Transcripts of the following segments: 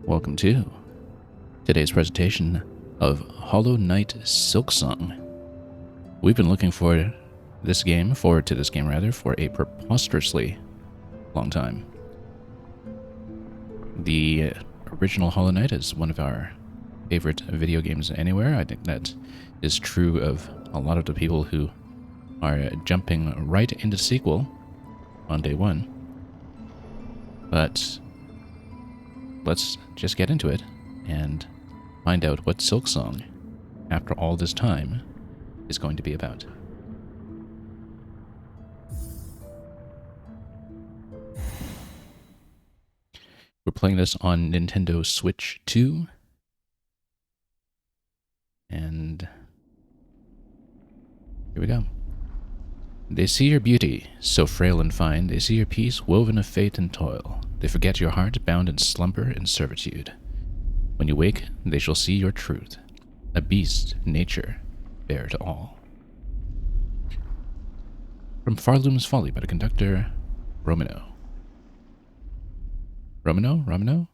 Welcome to today's presentation of Hollow Knight Silksong. We've been looking forward to this game for a preposterously long time. The original Hollow Knight is one of our favorite video games anywhere. I think that is true of a lot of the people who are jumping right into the sequel on day one. But let's just get into it and find out what Silksong, after all this time, is going to be about. We're playing this on Nintendo Switch 2. And here we go. They see your beauty, so frail and fine. They see your peace, woven of fate and toil. They forget your heart, bound in slumber and servitude. When you wake, they shall see your truth. A beast, nature, bare to all. From Farloom's Folly by the conductor, Romano. Romano?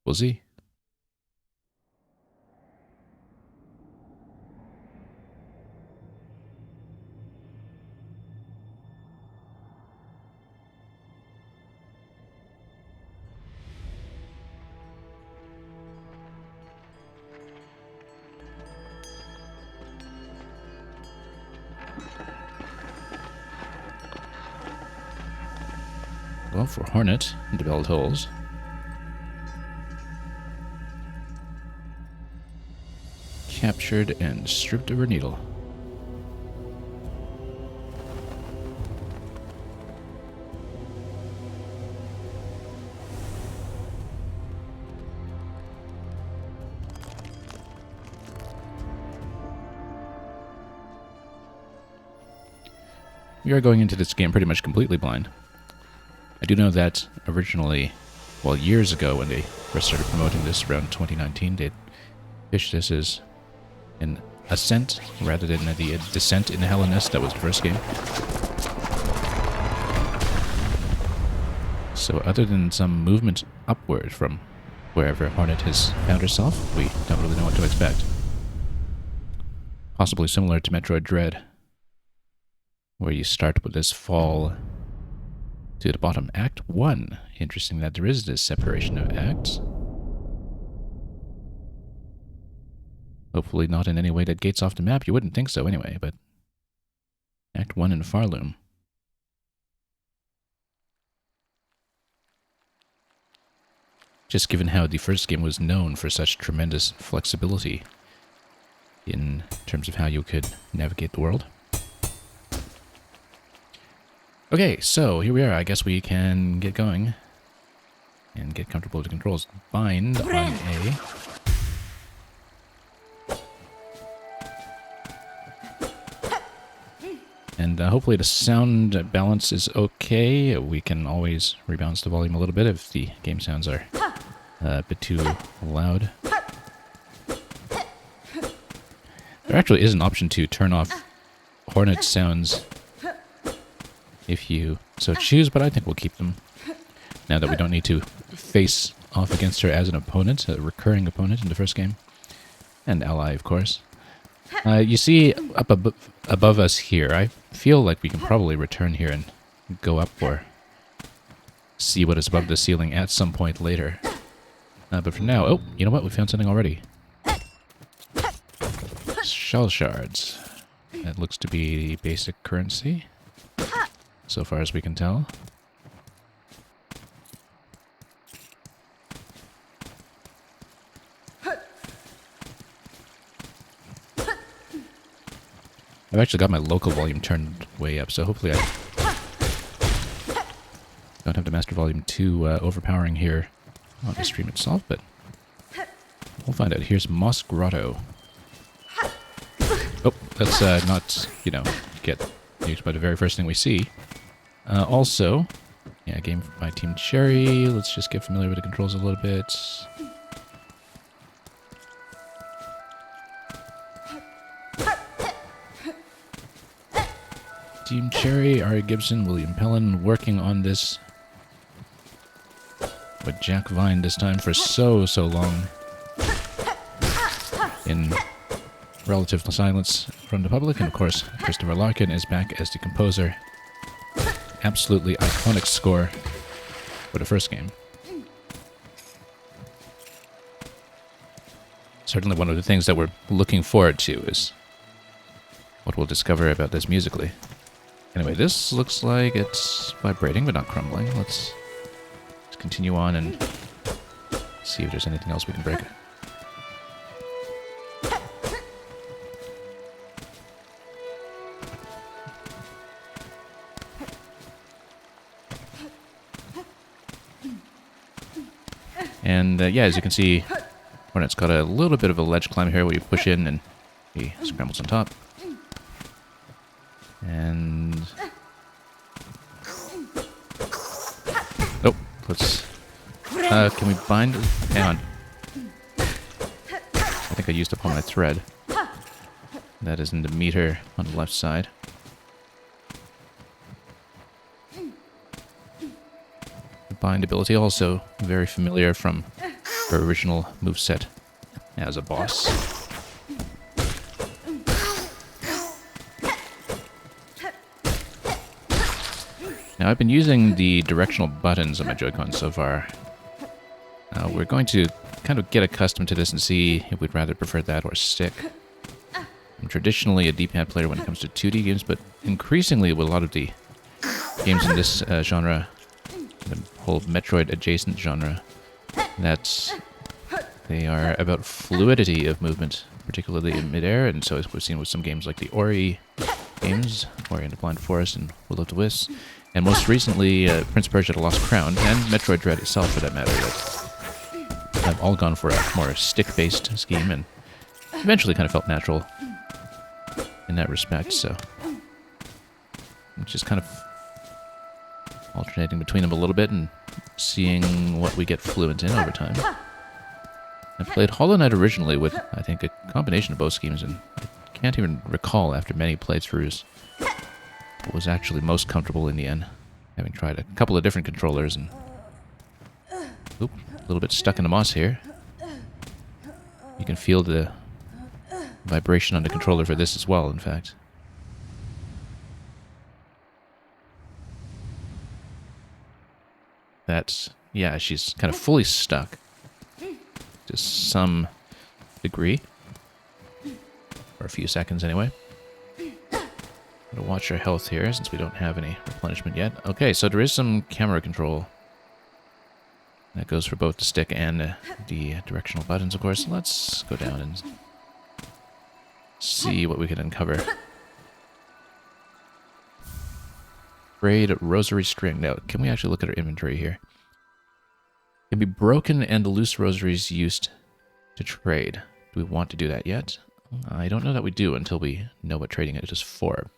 We'll see. Well, for Hornet, the bell tolls. Captured and stripped of her needle. We are going into this game pretty much completely blind. I do know that originally, well, years ago when they first started promoting this around 2019, they pitched this as an ascent rather than the descent in Hellenist that was the first game. So other than some movement upward from wherever Hornet has found herself, we don't really know what to expect. Possibly similar to Metroid Dread, where you start with this fall to the bottom. Act 1. Interesting that there is this separation of acts. Hopefully not in any way that gates off the map. You wouldn't think so anyway, but Act 1 in Farloom. Just given how the first game was known for such tremendous flexibility in terms of how you could navigate the world. Okay, so here we are. I guess we can get going and get comfortable with the controls. Bind on A. And hopefully the sound balance is okay. We can always rebalance the volume a little bit if the game sounds are a bit too loud. There actually is an option to turn off Hornet sounds if you so choose, but I think we'll keep them now that we don't need to face off against her as an opponent, a recurring opponent in the first game. And ally, of course. You see up above us here, I feel like we can probably return here and go up or see what is above the ceiling at some point later. But for now, oh, you know what? We found something already. Shell shards. That looks to be basic currency, so far as we can tell. I've actually got my local volume turned way up, so hopefully I don't have the master volume too overpowering here on the stream itself, but we'll find out. Here's Moss Grotto. Oh, let's not, get nuked by the very first thing we see. Also, yeah, game by Team Cherry. Let's just get familiar with the controls a little bit. Team Cherry, Ari Gibson, William Pellin, working on this with Jack Vine this time for so long. In relative silence from the public, and of course, Christopher Larkin is back as the composer. Absolutely iconic score for the first game. Certainly one of the things that we're looking forward to is what we'll discover about this musically. Anyway, this looks like it's vibrating but not crumbling. Let's continue on and see if there's anything else we can break. And yeah, as you can see, Hornet's got a little bit of a ledge climb here where you push in and he scrambles on top. And... oh, let's... can we bind? Hang on. I think I used up all my thread. That is in the meter on the left side. The bind ability also very familiar from her original moveset as a boss. Now I've been using the directional buttons on my Joy-Con so far. We're going to kind of get accustomed to this and see if we'd rather prefer that or stick. I'm traditionally a D-pad player when it comes to 2D games, but increasingly with a lot of the games in this genre, the whole Metroid adjacent genre, they are about fluidity of movement, particularly in midair, and so as we've seen with some games like the Ori games, Ori and the Blind Forest and Will of the Wisps, and most recently Prince of Persia: The Lost Crown, and Metroid Dread itself for that matter, that have all gone for a more stick-based scheme, and eventually kind of felt natural in that respect, so just kind of alternating between them a little bit and seeing what we get fluent in over time. I played Hollow Knight originally with, I think, a combination of both schemes, and I can't even recall after many playthroughs what was actually most comfortable in the end, having tried a couple of different controllers and... oop, a little bit stuck in the moss here. You can feel the vibration on the controller for this as well, in fact. That's... yeah, she's kind of fully stuck. To some degree. For a few seconds, anyway. Gotta watch our health here, since we don't have any replenishment yet. Okay, so there is some camera control. That goes for both the stick and the directional buttons, of course. Let's go down and see what we can uncover. Frayed rosary string. Now, can we actually look at our inventory here? Can be broken and the loose rosaries used to trade. Do we want to do that yet? I don't know that we do until we know what trading it is for.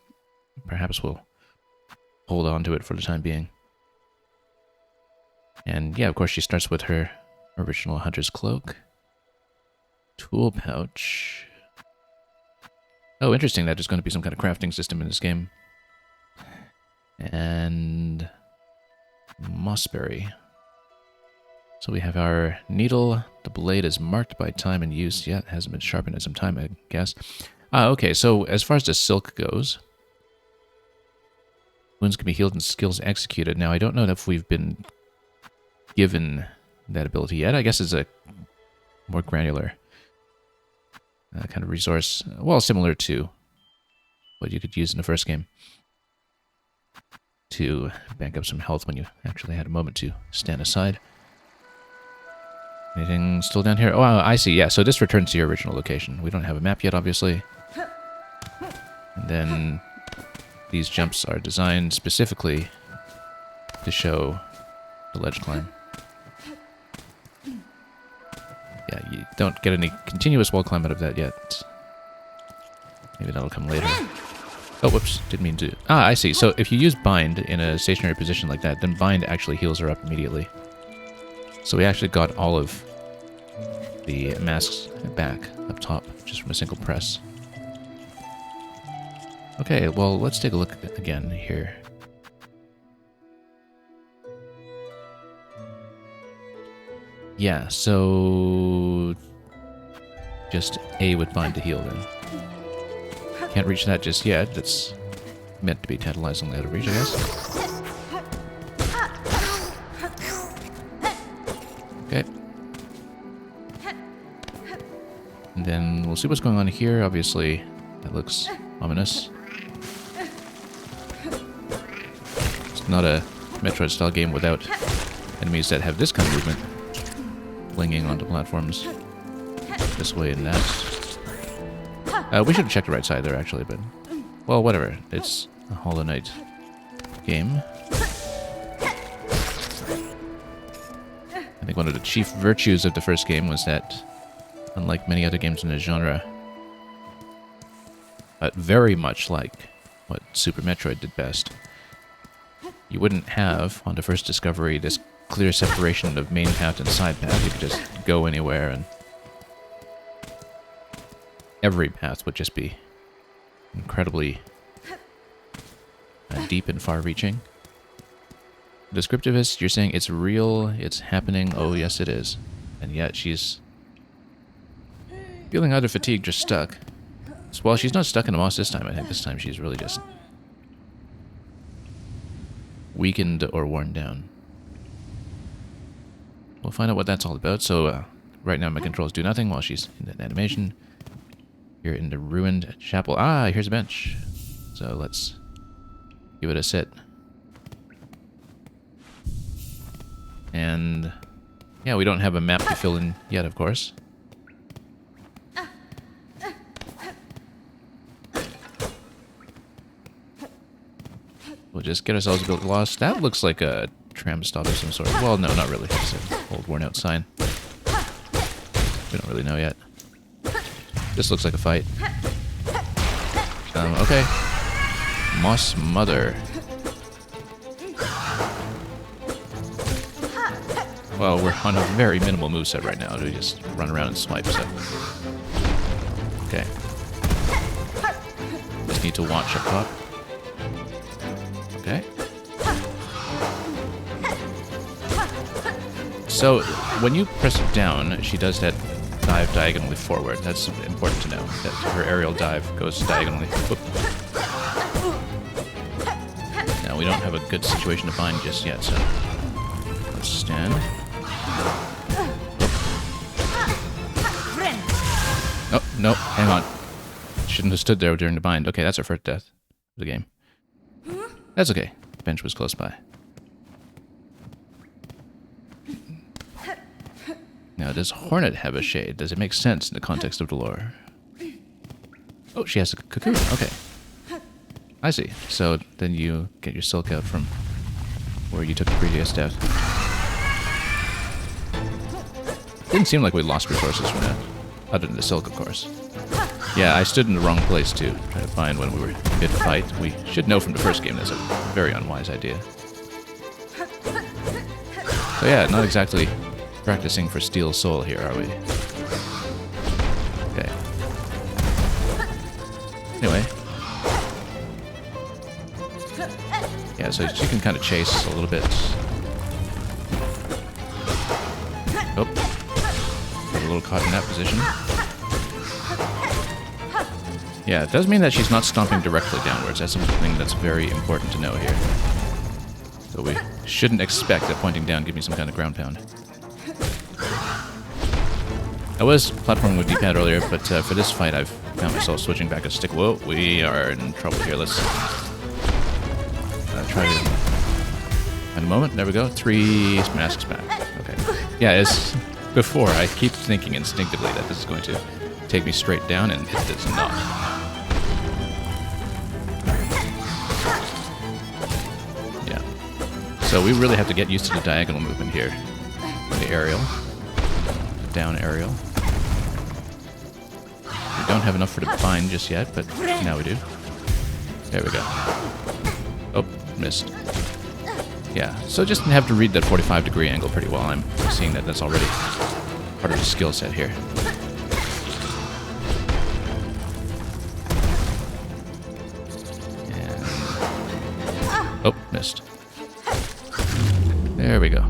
Perhaps we'll hold on to it for the time being. And yeah, of course she starts with her original hunter's cloak. Tool pouch. Oh, interesting that there's going to be some kind of crafting system in this game. And... mossberry. So we have our needle. The blade is marked by time and use. Yeah, it hasn't been sharpened in some time, I guess. Okay, so as far as the silk goes, wounds can be healed and skills executed. Now, I don't know if we've been given that ability yet. I guess it's a more granular kind of resource. Well, similar to what you could use in the first game to bank up some health when you actually had a moment to stand aside. Anything still down here? Oh, I see. Yeah, so this returns to your original location. We don't have a map yet, obviously. And then these jumps are designed specifically to show the ledge climb. Yeah, you don't get any continuous wall climb out of that yet. Maybe that'll come later. Oh, whoops. Didn't mean to... I see. So if you use bind in a stationary position like that, then bind actually heals her up immediately. So we actually got all of the masks back up top, just from a single press. Okay, well, let's take a look again here. Yeah, so just A with bind to heal then. Can't reach that just yet. That's meant to be tantalizingly out of reach, I guess. Okay. And then we'll see what's going on here. Obviously, that looks ominous. It's not a Metroid-style game without enemies that have this kind of movement. Flinging onto platforms this way and that. We should have checked the right side there, actually, but... Well, whatever. It's a Hollow Knight game. I think one of the chief virtues of the first game was that, unlike many other games in the genre, but very much like what Super Metroid did best, you wouldn't have, on the first discovery, this clear separation of main path and side path. You could just go anywhere, and every path would just be incredibly deep and far-reaching. Descriptivist, you're saying it's real, it's happening. Oh, yes, it is. And yet she's feeling either fatigued or stuck. Well, she's not stuck in a moss this time. I think this time she's really just weakened or worn down. We'll find out what that's all about. So right now my controls do nothing while she's in that animation. Here in the ruined chapel. Ah, here's a bench. So let's give it a sit. And yeah, we don't have a map to fill in yet, of course. We'll just get ourselves a bit lost. That looks like a tram stop of some sort. Well, no, not really. It's an old worn out sign. We don't really know yet. This looks like a fight. Okay. Moss Mother. Well, we're on a very minimal moveset right now. We just run around and swipe, so... Okay. Just need to watch up top. Okay. So, when you press it down, she does that dive diagonally forward. That's important to know, that her aerial dive goes diagonally. Whoop. Now, we don't have a good situation to bind just yet, so... Let's stand. Oh, no, hang on. Shouldn't have stood there during the bind. Okay, that's our first death of the game. That's okay. Bench was close by. Now, does Hornet have a shade? Does it make sense in the context of the lore? Oh, she has a cocoon. Okay. I see. So then you get your silk out from where you took the previous death. Didn't seem like we lost resources from that. Other than the silk, of course. Yeah, I stood in the wrong place to try to find when we were mid-fight. We should know from the first game that's a very unwise idea. So yeah, not exactly practicing for Steel Soul here, are we? Okay. Anyway. Yeah, so she can kind of chase a little bit. Oh. Got a little caught in that position. Yeah, it does mean that she's not stomping directly downwards. That's something that's very important to know here. So we shouldn't expect that pointing down give me some kind of ground pound. I was platforming with D-pad earlier, but for this fight I've found myself switching back a stick. Whoa, we are in trouble here. Let's try to... In a moment, there we go. 3 masks back. Okay. Yeah, as before, I keep thinking instinctively that this is going to take me straight down, and it does not. Yeah. So we really have to get used to the diagonal movement here. The aerial. Down aerial. We don't have enough for the bind just yet, but now we do. There we go. Oh, missed. Yeah, so just have to read that 45-degree angle pretty well. I'm seeing that that's already part of the skill set here. And... oh, missed. There we go.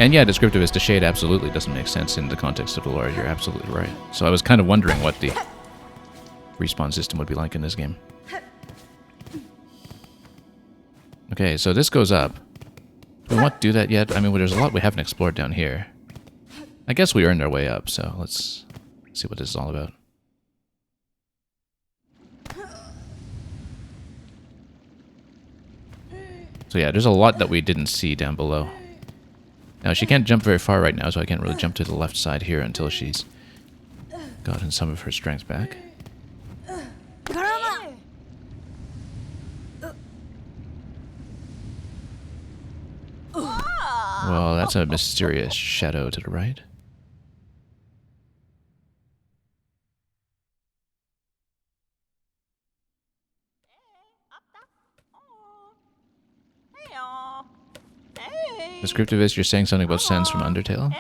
And yeah, descriptivist to shade absolutely doesn't make sense in the context of the lore. You're absolutely right. So I was kind of wondering what the respawn system would be like in this game. Okay, so this goes up. Do we want to do that yet? I mean, well, there's a lot we haven't explored down here. I guess we earned our way up, so let's see what this is all about. So yeah, there's a lot that we didn't see down below. Now, she can't jump very far right now, so I can't really jump to the left side here until she's gotten some of her strength back. Well, that's a mysterious shadow to the right. Descriptivist, you're saying something about Sans from Undertale?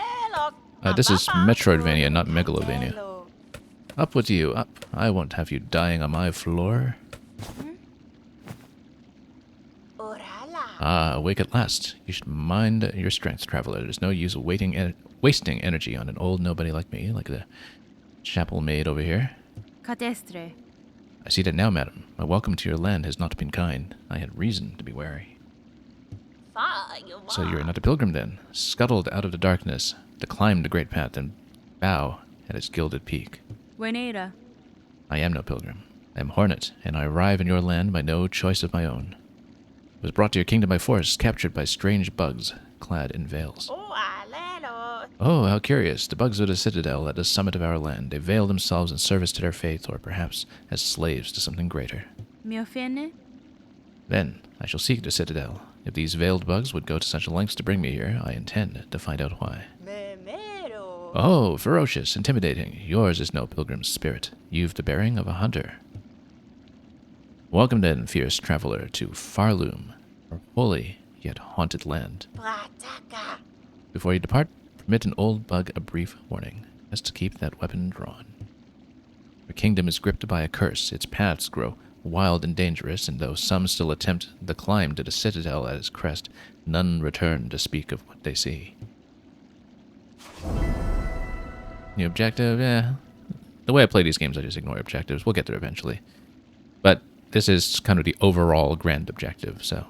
This is Metroidvania, not Megalovania. Up with you, up. I won't have you dying on my floor. Ah, awake at last. You should mind your strength, traveler. There's no use wasting energy on an old nobody like me, like the chapel maid over here. Catestre. I see that now, madam. My welcome to your land has not been kind. I had reason to be wary. So you're not a pilgrim then, scuttled out of the darkness, to climb the great path and bow at its gilded peak. Buenera. I am no pilgrim. I am Hornet, and I arrive in your land by no choice of my own. I was brought to your kingdom by force, captured by strange bugs, clad in veils. Oh, how curious. The bugs of the citadel at the summit of our land. They veil themselves in service to their faith, or perhaps as slaves to something greater. Mi offende? Then, I shall seek the citadel. If these veiled bugs would go to such lengths to bring me here, I intend to find out why. Oh, ferocious, intimidating. Yours is no pilgrim's spirit. You've the bearing of a hunter. Welcome then, fierce traveler, to Farloom, our holy yet haunted land. Before you depart, permit an old bug a brief warning, as to keep that weapon drawn. Your kingdom is gripped by a curse. Its paths grow wild and dangerous, and though some still attempt the climb to the citadel at its crest, none return to speak of what they see. New objective, yeah. The way I play these games, I just ignore objectives. We'll get there eventually. But this is kind of the overall grand objective, so,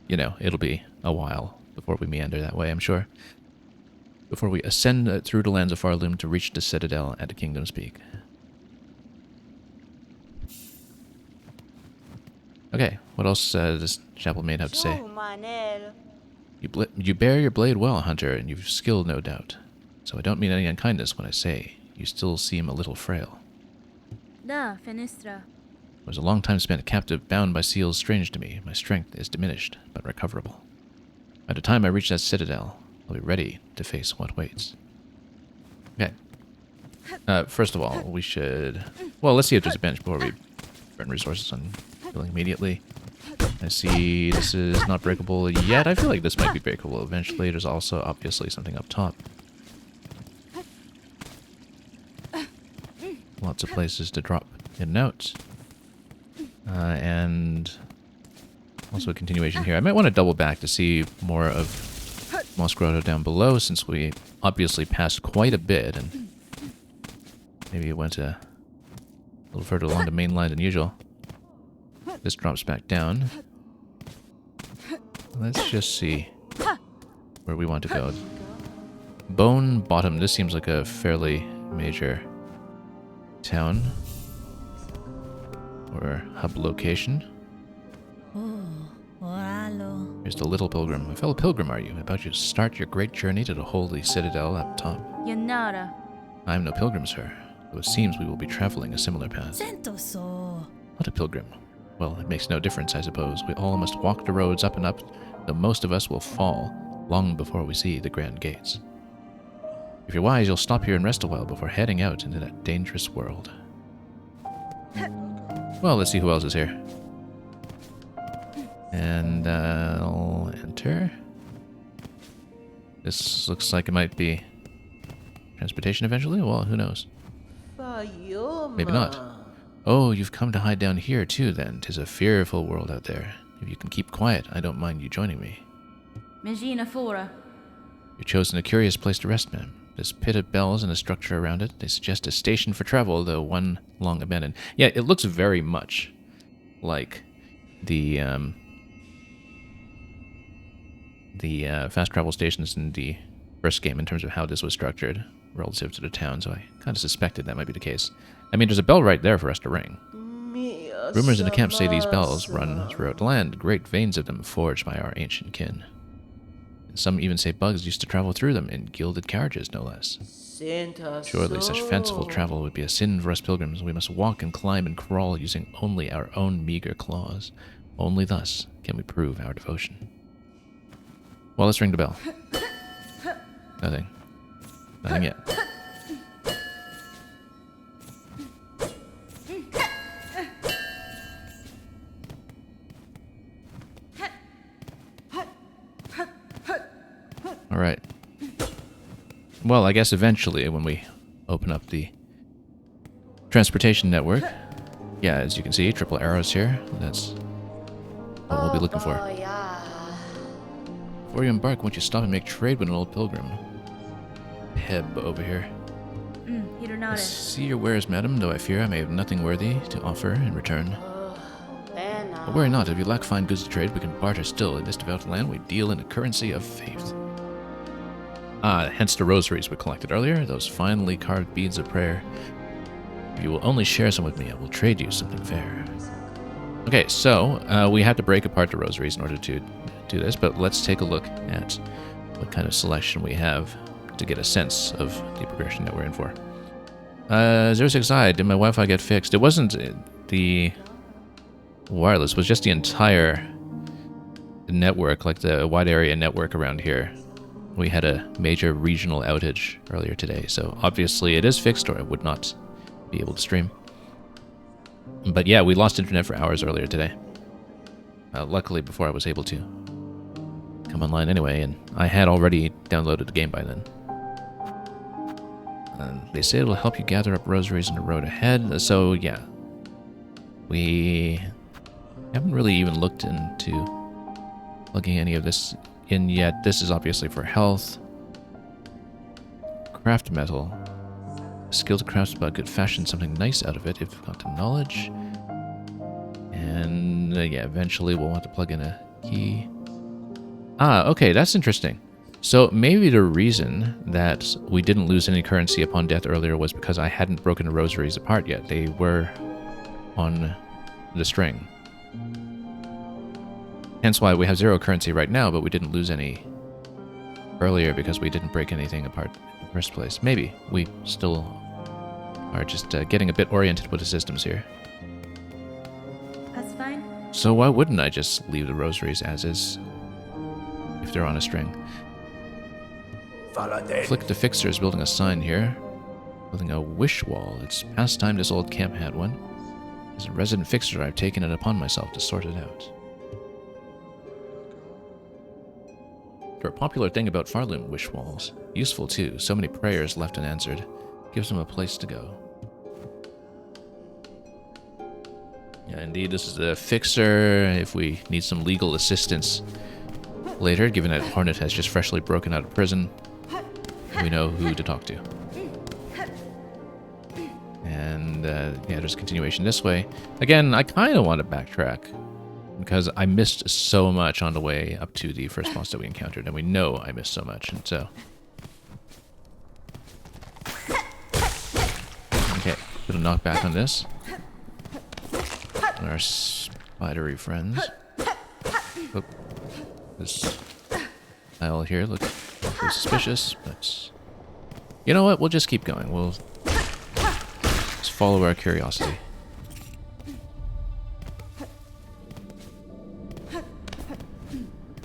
you know, it'll be a while before we meander that way, I'm sure. Before we ascend through the lands of Farloom to reach the citadel at the Kingdom's Peak. Okay, what else does this chapel maid have to say? You bear your blade well, hunter, and you've skill, no doubt. So I don't mean any unkindness when I say you still seem a little frail. Da, fenestra. It was a long time spent captive, bound by seals strange to me. My strength is diminished, but recoverable. By the time I reach that citadel, I'll be ready to face what waits. Okay. First of all, we should... Well, let's see if there's a bench before we burn resources on healing immediately. I see this is not breakable yet. I feel like this might be breakable eventually. There's also obviously something up top. Lots of places to drop in notes. And also a continuation here. I might want to double back to see more of Moss Grotto down below, since we obviously passed quite a bit, and maybe it went a little further along the main line than usual. This drops back down. Let's just see where we want to go. Bone Bottom. This seems like a fairly major town or hub location. Here's the little pilgrim. A fellow pilgrim, are you? About to start your great journey to the holy citadel up top. Yanara. I am no pilgrim, sir, though it seems we will be traveling a similar path. Not a pilgrim. Well, it makes no difference, I suppose. We all must walk the roads up and up, though most of us will fall long before we see the grand gates. If you're wise, you'll stop here and rest a while before heading out into that dangerous world. Well, let's see who else is here. And I'll enter. This looks like it might be transportation eventually. Well, who knows? Maybe not. Oh, you've come to hide down here too, then. 'Tis a fearful world out there. If you can keep quiet, I don't mind you joining me. Megina fora. You've chosen a curious place to rest, ma'am. This pit of bells and a structure around it. They suggest a station for travel, though one long abandoned. Yeah, it looks very much like the fast travel stations in the first game in terms of how this was structured relative to the town, so I kind of suspected that might be the case. I mean, there's a bell right there for us to ring. Rumors in the camp say these bells run throughout the land, great veins of them forged by our ancient kin. And some even say bugs used to travel through them in gilded carriages, no less. Surely such fanciful travel would be a sin for us pilgrims. We must walk and climb and crawl using only our own meager claws. Only thus can we prove our devotion. Well, let's ring the bell. Nothing. Nothing yet. Alright. Well, I guess eventually when we open up the transportation network, yeah, as you can see, triple arrows here. That's what we'll be looking for. Before you embark, won't you stop and make trade with an old pilgrim? Heb over here. I see your wares, madam, though I fear I may have nothing worthy to offer in return. But worry not, if you lack fine goods to trade, we can barter still. In this devout land, we deal in the currency of faith. Ah, hence the rosaries we collected earlier, those finely carved beads of prayer. If you will only share some with me, I will trade you something fair. Okay, so we had to break apart the rosaries in order to do this, but let's take a look at what kind of selection we have to get a sense of the progression that we're in for. 06i, did my Wi-Fi get fixed? It wasn't the wireless, it was just the entire network, like the wide area network around here. We had a major regional outage earlier today, so obviously it is fixed or I would not be able to stream. But yeah, we lost internet for hours earlier today. Luckily, before I was able to come online anyway, and I had already downloaded the game by then. They say it will help you gather up rosaries on the road ahead, so yeah. We haven't really even looked into plugging any of this in yet. This is obviously for health. Craft metal. Skilled craftsman could fashion something nice out of it if you've got the knowledge. And yeah, eventually we'll want to plug in a key. Ah, okay, that's interesting. So maybe the reason that we didn't lose any currency upon death earlier was because I hadn't broken the rosaries apart yet. They were on the string. Hence why we have 0 currency right now, but we didn't lose any earlier because we didn't break anything apart in the first place. Maybe we still are just getting a bit oriented with the systems here. That's fine. So why wouldn't I just leave the rosaries as is if they're on a string? Flick the fixer is building a sign here. Building a wish wall. It's past time this old camp had one. As a resident fixer, I've taken it upon myself to sort it out. They're a popular thing about Farloon wish walls. Useful too, so many prayers left unanswered. Gives them a place to go. Yeah, indeed, this is the fixer if we need some legal assistance later, given that Hornet has just freshly broken out of prison. We know who to talk to. And yeah, there's a continuation this way. Again, I kind of want to backtrack because I missed so much on the way up to the first boss that we encountered, and we know I missed so much, and so... Okay, bit of knockback on this. Our spidery friends. Oh, this tile here looks suspicious, but... You know what? We'll just keep going. We'll just follow our curiosity.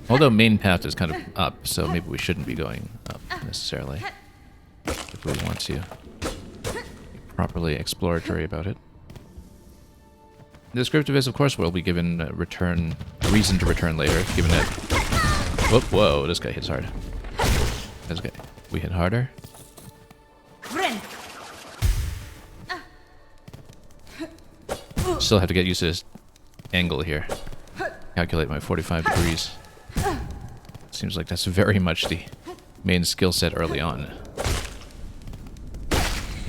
Although main path is kind of up, so maybe we shouldn't be going up necessarily. If we want to be properly exploratory about it. The descriptive is, of course, will be given a reason to return later, given that... Whoa, this guy hits hard. That's okay. We hit harder. Still have to get used to this angle here. Calculate my 45 degrees. Seems like that's very much the main skill set early on.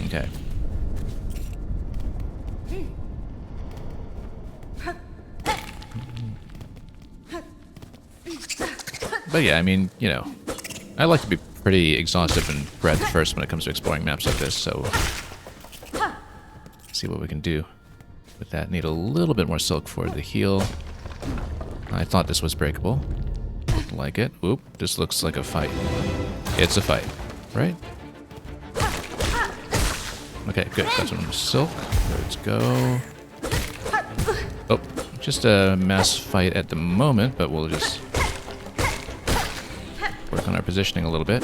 Okay. But yeah, I mean, you know, I like to be pretty exhaustive and breadth first when it comes to exploring maps like this, so see what we can do with that. Need a little bit more silk for the heal. I thought this was breakable. Like it. Oop, this looks like a fight. It's a fight, right? Okay, good. Got some silk. Let's go. Oh, just a mass fight at the moment, but we'll just work on our positioning a little bit.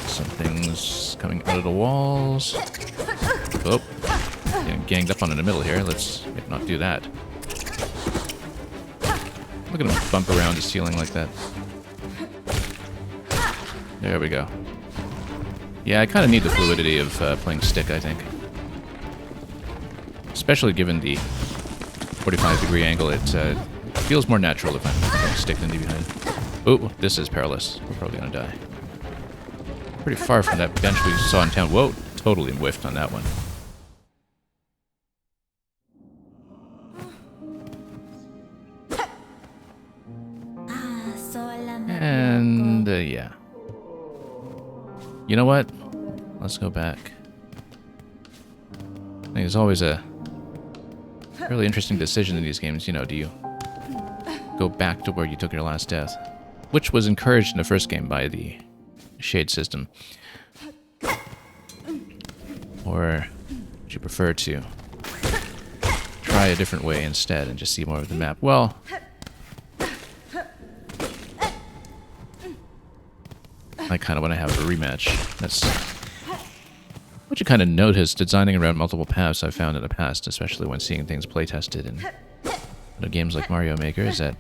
Something's coming out of the walls. Oh, getting ganged up on in the middle here. Let's not do that. Look at him bump around the ceiling like that. There we go. Yeah, I kind of need the fluidity of playing stick, I think. Especially given the 45-degree angle, it feels more natural if I'm playing stick than behind. Oh, this is perilous. We're probably going to die. Pretty far from that bench we saw in town. Whoa, totally whiffed on that one. And, yeah. You know what? Let's go back. I think there's always a really interesting decision in these games. You know, do you go back to where you took your last death? Which was encouraged in the first game by the shade system. Or would you prefer to try a different way instead and just see more of the map? Well, I kind of want to have a rematch. That's what you kind of notice designing around multiple paths I've found in the past, especially when seeing things play-tested in games like Mario Maker, is that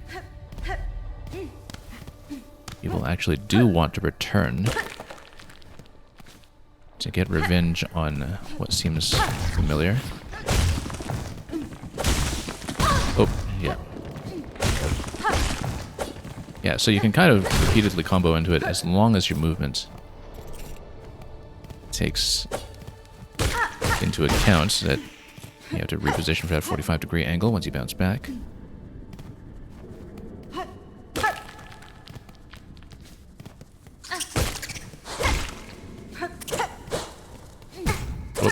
people actually do want to return to get revenge on what seems familiar. Oh, yeah. Yeah, so you can kind of repeatedly combo into it as long as your movement takes into account that you have to reposition for that 45-degree angle once you bounce back. Oh.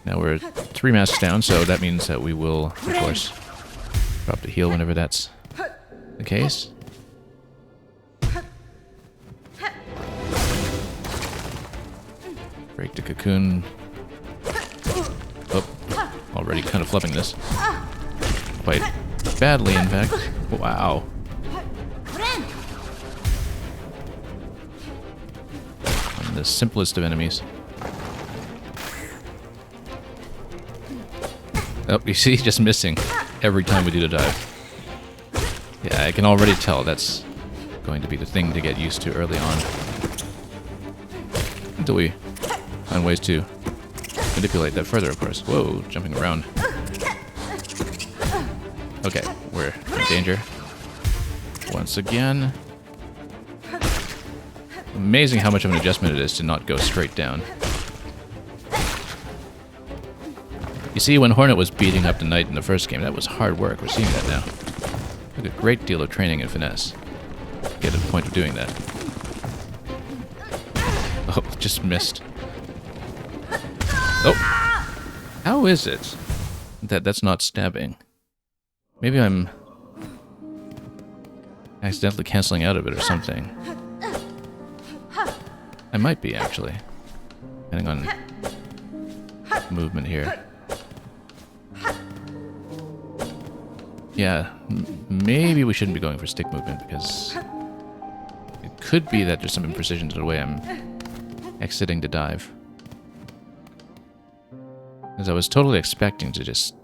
Now we're 3 masks down, so that means that we will, of course, drop the heal whenever that's the case. Break the cocoon. Oh, already kind of flubbing this. Quite badly, in fact. Wow. I'm the simplest of enemies. Oh, you see, just missing every time we do the dive. Yeah, I can already tell that's going to be the thing to get used to early on. Until we find ways to manipulate that further, of course. Whoa, jumping around. Okay, we're in danger. Once again. Amazing how much of an adjustment it is to not go straight down. You see, when Hornet was beating up the Knight in the first game, that was hard work. We're seeing that now. Took a great deal of training and finesse to get to the point of doing that. Oh, just missed. Oh! How is it that that's not stabbing? Maybe I'm accidentally canceling out of it or something. I might be, actually. Depending on movement here. Yeah, maybe we shouldn't be going for stick movement, because it could be that there's some imprecision to the way I'm exiting the dive. Because I was totally expecting to just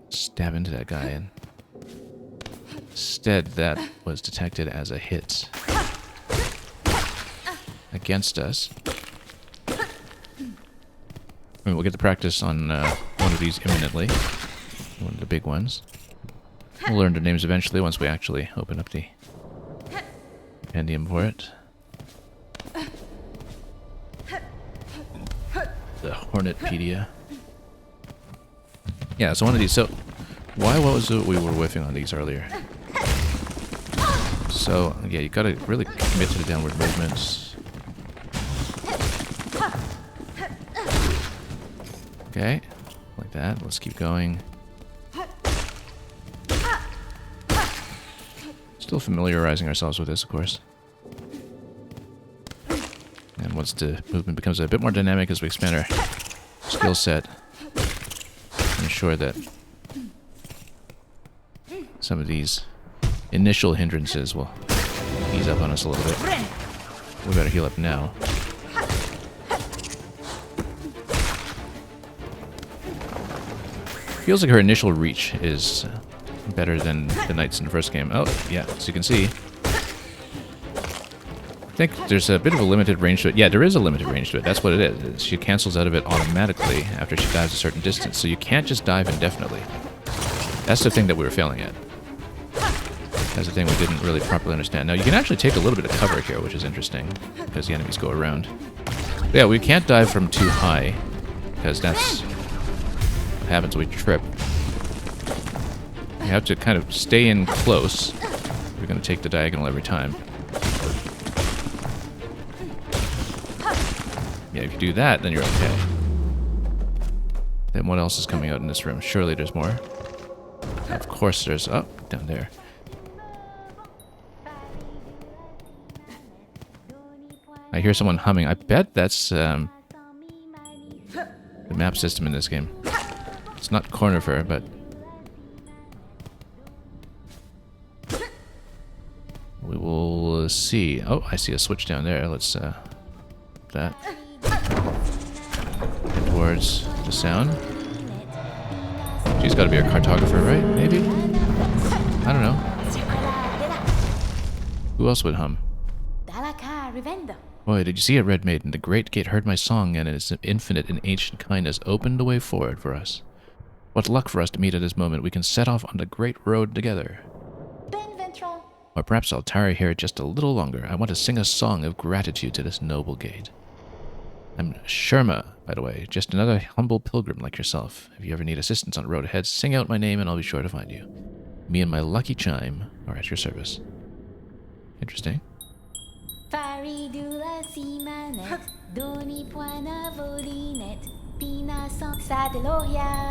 stab into that guy, and instead that was detected as a hit against us. I mean, we'll get to practice on one of these imminently. One of the big ones. We'll learn their names eventually once we actually open up the Compendium for it. The Hornetpedia. Yeah, so one of these. So, what was it we were whiffing on these earlier? So, yeah, you gotta really commit to the downward movements. Okay, like that. Let's keep going. Still familiarizing ourselves with this, of course. And once the movement becomes a bit more dynamic as we expand our skill set, ensure that some of these initial hindrances will ease up on us a little bit. We better heal up now. Feels like her initial reach is better than the knights in the first game. Oh, yeah, as you can see. I think there's a bit of a limited range to it. Yeah, there is a limited range to it. That's what it is. She cancels out of it automatically after she dives a certain distance. So you can't just dive indefinitely. That's the thing that we were failing at. That's the thing we didn't really properly understand. Now, you can actually take a little bit of cover here, which is interesting, because the enemies go around. But yeah, we can't dive from too high, because that's what happens when we trip. You have to kind of stay in close. We're going to take the diagonal every time. Yeah, if you do that, then you're okay. Then what else is coming out in this room? Surely there's more. Of course there's... Oh, down there. I hear someone humming. I bet that's the map system in this game. It's not Cornifer, but... we will see. Oh, I see a switch down there. Let's that. Head towards the sound. She's got to be a cartographer, right? Maybe? I don't know. Who else would hum? Boy, did you see it, Red Maiden? The great gate heard my song, and its infinite and ancient kindness opened the way forward for us. What luck for us to meet at this moment. We can set off on the great road together. Or perhaps I'll tarry here just a little longer. I want to sing a song of gratitude to this noble gate. I'm Sherma, by the way, just another humble pilgrim like yourself. If you ever need assistance on the road ahead, sing out my name and I'll be sure to find you. Me and my lucky chime are at your service. Interesting.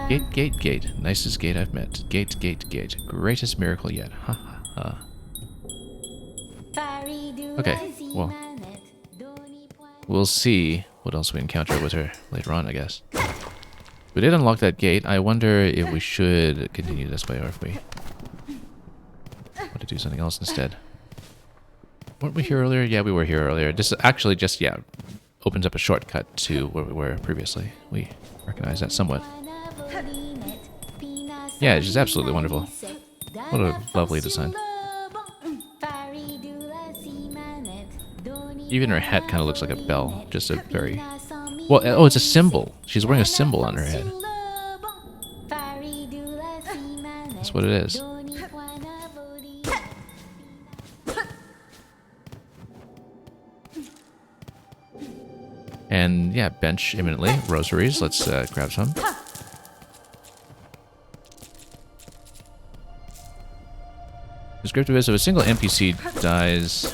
Gate, gate, gate. Nicest gate I've met. Gate, gate, gate. Greatest miracle yet. Ha ha ha. Okay, well, we'll see what else we encounter with her later on, I guess. We did unlock that gate. I wonder if we should continue this way or if we want to do something else instead. Weren't we here earlier? Yeah, we were here earlier. This actually just, yeah, opens up a shortcut to where we were previously. We recognize that somewhat. Yeah, it's just absolutely wonderful. What a lovely design. Even her hat kind of looks like a bell. Just a very... Well, oh, it's a symbol. She's wearing a symbol on her head. That's what it is. And, yeah, bench imminently. Rosaries. Let's grab some. Descriptive is if a single NPC dies...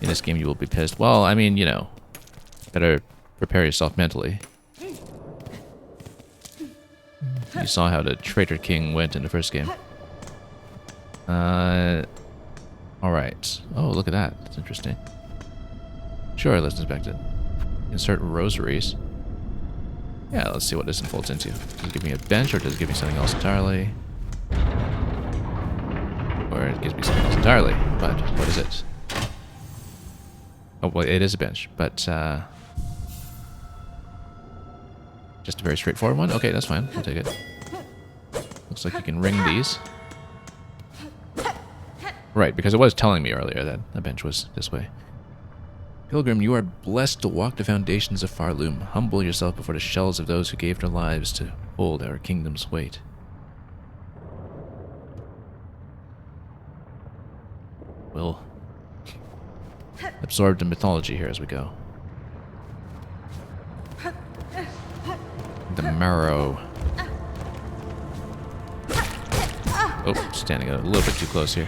in this game, you will be pissed. Well, I mean, you know, better prepare yourself mentally. You saw how the Traitor King went in the first game. Alright. Oh, look at that. That's interesting. Sure, let's inspect it. Insert rosaries. Yeah, let's see what this unfolds into. Does it give me a bench, or does it give me something else entirely? Or it gives me something else entirely. But, what is it? Oh, well, it is a bench, but, just a very straightforward one? Okay, that's fine. I'll take it. Looks like you can ring these. Right, because it was telling me earlier that the bench was this way. Pilgrim, you are blessed to walk the foundations of Farloom. Humble yourself before the shells of those who gave their lives to hold our kingdom's weight. We'll absorbed in mythology here as we go. The marrow. Oh, standing a little bit too close here.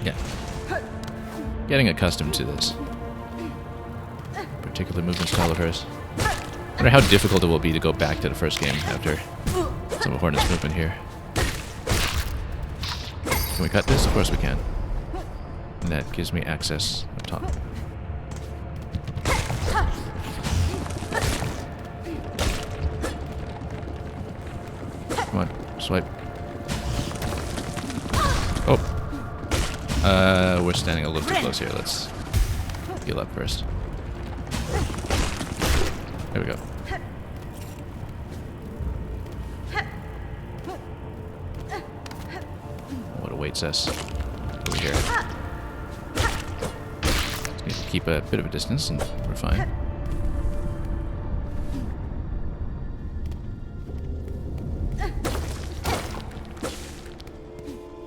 Yeah. Getting accustomed to this particular movement style of hers. I wonder how difficult it will be to go back to the first game after some of Hornet's movement here. Can we cut this? Of course we can. And that gives me access up top. Come on, swipe. Oh. We're standing a little too close here. Let's heal up first. There we go. What awaits us over here? Just need to keep a bit of a distance and we're fine.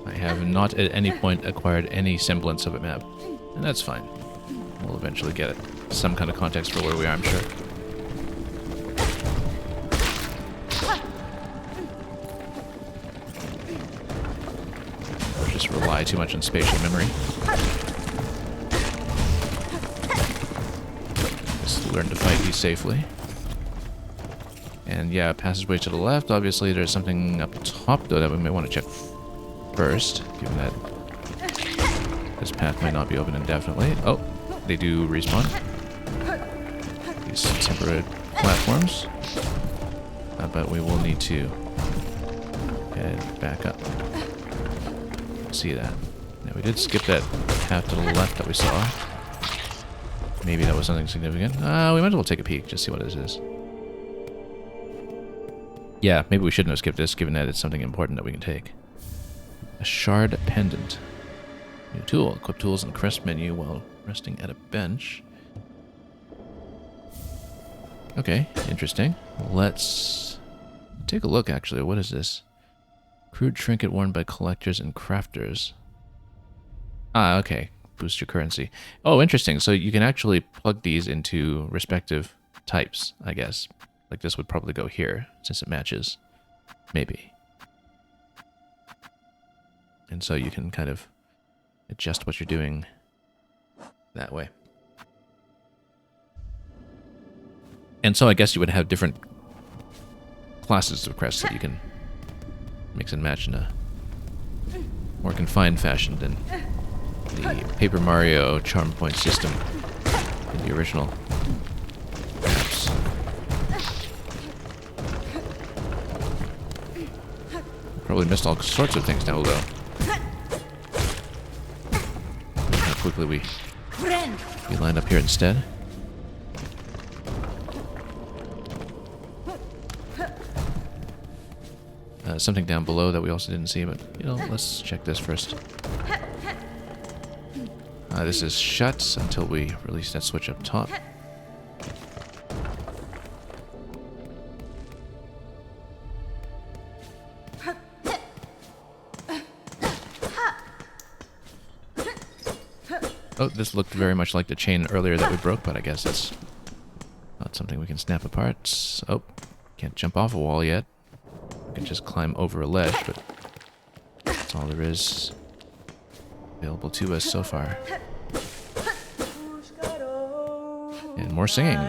I have not at any point acquired any semblance of a map, and that's fine. We'll eventually get some kind of context for where we are, I'm sure. Just rely too much on spatial memory. Just learn to fight these safely. And yeah, passageway to the left. Obviously, there's something up top, though, that we may want to check first, given that this path might not be open indefinitely. Oh, they do respawn. These temporary platforms. But we will need to head back up. See that. Now, we did skip that path to the left that we saw. Maybe that was something significant. We might as well take a peek, just see what this is. Yeah, maybe we shouldn't have skipped this, given that it's something important that we can take. A shard pendant. New tool. Equip tools in the crest menu while resting at a bench. Okay, interesting. Let's take a look, actually. What is this? Crude trinket worn by collectors and crafters. Ah, okay. Boost your currency. Oh, interesting. So you can actually plug these into respective types, I guess. Like this would probably go here, since it matches. Maybe. And so you can kind of adjust what you're doing that way. And so I guess you would have different classes of crests that you can mix and match in a more confined fashion than the Paper Mario charm point system in the original maps. Probably missed all sorts of things now, though. How quickly we line up here instead. Something down below that we also didn't see, but, you know, let's check this first. This is shut until we release that switch up top. Oh, this looked very much like the chain earlier that we broke, but I guess it's not something we can snap apart. Oh, can't jump off a wall yet. We can just climb over a ledge, but that's all there is available to us so far. And more singing.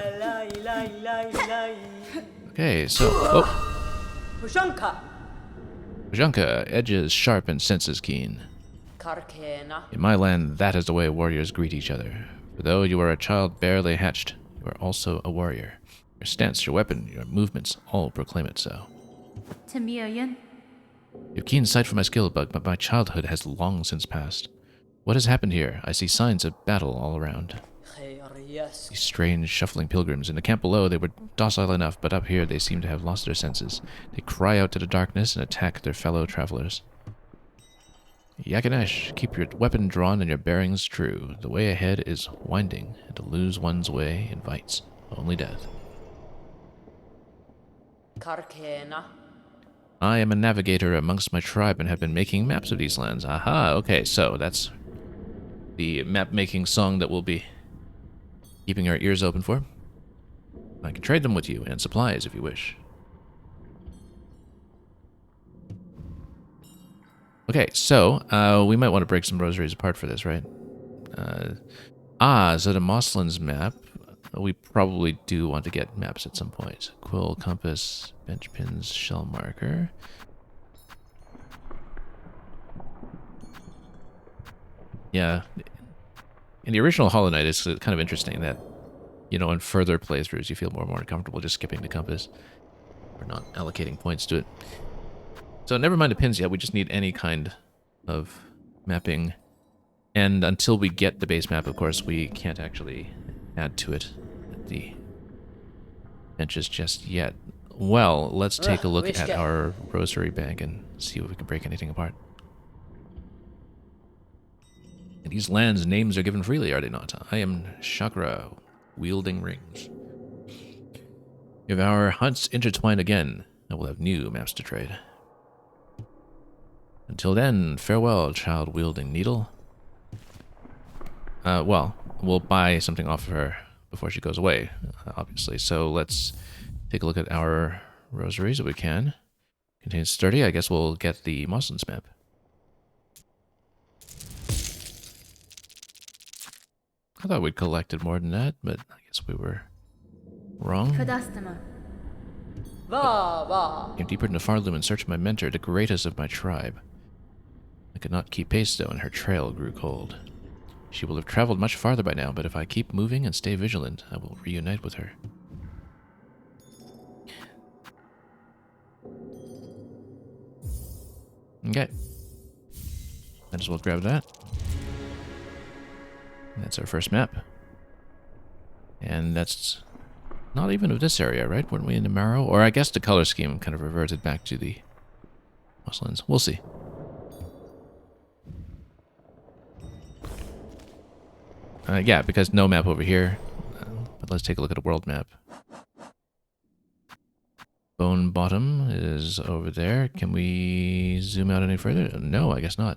Okay, so... Oh! Buzhanka, edges sharp and senses keen. In my land, that is the way warriors greet each other. For though you are a child barely hatched, you are also a warrior. Your stance, your weapon, your movements all proclaim it so. You have keen sight for my skill, Bug, but my childhood has long since passed. What has happened here? I see signs of battle all around. These strange, shuffling pilgrims. In the camp below, they were docile enough, but up here they seem to have lost their senses. They cry out to the darkness and attack their fellow travelers. Yakinesh, keep your weapon drawn and your bearings true. The way ahead is winding, and to lose one's way invites only death. Karkena. I am a navigator amongst my tribe and have been making maps of these lands. Aha, okay, so that's the map-making song that we'll be keeping our ears open for. I can trade them with you, and supplies if you wish. Okay, so, we might want to break some rosaries apart for this, right? So the Moslin's map. We probably do want to get maps at some point. Quill, compass, bench pins, shell marker. Yeah. In the original Hollow Knight, it's kind of interesting that, you know, in further playthroughs, you feel more and more comfortable just skipping the compass. Or not allocating points to it. So never mind the pins yet, we just need any kind of mapping. And until we get the base map, of course, we can't actually add to it the benches just yet. Well, let's take a look at our rosary bank and see if we can break anything apart. And these lands' names are given freely, are they not? I am Chakra, wielding rings. If our hunts intertwine again, I will have new maps to trade. Until then, farewell, child wielding needle. Well, we'll buy something off of her before she goes away, obviously. So let's take a look at our rosaries if we can. Contains 30. I guess we'll get the Moslin's map. I thought we'd collected more than that, but I guess we were wrong. Kadastama. Came deeper into Farloom in search of my mentor, the greatest of my tribe. I could not keep pace, though, and her trail grew cold. She will have traveled much farther by now, but if I keep moving and stay vigilant, I will reunite with her. Okay. Might as well grab that. That's our first map. And that's not even of this area, right? Weren't we in the Marrow? Or I guess the color scheme kind of reverted back to the Muslins. We'll see. Yeah, because no map over here. But let's take a look at a world map. Bone Bottom is over there. Can we zoom out any further? No, I guess not.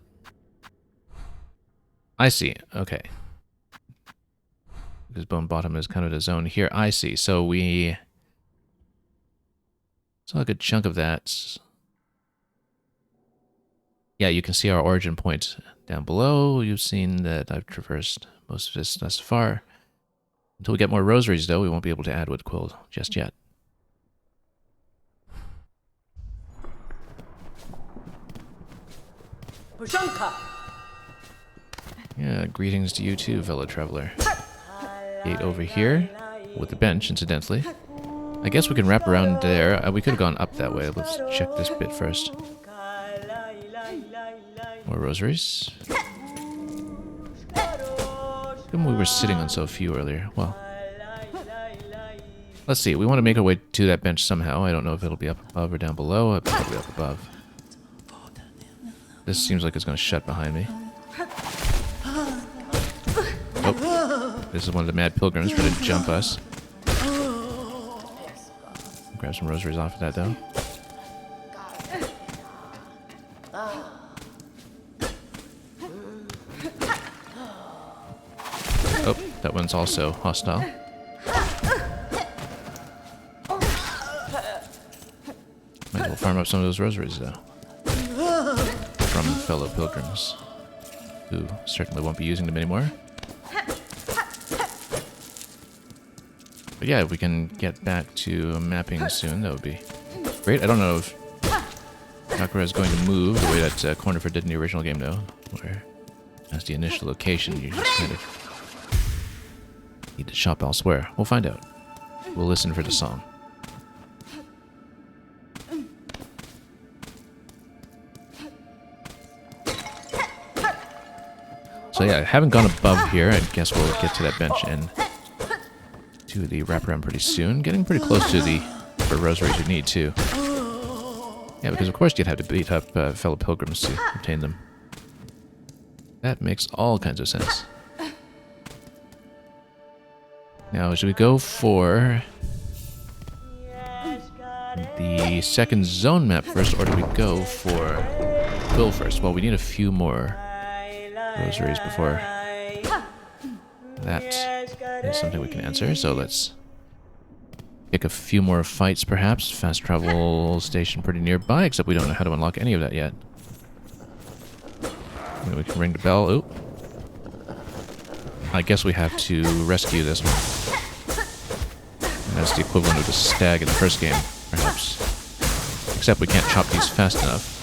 I see. Okay. Because Bone Bottom is kind of the zone here. I see. So we saw a good chunk of that. Yeah, you can see our origin point down below. You've seen that I've traversed most of this thus far. Until we get more rosaries, though, we won't be able to add wood quill just yet. Yeah, greetings to you too, fellow traveler. Gate over here, with the bench, incidentally. I guess we can wrap around there. We could have gone up that way. Let's check this bit first. More rosaries. We were sitting on so few earlier. Well, let's see. We want to make our way to that bench somehow. I don't know if it'll be up above or down below. It'll probably be up above. This seems like it's going to shut behind me. Oh, this is one of the mad pilgrims trying to jump us. Grab some rosaries off of that, though. Oh, that one's also hostile. Might as well farm up some of those rosaries, though. From fellow pilgrims, who certainly won't be using them anymore. But yeah, if we can get back to mapping soon, that would be great. I don't know if Nakura is going to move the way that Cornifer did in the original game, though, where as the initial location, you just kind of need to shop elsewhere. We'll find out. We'll listen for the song. So yeah, I haven't gone above here. I guess we'll get to that bench and do the wraparound pretty soon. Getting pretty close to the rosaries we need too. Yeah, because of course you'd have to beat up fellow pilgrims to obtain them. That makes all kinds of sense. Now, should we go for the the second zone map first, or do we go for Quill first? Well, we need a few more rosaries before that is something we can answer, so let's pick a few more fights, perhaps. Fast travel station pretty nearby, except we don't know how to unlock any of that yet. Maybe we can ring the bell. Oh, I guess we have to rescue this one. And that's the equivalent of the stag in the first game, perhaps. Except we can't chop these fast enough.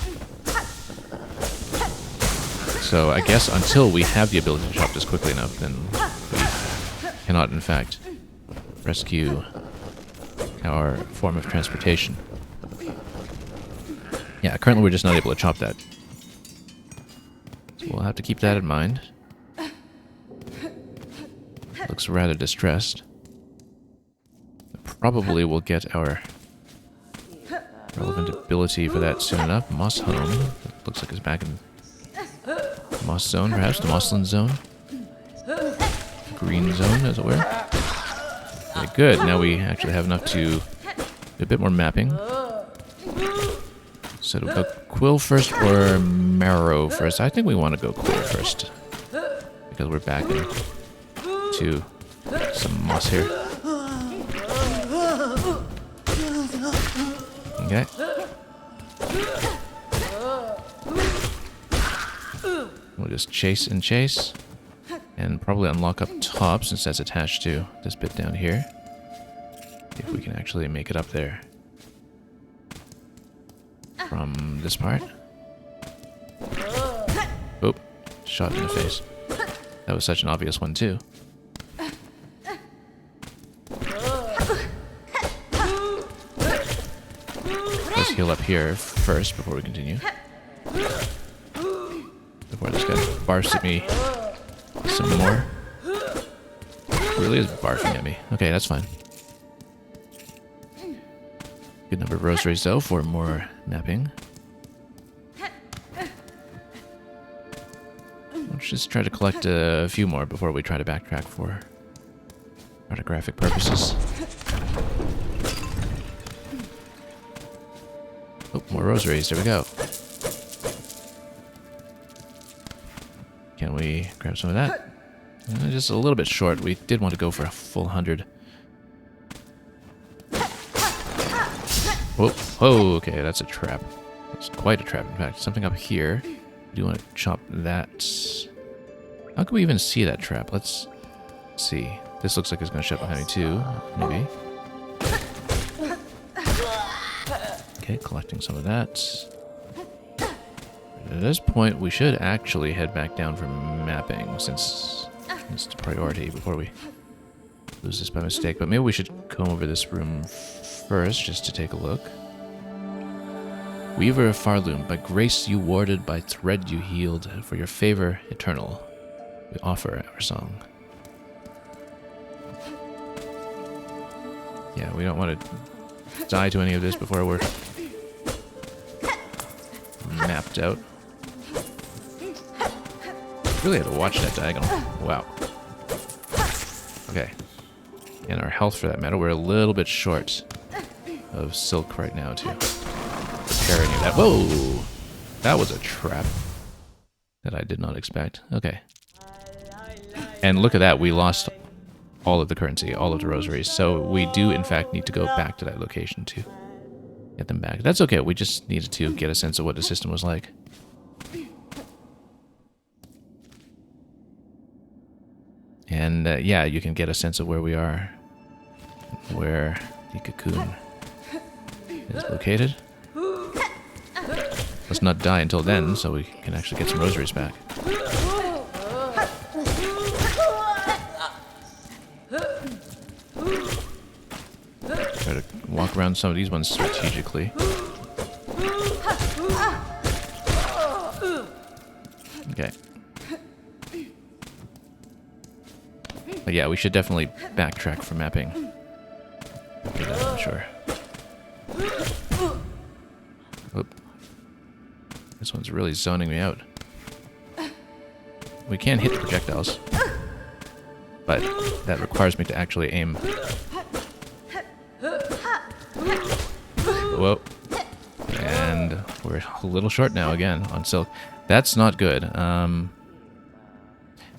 So I guess until we have the ability to chop this quickly enough, then we cannot, in fact, rescue our form of transportation. Yeah, currently we're just not able to chop that. So we'll have to keep that in mind. Looks rather distressed. Probably we'll get our relevant ability for that soon enough. Moss Home. It looks like it's back in Moss Zone, perhaps. The Mossland Zone. Green Zone, as it were. Okay, good. Now we actually have enough to do a bit more mapping. So do we go Quill first or Marrow first? I think we want to go Quill first. Because we're back into some moss here. Okay. We'll just chase and chase. And probably unlock up top since that's attached to this bit down here. If we can actually make it up there. From this part. Oh, shot in the face. That was such an obvious one too. Let's heal up here first before we continue. Before this guy barfs at me some more. Really is barfing at me. Okay, that's fine. Good number of rosaries though for more mapping. Let's just try to collect a few more before we try to backtrack for cartographic purposes. Oh, more rosaries. There we go. Can we grab some of that? Just a little bit short. We did want to go for a full 100. Whoa, whoa, okay, that's a trap. That's quite a trap, in fact. Something up here. We do want to chop that. How can we even see that trap? Let's see. This looks like it's going to shut behind me too, maybe. Okay, collecting some of that. At this point, we should actually head back down for mapping, since it's the priority before we lose this by mistake. But maybe we should come over this room first, just to take a look. Weaver of Farloom, by grace you warded, by thread you healed, for your favor eternal, we offer our song. Yeah, we don't want to die to any of this before we're mapped out. Really had to watch that diagonal. Wow. Okay. And our health, for that matter, we're a little bit short of silk right now to repair any of that. Whoa! That was a trap that I did not expect. Okay. And look at that, we lost all of the currency, all of the rosaries. So we do, in fact, need to go back to that location to get them back. That's okay, we just needed to get a sense of what the system was like. And yeah, you can get a sense of where we are, where the cocoon is located. Let's not die until then, so we can actually get some rosaries back. Try to walk around some of these ones strategically. Okay. But yeah, we should definitely backtrack for mapping. Okay, that, I'm sure. Oop. This one's really zoning me out. We can hit the projectiles, but that requires me to actually aim. Whoa. a little short now again on silk. That's not good. Hang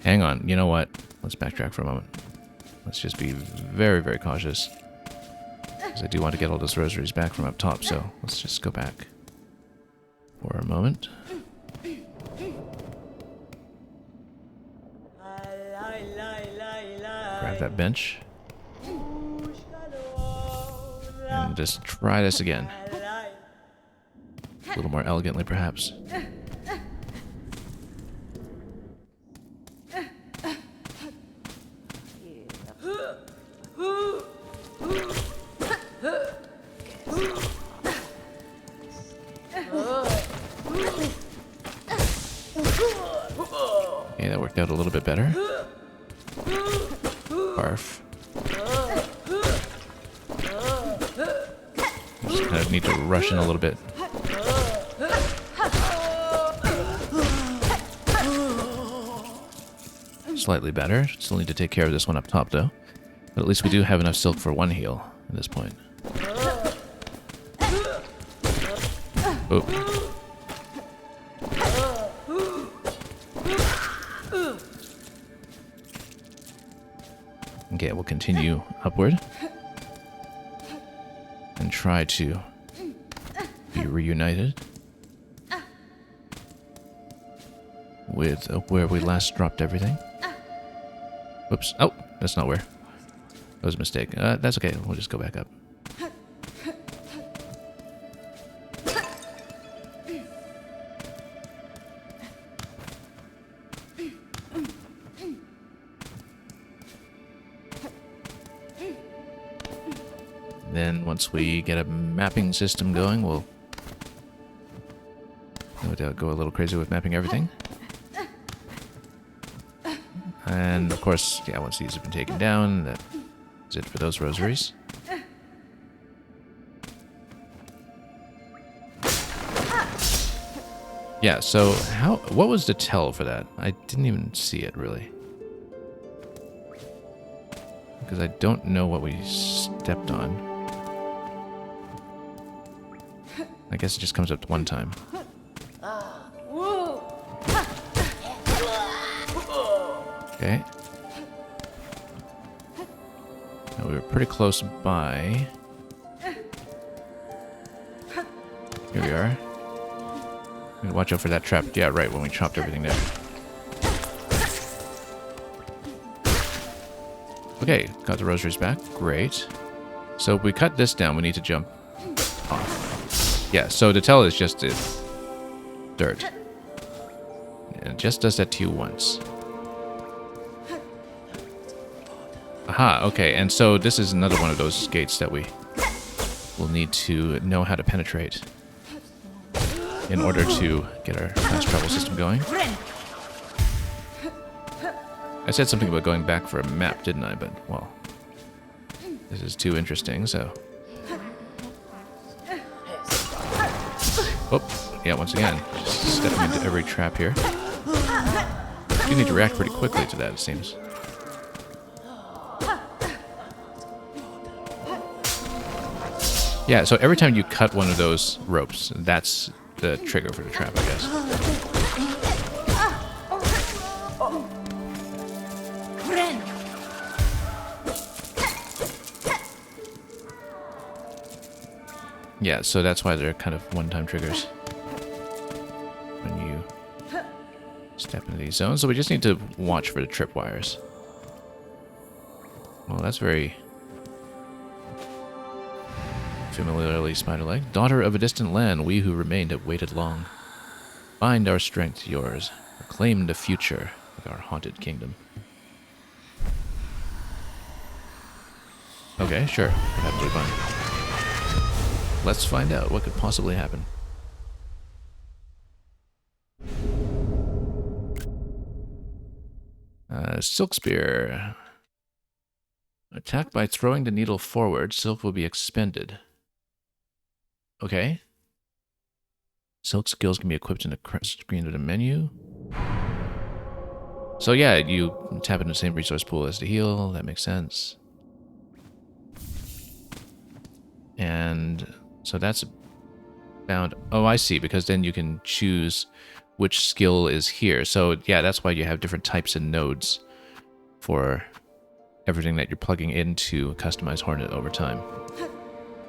on. You know what? Let's backtrack for a moment. Let's just be very, very cautious. Because I do want to get all those rosaries back from up top, so let's just go back for a moment. Grab that bench. And just try this again. A little more elegantly, perhaps. Okay, that worked out a little bit better. Barf. Just kind of need to rush in a little bit. Slightly better. Still need to take care of this one up top, though. But at least we do have enough silk for one heal at this point. Oh. Okay, we'll continue upward. And try to be reunited with where we last dropped everything. Whoops. Oh, that's not where. That was a mistake. That's okay. We'll just go back up. Then once we get a mapping system going, we'll no doubt go a little crazy with mapping everything. And of course, yeah, once these have been taken down, that is it for those rosaries. Yeah, so what was the tell for that? I didn't even see it really. Because I don't know what we stepped on. I guess it just comes up one time. Okay. Now we were pretty close by. Here we are. Watch out for that trap. Yeah, right, when we chopped everything down. Okay, got the rosaries back. Great. So if we cut this down, we need to jump off. Yeah, so the tell is just dirt. And it just does that to you once. Aha, okay, and so this is another one of those gates that we will need to know how to penetrate in order to get our fast travel system going. I said something about going back for a map, didn't I? But, well, this is too interesting, so... Oh, yeah, once again, just stepping into every trap here. You need to react pretty quickly to that, it seems. Yeah, so every time you cut one of those ropes, that's the trigger for the trap, I guess. Yeah, so that's why they're kind of one-time triggers when you step into these zones. So we just need to watch for the tripwires. Well, that's very familiarly spider-like. Daughter of a distant land, we who remained have waited long. Bind our strength to yours. Proclaim the future of our haunted kingdom. Okay, sure. Perfectly fine. Let's find out what could possibly happen. Silk Spear. Attack by throwing the needle forward, silk will be expended. Okay. Silk skills can be equipped in the screen of the menu. So yeah, you tap into the same resource pool as the heal. That makes sense. And so that's Found. Oh, I see, because then you can choose which skill is here. So, yeah, that's why you have different types of nodes for everything that you're plugging into Customize Hornet over time.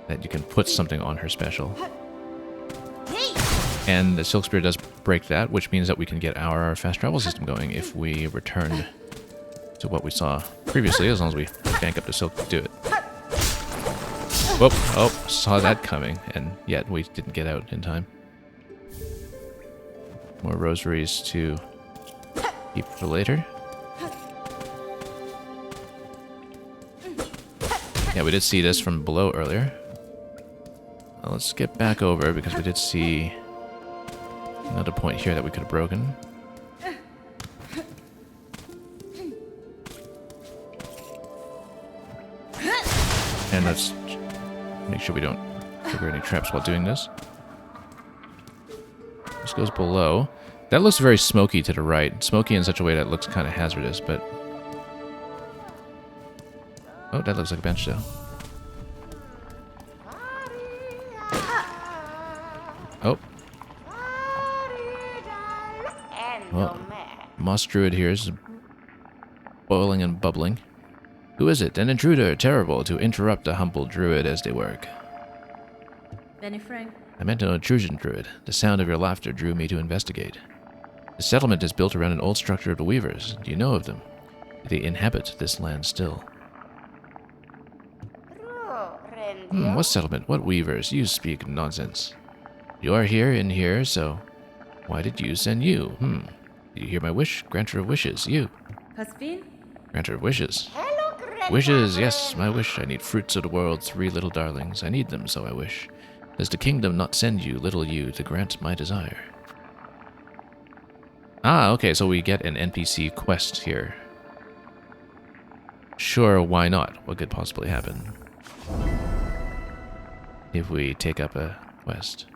That you can put something on her special. And the Silk Spear does break that, which means that we can get our fast travel system going if we return to what we saw previously, as long as we bank up the Silk to do it. Whoop! Oh, saw that coming, and yet we didn't get out in time. More rosaries to keep for later. Yeah, we did see this from below earlier. Well, let's get back over, because we did see another point here that we could have broken. And let's make sure we don't trigger any traps while doing this. This goes below. That looks very smoky to the right. Smoky in such a way that looks kind of hazardous, but... Oh, that looks like a bench, though. Oh. Well, Moss Druid here is boiling and bubbling. Who is it? An intruder, terrible, to interrupt a humble druid as they work. Benny Frank. I meant an intrusion, druid. The sound of your laughter drew me to investigate. The settlement is built around an old structure of the Weavers. Do you know of them? They inhabit this land still. What settlement? What Weavers? You speak nonsense. You are here in here, so why did you send you? Did you hear my wish? Granter of wishes, you. Pasvin? Granter of wishes. Wishes, yes, my wish. I need fruits of the world, 3 little darlings. I need them, so I wish. Does the kingdom not send you, little you, to grant my desire? Ah, okay, so we get an NPC quest here. Sure, why not? What could possibly happen if we take up a quest?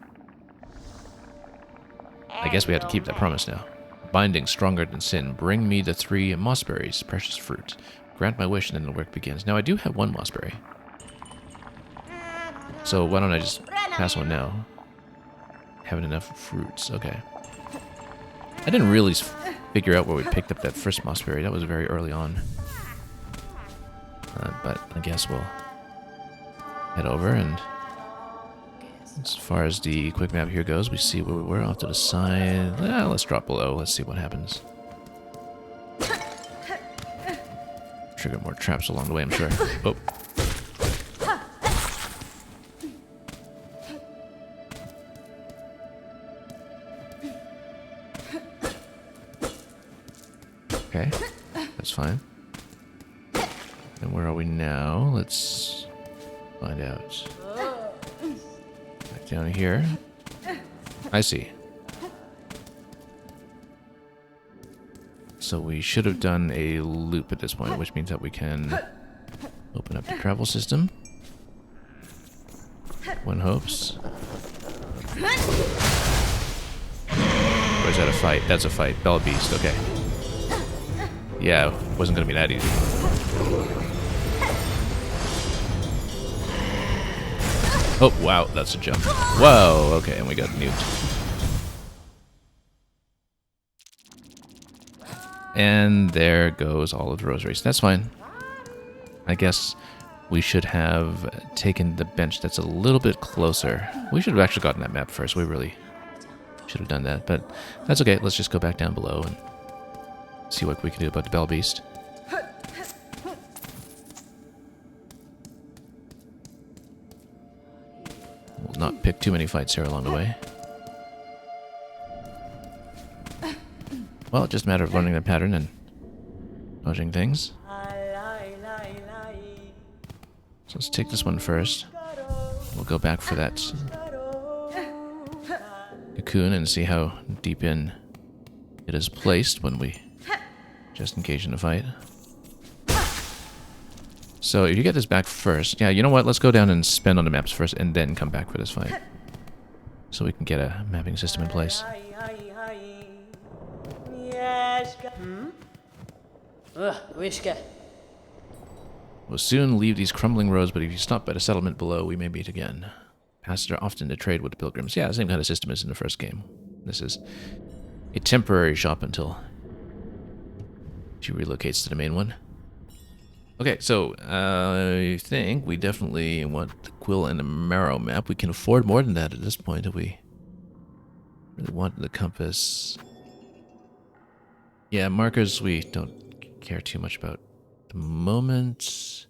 I guess we have to keep that promise now. Binding stronger than sin. Bring me the 3 mossberries, precious fruit. Grant my wish, and then the work begins. Now, I do have 1 mossberry. So why don't I just pass one now? Having enough fruits. Okay. I didn't really figure out where we picked up that first mossberry. That was very early on. But I guess we'll head over, and as far as the quick map here goes, we see where we were off to the side. Let's drop below. Let's see what happens. Trigger more traps along the way, I'm sure. Oh. Okay, that's fine. And where are we now? Let's find out. Back down here. I see. So we should have done a loop at this point, which means that we can open up the travel system. One hopes. Or is that a fight? That's a fight. Bell Beast, okay. Yeah, it wasn't going to be that easy. Oh, wow, that's a jump. Whoa, okay, and we got nuked. And there goes all of the rosaries. That's fine. I guess we should have taken the bench that's a little bit closer. We should have actually gotten that map first. We really should have done that, but that's okay. Let's just go back down below and see what we can do about the Bell Beast. We'll not pick too many fights here along the way. Well, it's just a matter of learning the pattern and dodging things. So let's take this one first. We'll go back for that cocoon and see how deep in it is placed when we just engage in a fight. So if you get this back first, yeah, you know what? Let's go down and spend on the maps first and then come back for this fight. So we can get a mapping system in place. We'll soon leave these crumbling roads, but if you stop by the settlement below, we may meet again. Passes are often to trade with the pilgrims. Yeah, the same kind of system as in the first game. This is a temporary shop until she relocates to the main one. Okay, so I think we definitely want the Quill and the Marrow map. We can afford more than that at this point if we really want the compass. Yeah, markers we don't care too much about at the moment.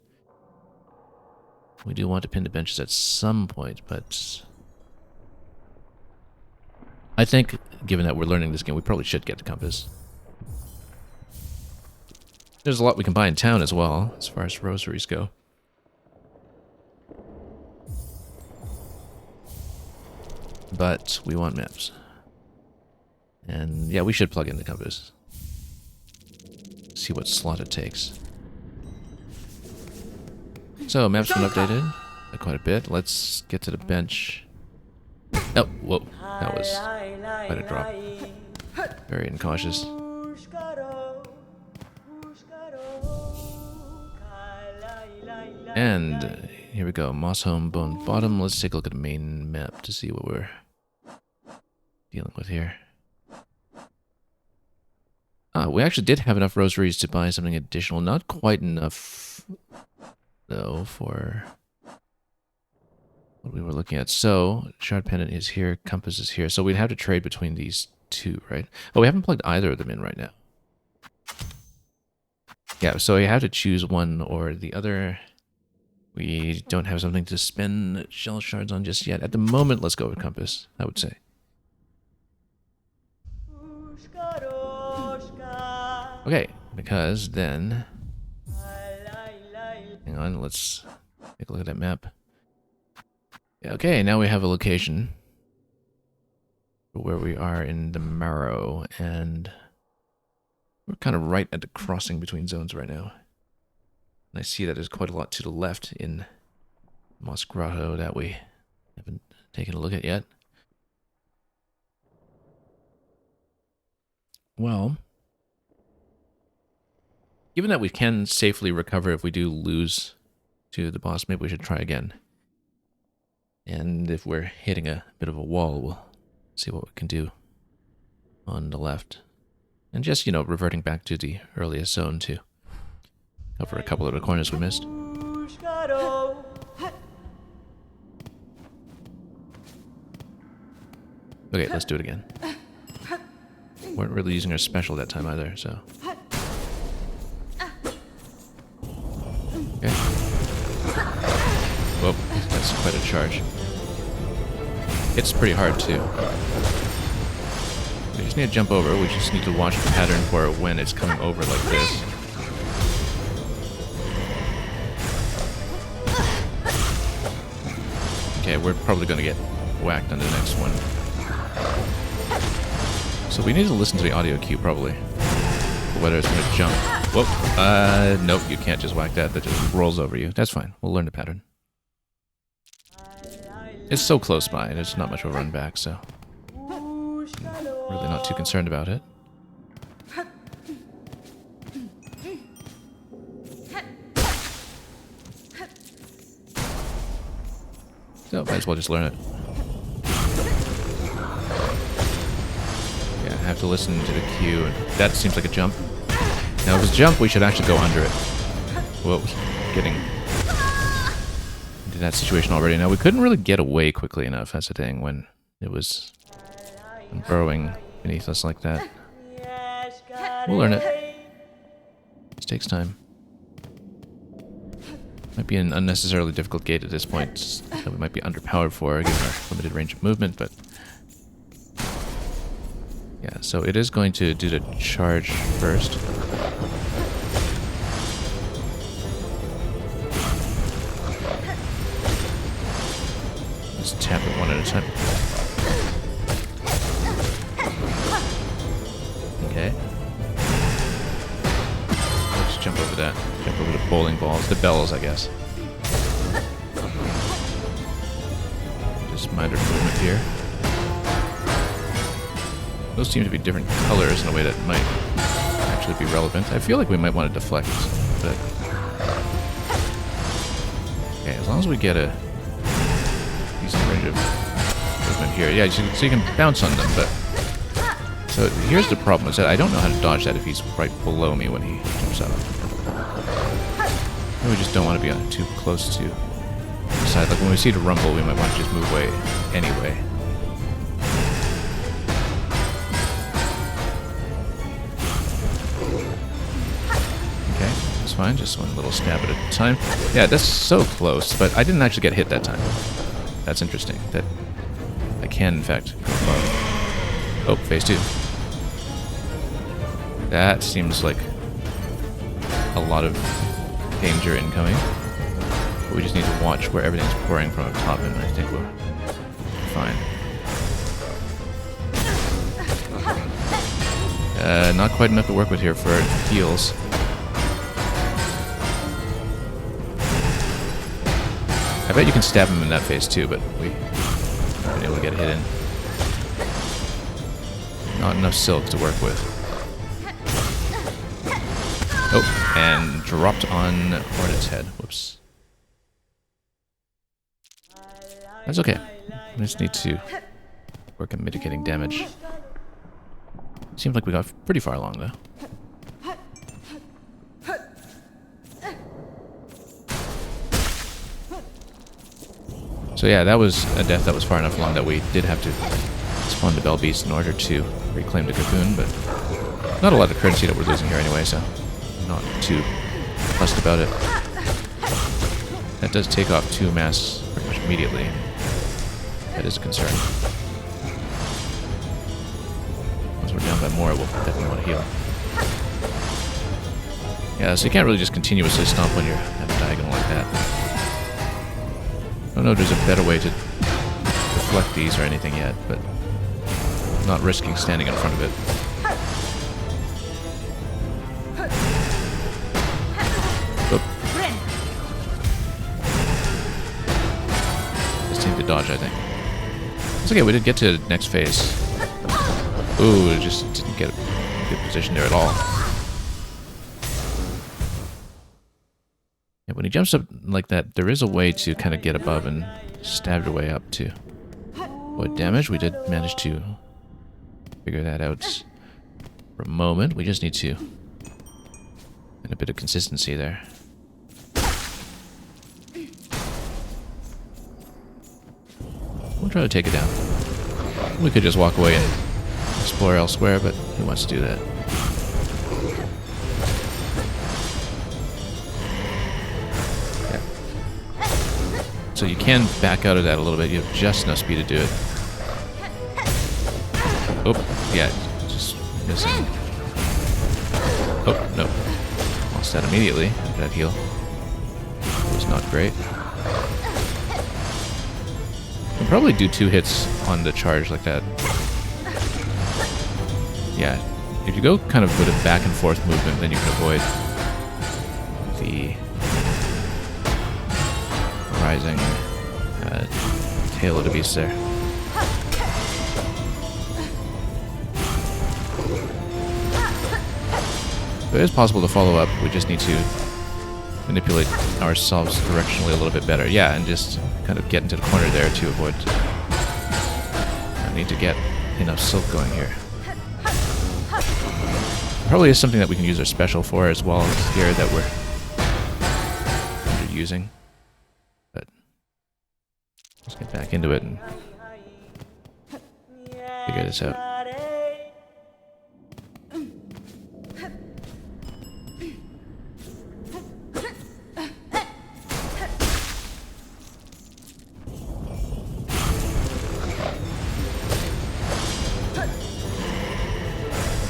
We do want to pin the benches at some point, but I think, given that we're learning this game, we probably should get the compass. There's a lot we can buy in town as well, as far as rosaries go. But we want maps. And yeah, we should plug in the compass. See what slot it takes. So, maps been updated quite a bit. Let's get to the bench. Oh, whoa. That was quite a drop. Very incautious. And here we go. Moss Home, Bone Bottom. Let's take a look at the main map to see what we're dealing with here. We actually did have enough rosaries to buy something additional. Not quite enough, though, for what we were looking at. So, Shard Pendant is here, Compass is here. So we'd have to trade between these two, right? Oh, we haven't plugged either of them in right now. Yeah, so you have to choose one or the other. We don't have something to spend shell shards on just yet. At the moment, let's go with Compass, I would say. Okay, because then... Hang on, let's take a look at that map. Yeah, okay, now we have a location for where we are in the Marrow, and we're kind of right at the crossing between zones right now. And I see that there's quite a lot to the left in Moss Grotto that we haven't taken a look at yet. Well, given that we can safely recover if we do lose to the boss, maybe we should try again. And if we're hitting a bit of a wall, we'll see what we can do on the left. And just, you know, reverting back to the earliest zone to cover a couple of the corners we missed. Okay, let's do it again. Weren't really using our special that time either, so... Okay. Whoa, that's quite a charge. It's pretty hard too. We just need to jump over, we just need to watch the pattern for it when it's coming over like this. Okay, we're probably going to get whacked on the next one. So we need to listen to the audio cue, probably. Whether it's going to jump. Whoop. Nope, you can't just whack that. That just rolls over you. That's fine. We'll learn the pattern. It's so close by. There's not much of a run back, so... really not too concerned about it. So, might as well just learn it. Yeah, I have to listen to the cue. That seems like a jump. Now, if it's a jump, we should actually go under it. Whoa, getting into that situation already. Now, we couldn't really get away quickly enough, that's the thing, when it was burrowing beneath us like that. We'll learn it. This takes time. Might be an unnecessarily difficult gate at this point that we might be underpowered for, given our limited range of movement, but... yeah, so it is going to do the charge first. Let's tap it one at a time. Okay. Let's jump over that. Jump over the bowling balls. The bells, I guess. Just minor movement here. Those seem to be different colors in a way that might actually be relevant. I feel like we might want to deflect, but... okay, as long as we get a decent range of movement here. Yeah, so you can bounce on them, but... So here's the problem, is that I don't know how to dodge that if he's right below me when he jumps up. And we just don't want to be too close to the side. Like when we see the rumble, we might want to just move away anyway. Okay, that's fine. Just one little stab at a time. Yeah, that's so close, but I didn't actually get hit that time. That's interesting. That I can, in fact, go above. Oh, phase 2. That seems like a lot of danger incoming. But we just need to watch where everything's pouring from up top, and I think we're fine. Not quite enough to work with here for heals. I bet you can stab him in that phase too, but we haven't been able to get a hit in. Not enough silk to work with. Oh, and dropped on Hornet's head. Whoops. That's okay. We just need to work on mitigating damage. Seems like we got pretty far along, though. So yeah, that was a death that was far enough along that we did have to spawn the Bell Beast in order to reclaim the cocoon, but not a lot of currency that we're losing here anyway, so I'm not too fussed about it. That does take off 2 mass pretty much immediately. That is a concern. Once we're down by more, we'll definitely want to heal. Yeah, so you can't really just continuously stomp when you're at a diagonal like that. I don't know if there's a better way to deflect these or anything yet, but I'm not risking standing in front of it. Oop. Just need to dodge, I think. It's okay, we did get to the next phase. Ooh, it just didn't get a good position there at all. Yeah, when he jumps up like that, there is a way to kind of get above and stab your way up to avoid damage. We did manage to figure that out for a moment. We just need to and a bit of consistency there. We'll try to take it down. We could just walk away and explore elsewhere, but who wants to do that? Yeah. So you can back out of that a little bit. You have just enough speed to do it. Oh, yeah, just missing. Oh, no. Lost that immediately after that heal. It was not great. I'll probably do 2 hits on the charge like that. Yeah, if you go kind of with a back and forth movement, then you can avoid the rising tail of the beast there. But it is possible to follow up. We just need to manipulate ourselves directionally a little bit better. Yeah, and just kind of get into the corner there to avoid... I need to get enough silk going here. Probably is something that we can use our special for as well here that we're underusing. But let's get back into it and figure this out.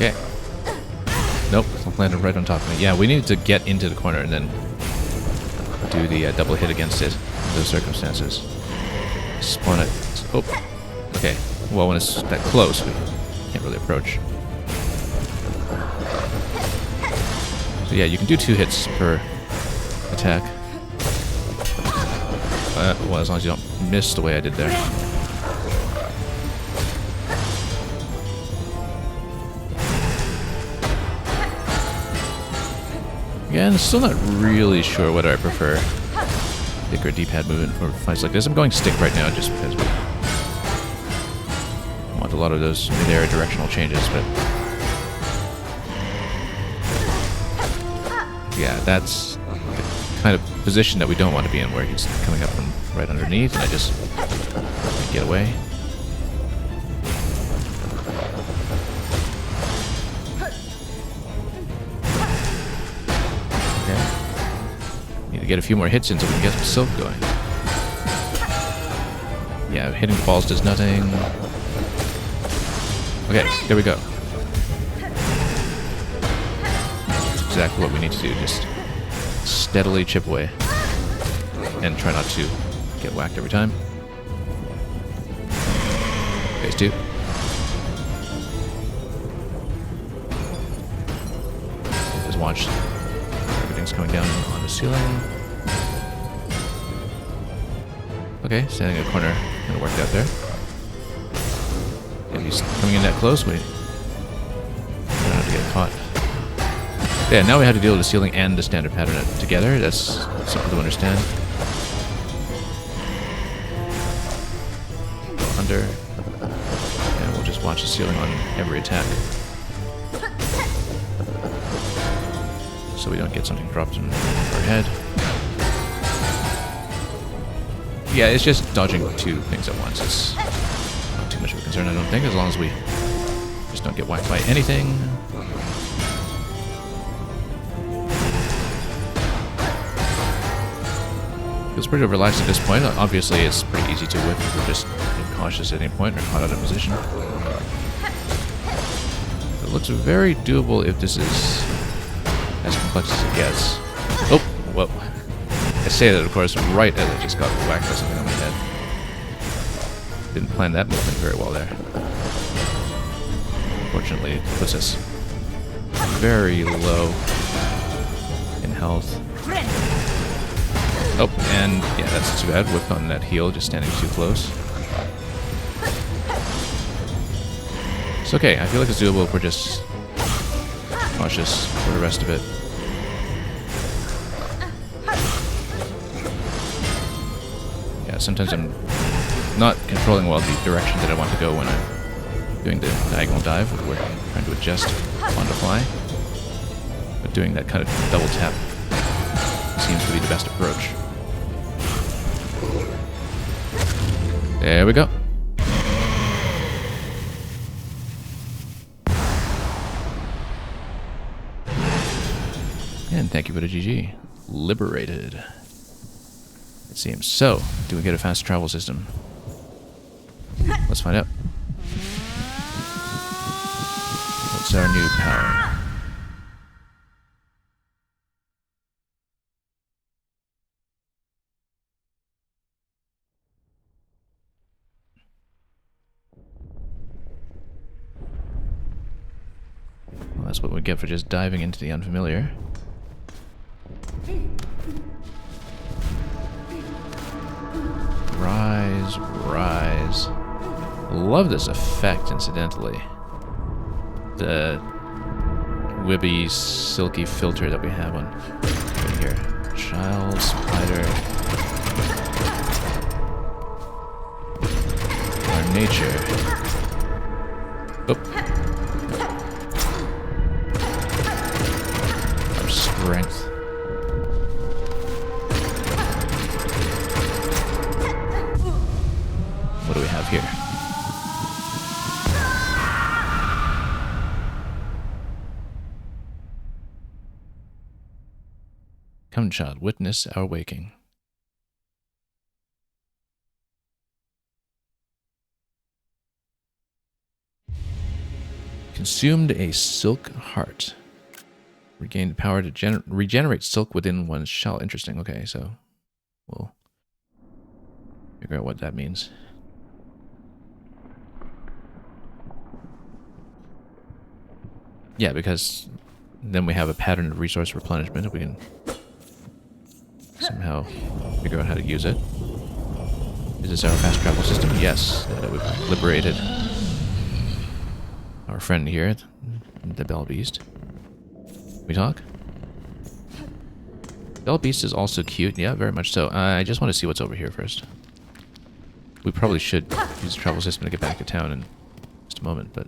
Okay. Nope, it landed right on top of me. Yeah, we needed to get into the corner and then do the double hit against it in those circumstances. Spawn it. Oh, okay. Well, when it's that close, we can't really approach. So yeah, you can do 2 hits per attack. Well, as long as you don't miss the way I did there. Again, still not really sure what I prefer. stick or D-pad movement for fights like this. I'm going stick right now just because we want a lot of those mid-air directional changes, but yeah, that's the kind of position that we don't want to be in, where he's coming up from right underneath and I just get away. Need to get a few more hits in so we can get some silk going. Yeah, hitting the balls does nothing. Okay, there we go. That's exactly what we need to do. Just steadily chip away. And try not to get whacked every time. Phase 2. Just watch. Everything's coming down on the ceiling. Okay, standing in a corner kind of worked out there. If he's coming in that close, we try not to get caught. Yeah, now we have to deal with the ceiling and the standard pattern together. That's simple to understand. Go under. And we'll just watch the ceiling on every attack. So we don't get something dropped in our head. Yeah, it's just dodging two things at once. It's not too much of a concern, I don't think, as long as we just don't get whacked by anything. Feels pretty relaxed at this point. Obviously, it's pretty easy to whip if we're just cautious at any point or caught out of position. It looks very doable if this is as complex as it gets. Oh, whoa. I say that, of course, right as I just got whacked by something on my head. Didn't plan that movement very well there. Unfortunately, it puts us very low in health. Oh, and yeah, that's too bad. Whipped on that heel, just standing too close. It's okay. I feel like it's doable if we're just cautious for the rest of it. Yeah, sometimes I'm not controlling well the direction that I want to go when I'm doing the diagonal dive, if we're trying to adjust on the fly. But doing that kind of double tap seems to be the best approach. There we go. And thank you for the GG. Liberated. It seems. So, do we get a fast travel system? Let's find out. What's our new power? Well, that's what we get for just diving into the unfamiliar. Rise, rise. Love this effect, incidentally. The wibby, silky filter that we have on right here. Child, spider. Our nature. Oh. Our strength. What do we have here? Come, child, witness our waking. Consumed a silk heart. Regained power to regenerate silk within one's shell. Interesting. Okay, so we'll figure out what that means. Yeah, because then we have a pattern of resource replenishment if we can somehow figure out how to use it. Is this our fast travel system? Yes, now that we've liberated our friend here, the Bell Beast. We talk? Bell Beast is also cute. Yeah, very much so. I just want to see what's over here first. We probably should use the travel system to get back to town in just a moment, but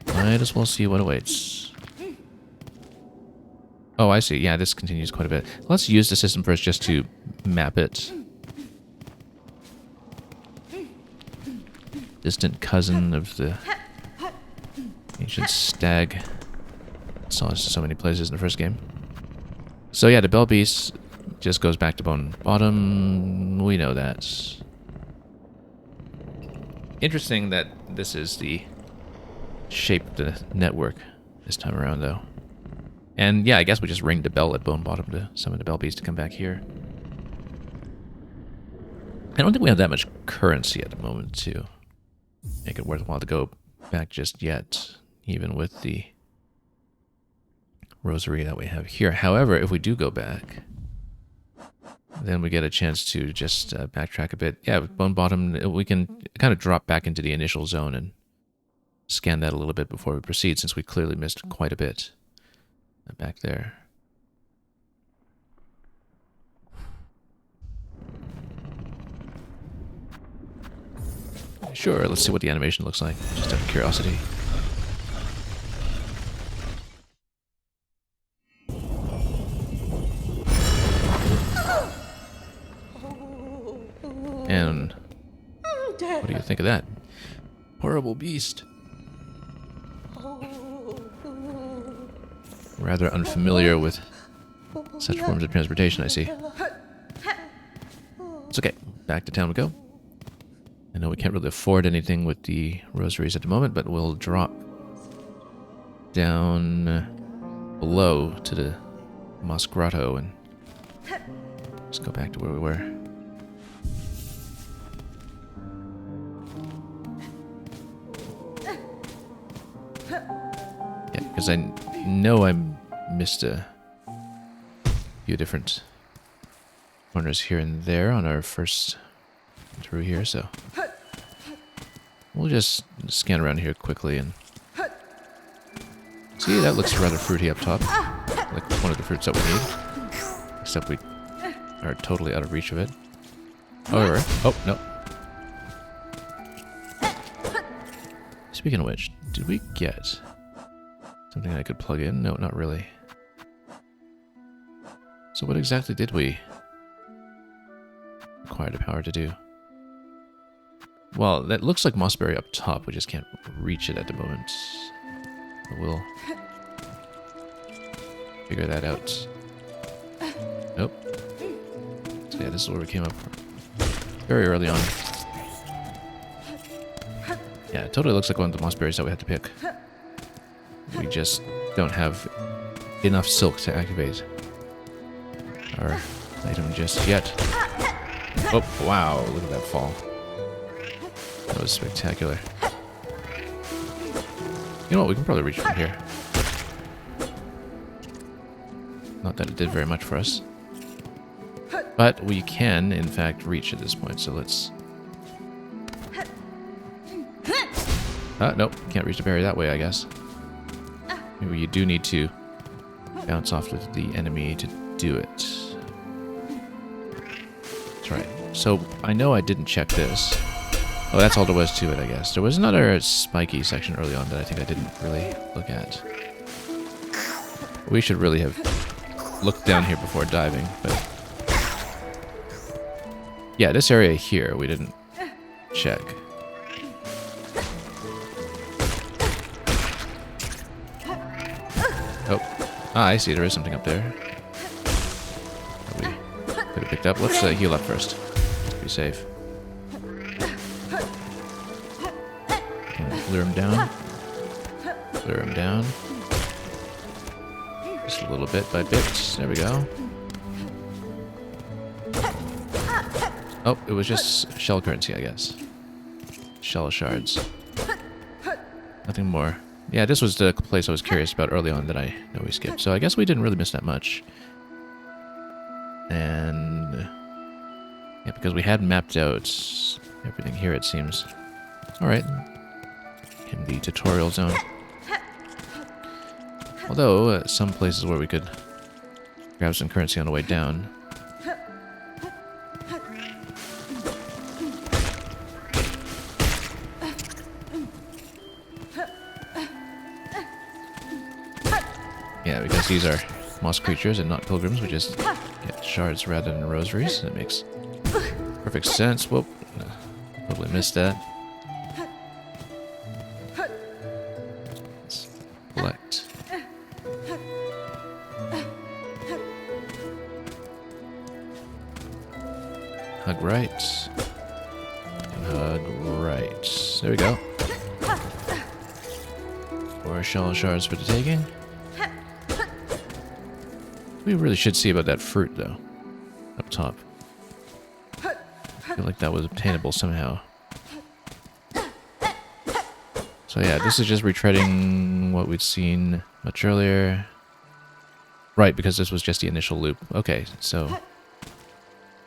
might as well see what awaits. Oh, I see. Yeah, this continues quite a bit. Let's use the system first just to map it. Distant cousin of the ancient stag. Saw us so many places in the first game. So yeah, the Bell Beast just goes back to Bone Bottom. We know that. Interesting that this is the shape of the network this time around, though. And yeah, I guess we just ring the bell at Bone Bottom to summon the Bell Beast to come back here. I don't think we have that much currency at the moment to make it worthwhile to go back just yet, even with the rosary that we have here. However, if we do go back, then we get a chance to just backtrack a bit. Yeah, with Bone Bottom, we can kind of drop back into the initial zone and scan that a little bit before we proceed, since we clearly missed quite a bit back there. Sure, let's see what the animation looks like, just out of curiosity. And what do you think of that? Horrible beast. Rather unfamiliar with such forms of transportation, I see. It's okay. Back to town we go. I know we can't really afford anything with the rosaries at the moment, but we'll drop down below to the Moss Grotto and just go back to where we were. Yeah, because I know I missed a few different corners here and there on our first through here, so we'll just scan around here quickly and see. That looks rather fruity up top, like one of the fruits that we need, except we are totally out of reach of it. However, oh no. Speaking of which, did we get something I could plug in? No, not really. So what exactly did we acquire the power to do? Well, that looks like Mossberry up top. We just can't reach it at the moment. But we'll figure that out. Nope. So yeah, this is where we came up very early on. Yeah, it totally looks like one of the mossberries that we had to pick. We just don't have enough silk to activate our item just yet. Oh, wow, look at that fall. That was spectacular. You know what, we can probably reach from here. Not that it did very much for us. But we can, in fact, reach at this point, so let's... nope, can't reach the berry that way, I guess. Maybe you do need to bounce off with the enemy to do it. That's right. So, I know I didn't check this. Oh, that's all there was to it, I guess. There was another spiky section early on that I think I didn't really look at. We should really have looked down here before diving, but... yeah, this area here we didn't check. Oh. Ah, I see. There is something up there that we could have picked up. Let's heal up first. Be safe. Lure him down. Lure him down. Just a little bit by bit. There we go. Oh, it was just shell currency, I guess. Shell shards. Nothing more. Yeah, this was the place I was curious about early on that I know we skipped. So I guess we didn't really miss that much. And... yeah, because we had mapped out everything here, it seems. Alright. In the tutorial zone. Although, some places where we could Grab some currency on the way down. Yeah, because these are moss creatures and not pilgrims, we just get shards rather than rosaries. That makes perfect sense. Whoop. No, totally missed that. Let's collect. Hug right. And hug right. There we go. 4 shell shards for the taking. We really should see about that fruit, though. Up top. I feel like that was obtainable somehow. So yeah, this is just retreading what we'd seen much earlier. Right, because this was just the initial loop. Okay, so...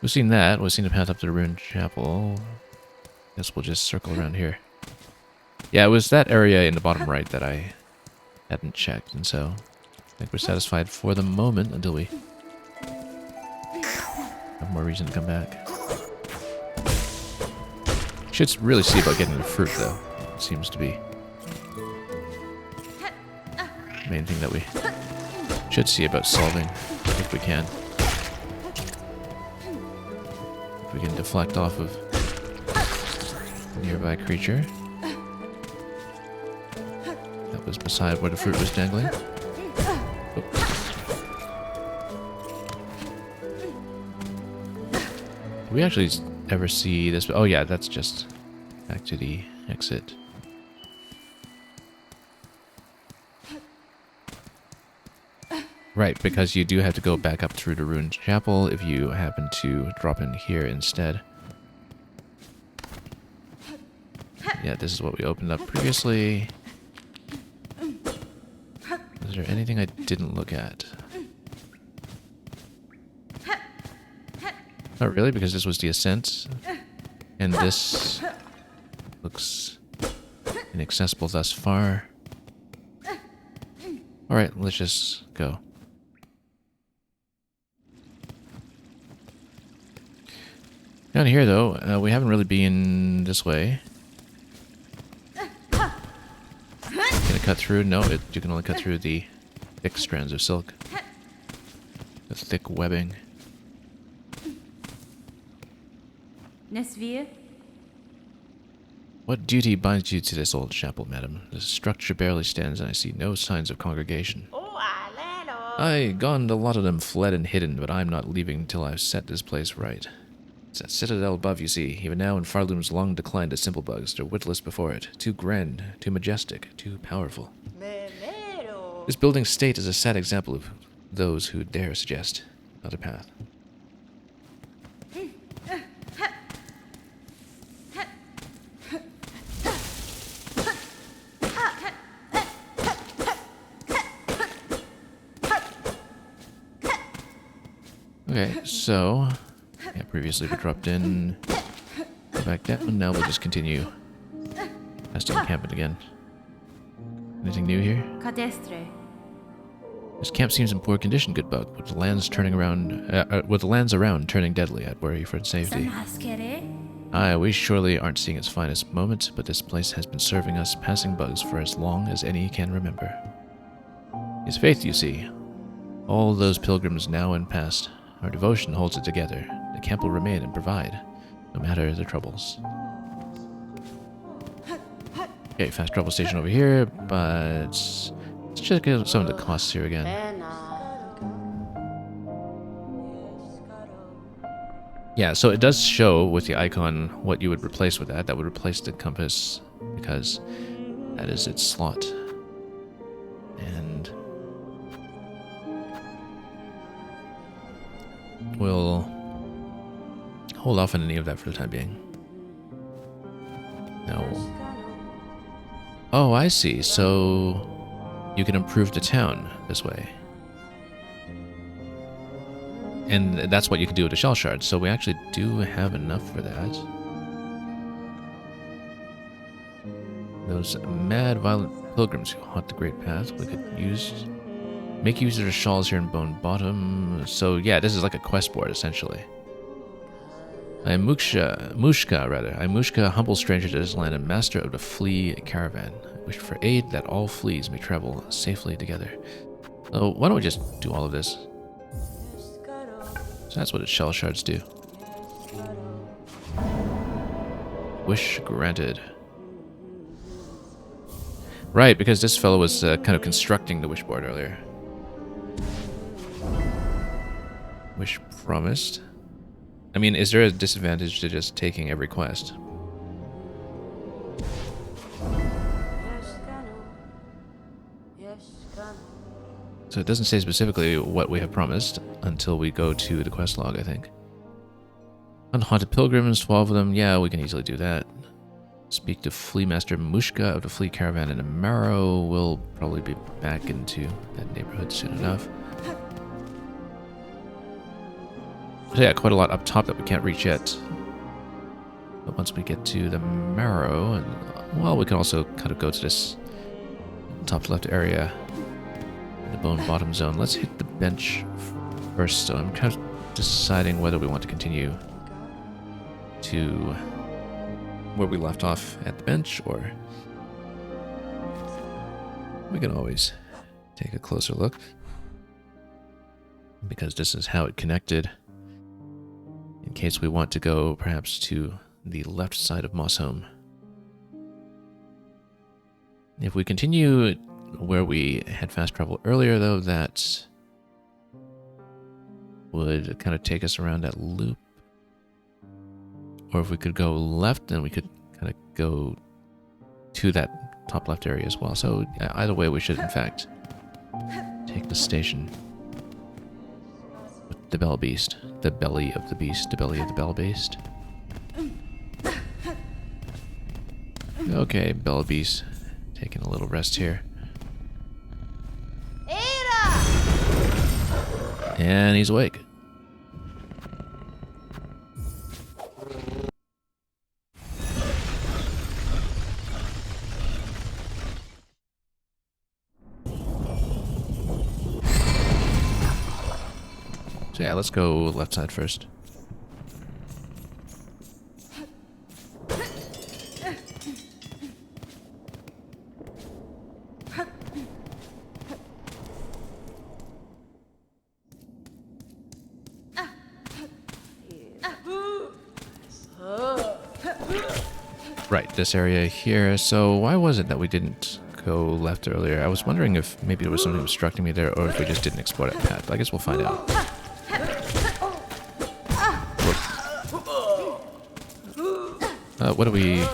we've seen that. We've seen the path up to the ruined chapel. Guess we'll just circle around here. Yeah, it was that area in the bottom right that I hadn't checked, and so... I think we're satisfied for the moment until we have more reason to come back. Should really see about getting the fruit, though. It seems to be the main thing that we should see about solving, if we can. If we can deflect off of a nearby creature. That was beside where the fruit was dangling. Do we actually ever see this? Oh yeah, that's just back to the exit. Right, because you do have to go back up through the ruined chapel if you happen to drop in here instead. Yeah, this is what we opened up previously. Is there anything I didn't look at? Not really, because this was the ascent. And this looks inaccessible thus far. Alright, let's just go. Down here, though, we haven't really been this way. Gonna cut through? No, you can only cut through the thick strands of silk. The thick webbing. Nesvir? What duty binds you to this old chapel, madam? The structure barely stands and I see no signs of congregation. Aye, gone, a lot of them fled and hidden, but I'm not leaving till I've set this place right. It's that citadel above, you see. Even now in Farloom's long decline to simple bugs, they're witless before it. Too grand, too majestic, too powerful. This building's state is a sad example of those who dare suggest another path. Okay, so... yeah, previously we dropped in... go back down, now we'll just continue past the encampment again. Anything new here? Cadestre. This camp seems in poor condition, good bug, with the lands turning around... with the lands around turning deadly. I'd worry for its safety. Aye, we surely aren't seeing its finest moment, but this place has been serving us passing bugs for as long as any can remember. It's faith, you see. All those pilgrims now and past. Our devotion holds it together. The camp will remain and provide, no matter the troubles. Okay, fast travel station over here, but let's check out some of the costs here again. Yeah, so it does show with the icon what you would replace with that. That would replace the compass because that is its slot. And we'll hold off on any of that for the time being. No. Oh, I see. So you can improve the town this way. And that's what you can do with the shell shards. So we actually do have enough for that. Those mad, violent pilgrims who haunt the Great Path, we could use Make use of the shawls here in Bone Bottom. So yeah, this is like a quest board essentially. Mushka rather. I'm Mushka, humble stranger to this land and master of the flea caravan. I wish for aid that all fleas may travel safely together. So why don't we just do all of this? So that's what its shell shards do. Wish granted. Right, because this fellow was kind of constructing the wish board earlier. Wish promised. I mean, is there a disadvantage to just taking every quest? So it doesn't say specifically what we have promised until we go to the quest log, I think. Unhaunted pilgrims, 12 of them. Yeah, we can easily do that. Speak to Flea Master Mushka of the Flea Caravan in Amaro. We'll probably be back into that neighborhood soon enough. So yeah, quite a lot up top that we can't reach yet. But once we get to the Marrow, and well, we can also kind of go to this top left area, the Bone Bottom zone. Let's hit the bench first. So I'm kind of deciding whether we want to continue to where we left off at the bench, or we can always take a closer look, because this is how it connected, in case we want to go perhaps to the left side of Mossholm. If we continue where we had fast travel earlier, though, that would kind of take us around that loop. Or if we could go left, then we could kind of go to that top left area as well. So either way, we should in fact take the station with the Bell Beast, the belly of the beast, the belly of the Bell Beast. Okay, Bell Beast, taking a little rest here. And he's awake. So yeah, let's go left side first. Right, this area here. So why was it that we didn't go left earlier? I was wondering if maybe there was something obstructing me there, or if we just didn't explore that path. But I guess we'll find out. What do we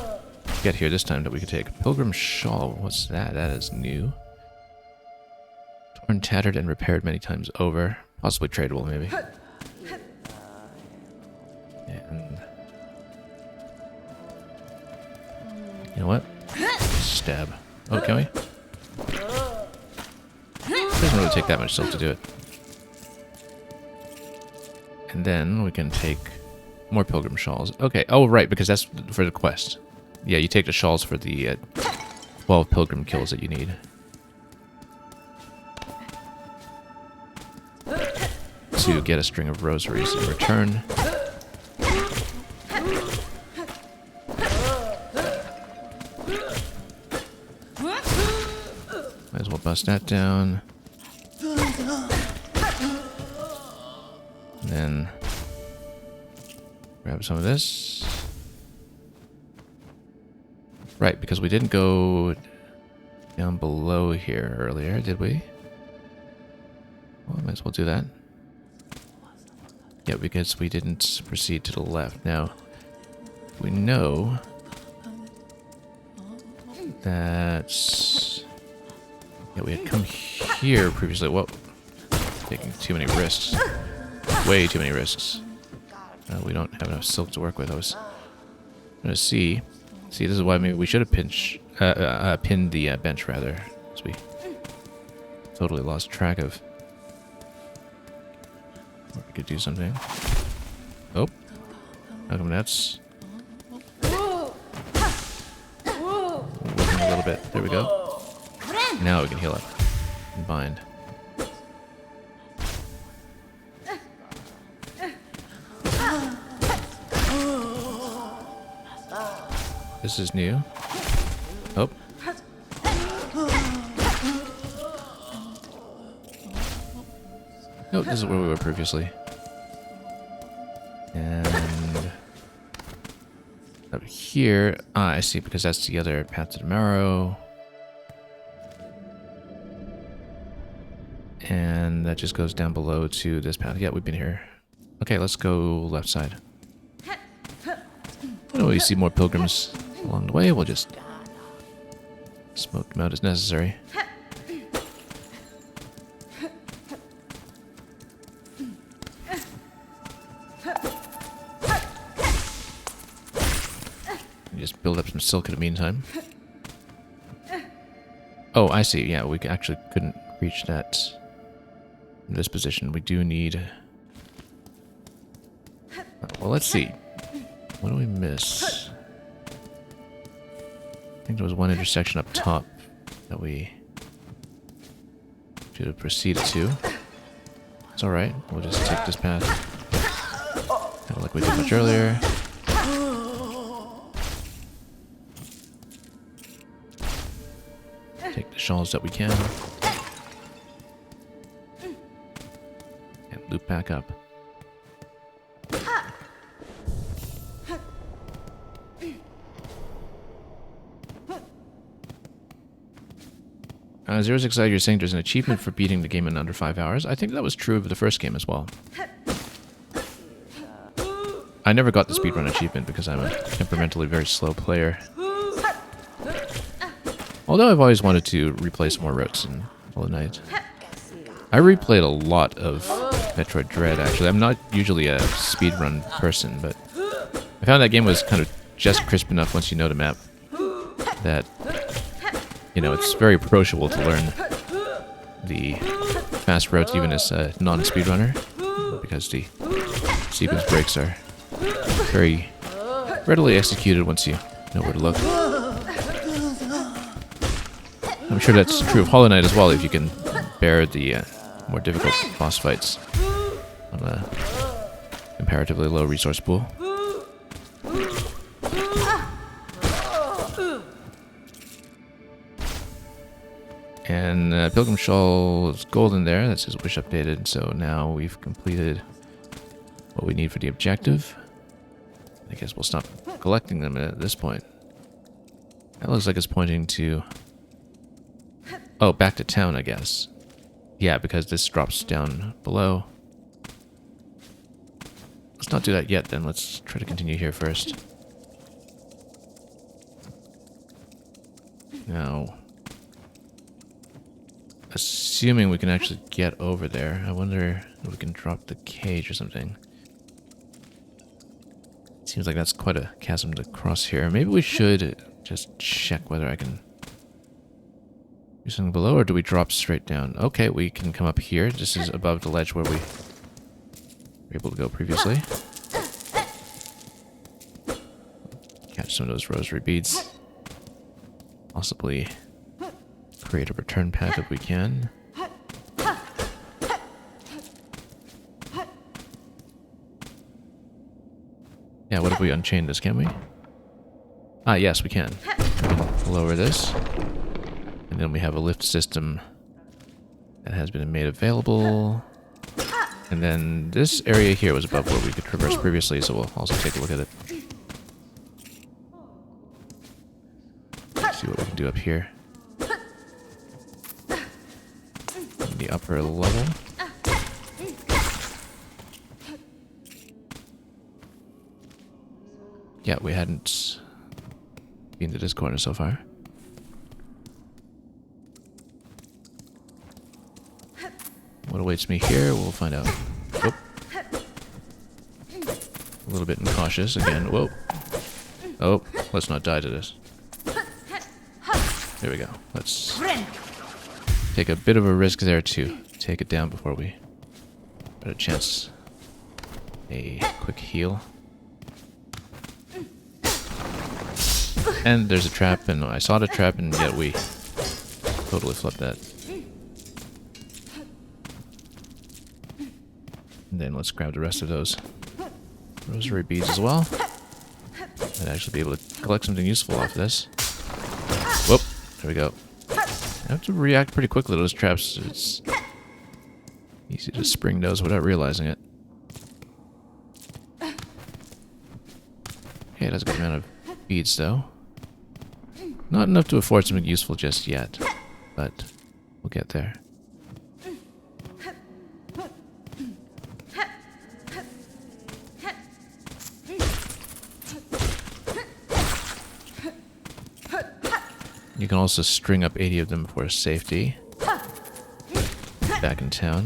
get here this time that we could take? Pilgrim Shawl. What's that? That is new. Torn, tattered, and repaired many times over. Possibly tradable, maybe. And you know what? Stab. Oh, can we? It doesn't really take that much silk to do it. And then we can take more pilgrim shawls. Okay. Oh, right, because that's for the quest. Yeah, you take the shawls for the 12 pilgrim kills that you need. To get a string of rosaries in return. Might as well bust that down. And then grab some of this. Right, because we didn't go down below here earlier, did we? Well, might as well do that. Yeah, because we didn't proceed to the left. Now, we know that... Yeah, we had come here previously. Whoa. Taking too many risks. Way too many risks. We don't have enough silk to work with. I was going to see. See, this is why maybe we should have pinned the bench, rather. Because we totally lost track of... We could do something. Oh. How come that's... Working a little bit. There we go. Now we can heal up and bind. This is new. Oh. Nope, this is where we were previously. And up here, I see, because that's the other path to the marrow. And that just goes down below to this path. Yeah, we've been here. Okay, let's go left side. Oh, we see more pilgrims along the way. We'll just smoke them out as necessary. Just build up some silk in the meantime. Oh, I see. Yeah, we actually couldn't reach that in this position. We do need... Well, let's see. What do we miss? I think there was one intersection up top that we should have proceeded to. It's alright. We'll just take this path. Kind of like we did much earlier. Take the shawls that we can. And loop back up. Zero Six Side, you're saying there's an achievement for beating the game in under 5 hours. I think that was true of the first game as well. I never got the speedrun achievement because I'm a temperamentally very slow player. Although I've always wanted to replay some more routes in Hollow Knight. I replayed a lot of Metroid Dread, actually. I'm not usually a speedrun person, but I found that game was kind of just crisp enough once you know the map that, you know, it's very approachable to learn the fast routes even as a non-speedrunner, because the sequence breaks are very readily executed once you know where to look. I'm sure that's true of Hollow Knight as well, if you can bear the more difficult boss fights on a comparatively low resource pool. And Pilgrim Shawl is golden there. That's his wish updated. So now we've completed what we need for the objective. I guess we'll stop collecting them at this point. That looks like it's pointing to... Oh, back to town, I guess. Yeah, because this drops down below. Let's not do that yet, then. Let's try to continue here first. Now... Assuming we can actually get over there, I wonder if we can drop the cage or something. Seems like that's quite a chasm to cross here. Maybe we should just check whether I can do something below, or do we drop straight down? Okay, we can come up here. This is above the ledge where we were able to go previously. Catch some of those rosary beads. Possibly create a return path if we can. Yeah, what if we unchain this, can we? Ah, yes, we can. We can lower this. And then we have a lift system that has been made available. And then this area here was above where we could traverse previously, so we'll also take a look at it. See what we can do up here. The upper level. Yeah, we hadn't been to this corner so far. What awaits me here, we'll find out. Whoop. A little bit incautious again. Whoa. Oh, let's not die to this. There we go. Let's take a bit of a risk there to take it down before we get a chance. A quick heal. And there's a trap, and I saw the trap, and yet we totally flipped that. And then let's grab the rest of those rosary beads as well. I'd actually be able to collect something useful off this. Whoop. There we go. I have to react pretty quickly to those traps. It's easy to spring those without realizing it. Okay, that's a good amount of beads, though. Not enough to afford something useful just yet, but we'll get there. You can also string up 80 of them for safety. Back in town.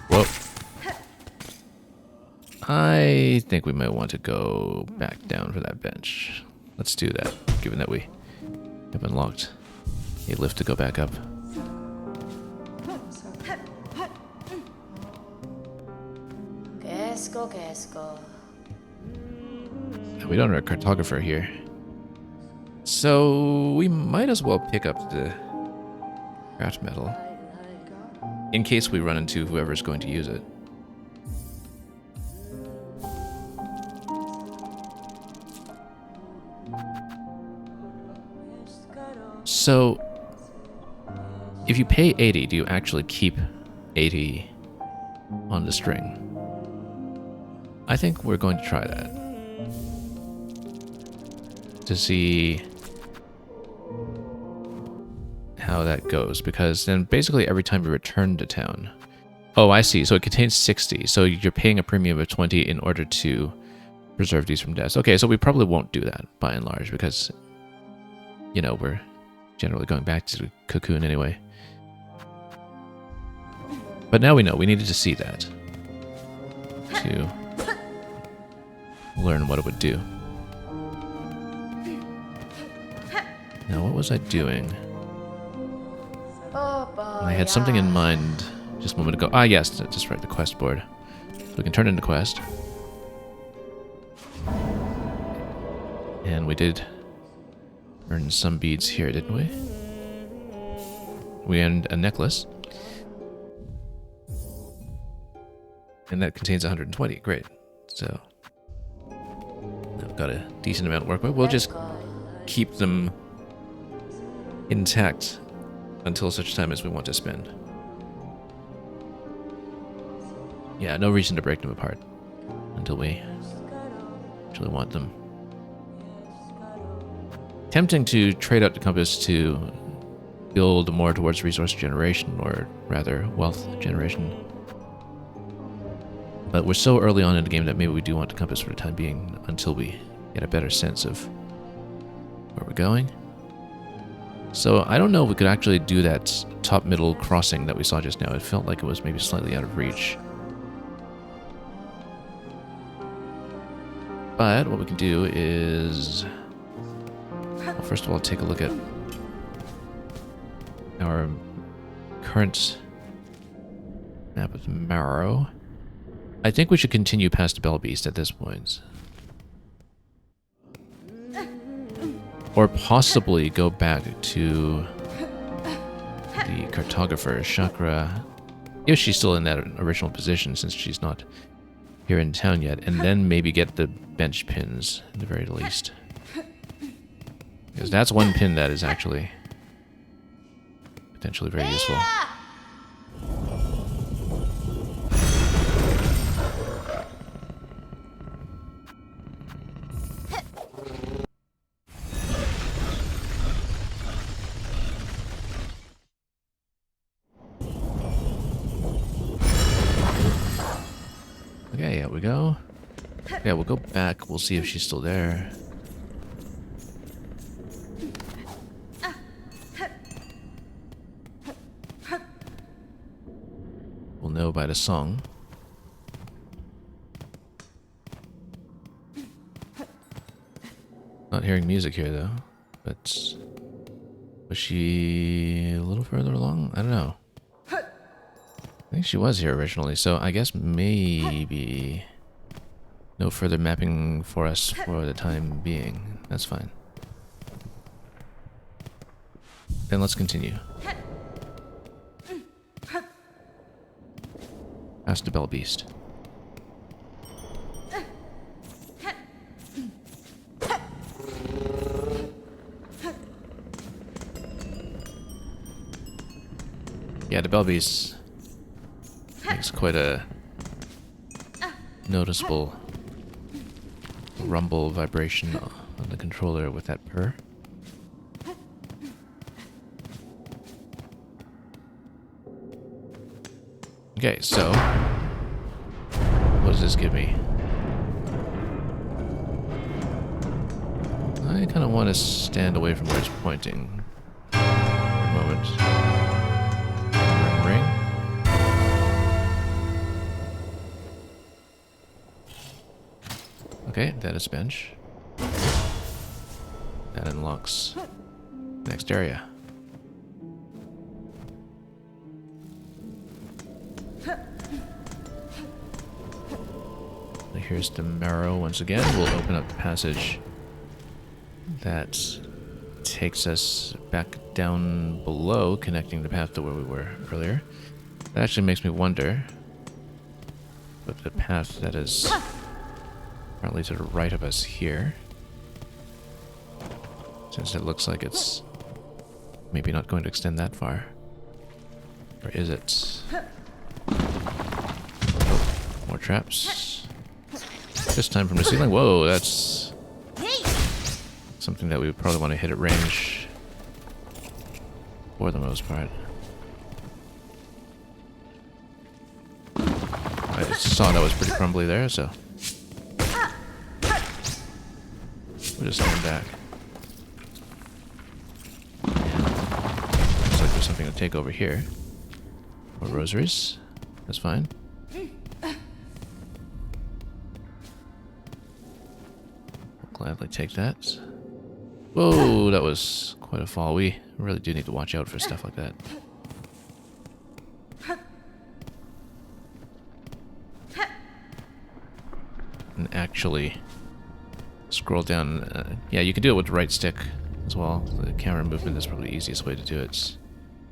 Whoa. I think we might want to go back down for that bench. Let's do that, given that we have unlocked a lift to go back up. We don't have a cartographer here. So we might as well pick up the craft metal in case we run into whoever's going to use it. So if you pay 80, do you actually keep 80 on the string? I think we're going to try that to see how that goes, because then basically every time we return to town... Oh, I see. So it contains 60. So you're paying a premium of 20 in order to preserve these from death. Okay, so we probably won't do that by and large because, you know, we're generally going back to the cocoon anyway. But now we know. We needed to see that to learn what it would do. Now, what was I doing? I had something in mind just a moment ago. Ah, yes, just right, the quest board. So we can turn in the quest. And we did earn some beads here, didn't we? We earned a necklace. And that contains 120. Great. So I've got a decent amount of work with. We'll just keep them intact until such time as we want to spend. Yeah, no reason to break them apart until we actually want them. Tempting to trade out the compass to build more towards resource generation, or rather wealth generation. But we're so early on in the game that maybe we do want the compass for the time being until we get a better sense of where we're going. So I don't know if we could actually do that top-middle crossing that we saw just now. It felt like it was maybe slightly out of reach. But what we can do is... Well, first of all, take a look at our current map of Marrow. I think we should continue past the Bell Beast at this point. Or possibly go back to the cartographer, Chakra, if she's still in that original position, since she's not here in town yet, and then maybe get the bench pins, at the very least. Because that's one pin that is actually potentially very useful. Okay, out we go. Yeah, we'll go back. We'll see if she's still there. We'll know by the song. Not hearing music here, though. But was she a little further along? I don't know. I think she was here originally, so I guess maybe no further mapping for us for the time being. That's fine. Then let's continue. Past the Bell Beast. Yeah, the bell beast makes quite a noticeable rumble vibration on the controller with that purr. Okay, so what does this give me? I kind of want to stand away from where it's pointing for a moment. Ring. Okay, that is bench. That unlocks next area. Here's the marrow once again. We'll open up the passage that takes us back down below, connecting the path to where we were earlier. That actually makes me wonder what the path that is currently to the right of us here, since it looks like it's maybe not going to extend that far. Or is it? Oh, more traps. This time from the ceiling. Whoa, that's something that we would probably want to hit at range for the most part. I just saw that was pretty crumbly there, so we'll just stand back. Looks like there's something to take over here. More rosaries. That's fine. Gladly take that. Whoa, that was quite a fall. We really do need to watch out for stuff like that. And actually scroll down. Yeah, you can do it with the right stick as well. The camera movement is probably the easiest way to do it.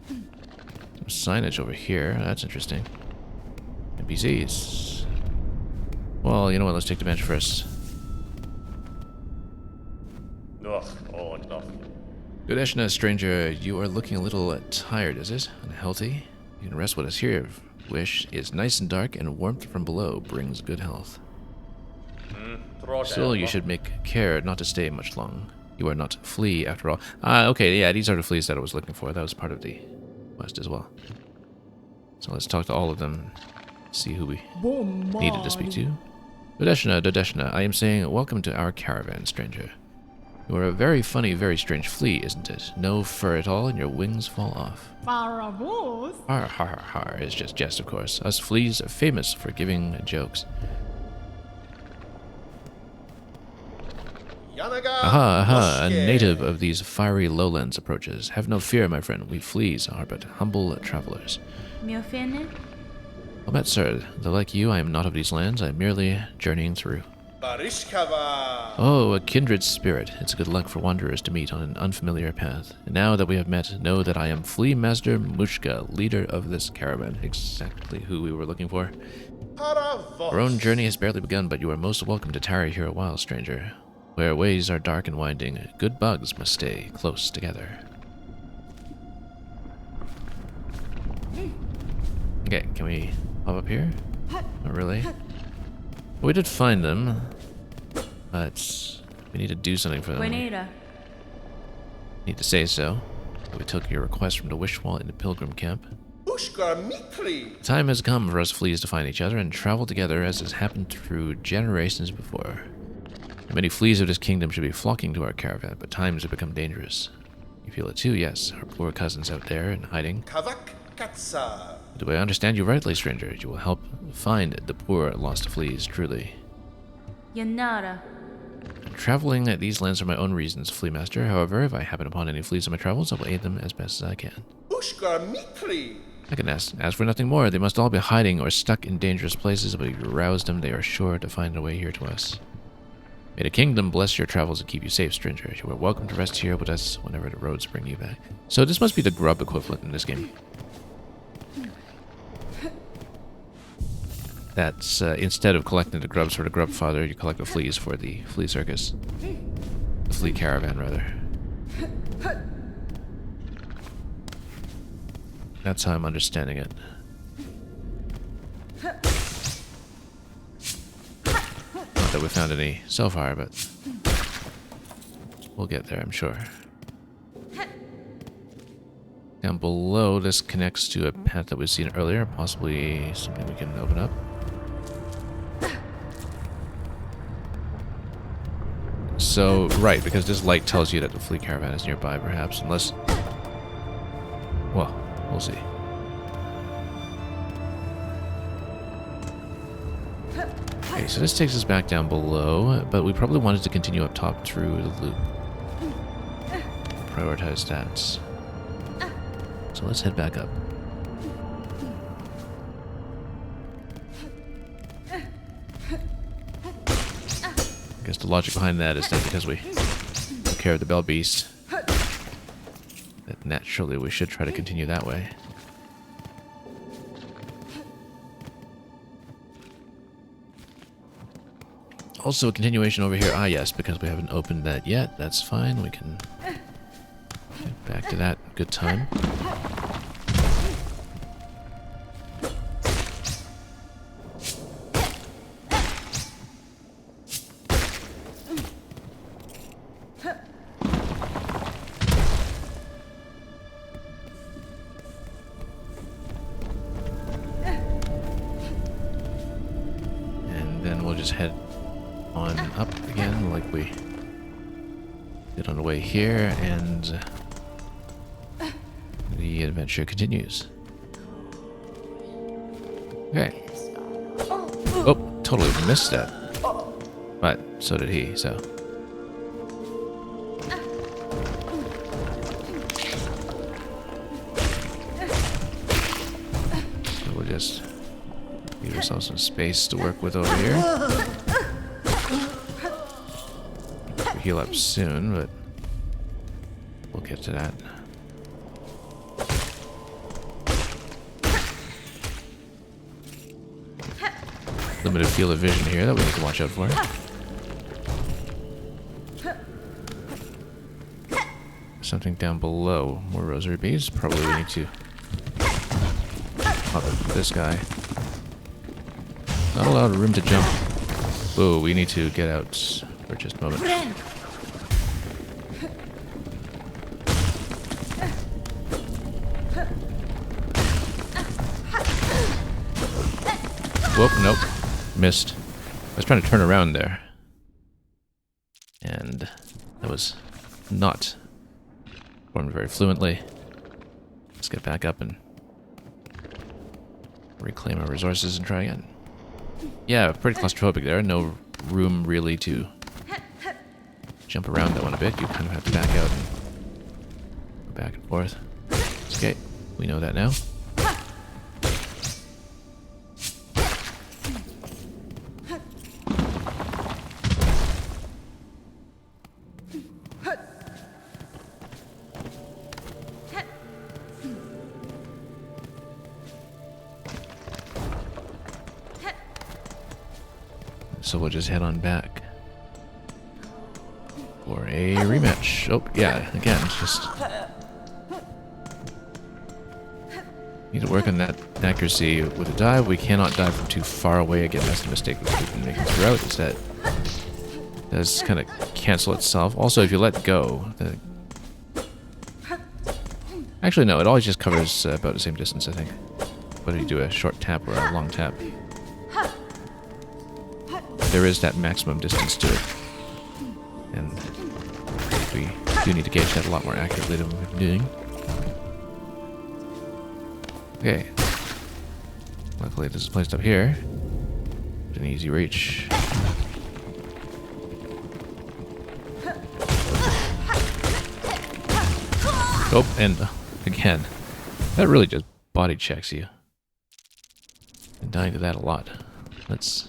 Some signage over here. That's interesting. NPCs. Well, you know what? Let's take the bench first. Good Eshna, stranger. You are looking a little tired, is it? Unhealthy? You can rest with us here. Wish is nice and dark, and warmth from below brings good health. Still, you should make care not to stay much long. You are not flea, after all. Okay, yeah, these are the fleas that I was looking for. That was part of the quest as well. So let's talk to all of them, see who we needed to speak to. Dodeshna, I am saying welcome to our caravan, stranger. You are a very funny, very strange flea, isn't it? No fur at all, and your wings fall off. Har har har har is just jest, of course. Us fleas are famous for giving jokes. Aha, aha, a native of these fiery lowlands approaches. Have no fear, my friend. We fleas are but humble travelers. Well met, sir. Though like you, I am not of these lands. I am merely journeying through. Oh, a kindred spirit. It's good luck for wanderers to meet on an unfamiliar path. And now that we have met, know that I am Flea Master Mushka, leader of this caravan. Exactly who we were looking for. Our own journey has barely begun, but you are most welcome to tarry here a while, stranger. Where ways are dark and winding, good bugs must stay close together. Okay, can we pop up here? Not really. We did find them, but we need to do something for them. Need to say so. We took your request from the Wishwall in the Pilgrim Camp. The time has come for us fleas to find each other and travel together as has happened through generations before. Many fleas of this kingdom should be flocking to our caravan, but times have become dangerous. You feel it too, yes, our poor cousins out there in hiding. Do I understand you rightly, stranger? You will help find the poor lost fleas, truly. Traveling these lands for my own reasons, Flea Master. However, if I happen upon any fleas in my travels, I will aid them as best as I can. I can ask for nothing more. They must all be hiding or stuck in dangerous places, but if you rouse them, they are sure to find a way here to us. May the kingdom bless your travels and keep you safe, stranger. You are welcome to rest here with us whenever the roads bring you back. So this must be the grub equivalent in this game. That's instead of collecting the grubs for the grub father, you collect the fleas for the flea circus. The flea caravan, rather. That's how I'm understanding it. Not that we found any so far, but we'll get there, I'm sure. Down below, this connects to a path that we've seen earlier, possibly something we can open up. So, right, because this light tells you that the fleet caravan is nearby, perhaps, unless... Well, we'll see. Okay, so this takes us back down below, but we probably wanted to continue up top through the loop. Prioritize that. So let's head back up. I guess the logic behind that is that because we took care of the Bell Beast, that naturally we should try to continue that way. Also a continuation over here. Ah yes, because we haven't opened that yet. That's fine. We can get back to that. Good time. And then we'll just head on up again like we did on the way here, and the adventure continues. Okay. Oh, totally missed that. But so did he, so. So we'll just give ourselves some space to work with over here. Heal up soon, but we'll get to that. Limited field of vision here that we need to watch out for. Something down below. More rosary bees. Probably we need to pop it for this guy. Not a lot of room to jump. Whoa, we need to get out for just a moment. Whoop, nope. Missed. I was trying to turn around there. And that was not performed very fluently. Let's get back up and reclaim our resources and try again. Yeah, pretty claustrophobic there. No room really to jump around that one a bit. You kind of have to back out and go back and forth. It's okay. We know that now. So we'll just head on back for a rematch. Oh, yeah, again, it's just... Need to work on that accuracy with a dive. We cannot dive from too far away. Again, that's the mistake we've been making throughout, is that it does kind of cancel itself. Also, if you let go... Actually, no, it always just covers about the same distance, I think. Whether you do a short tap or a long tap. There is that maximum distance to it. And we do need to gauge that a lot more accurately than we've been doing. Okay. Luckily this is placed up here. It's an easy reach. Oh, and again, that really just body checks you. Been dying to that a lot. Let's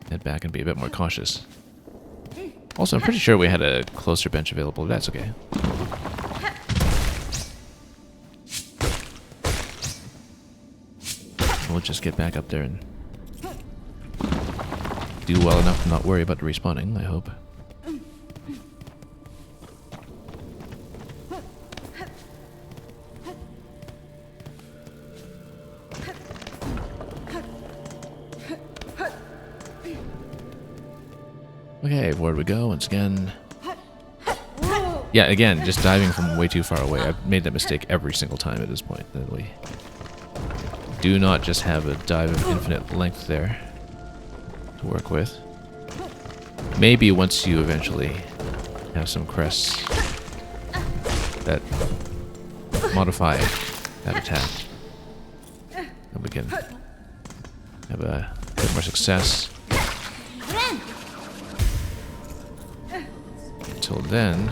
head back and be a bit more cautious. Also, I'm pretty sure we had a closer bench available. That's okay. We'll just get back up there and do well enough to not worry about the respawning, I hope. Okay, where do we go? Once again. Yeah, again, just diving from way too far away. I've made that mistake every single time at this point. That we do not just have a dive of infinite length there to work with. Maybe once you eventually have some crests that modify that attack, then we can have a bit more success. Until then,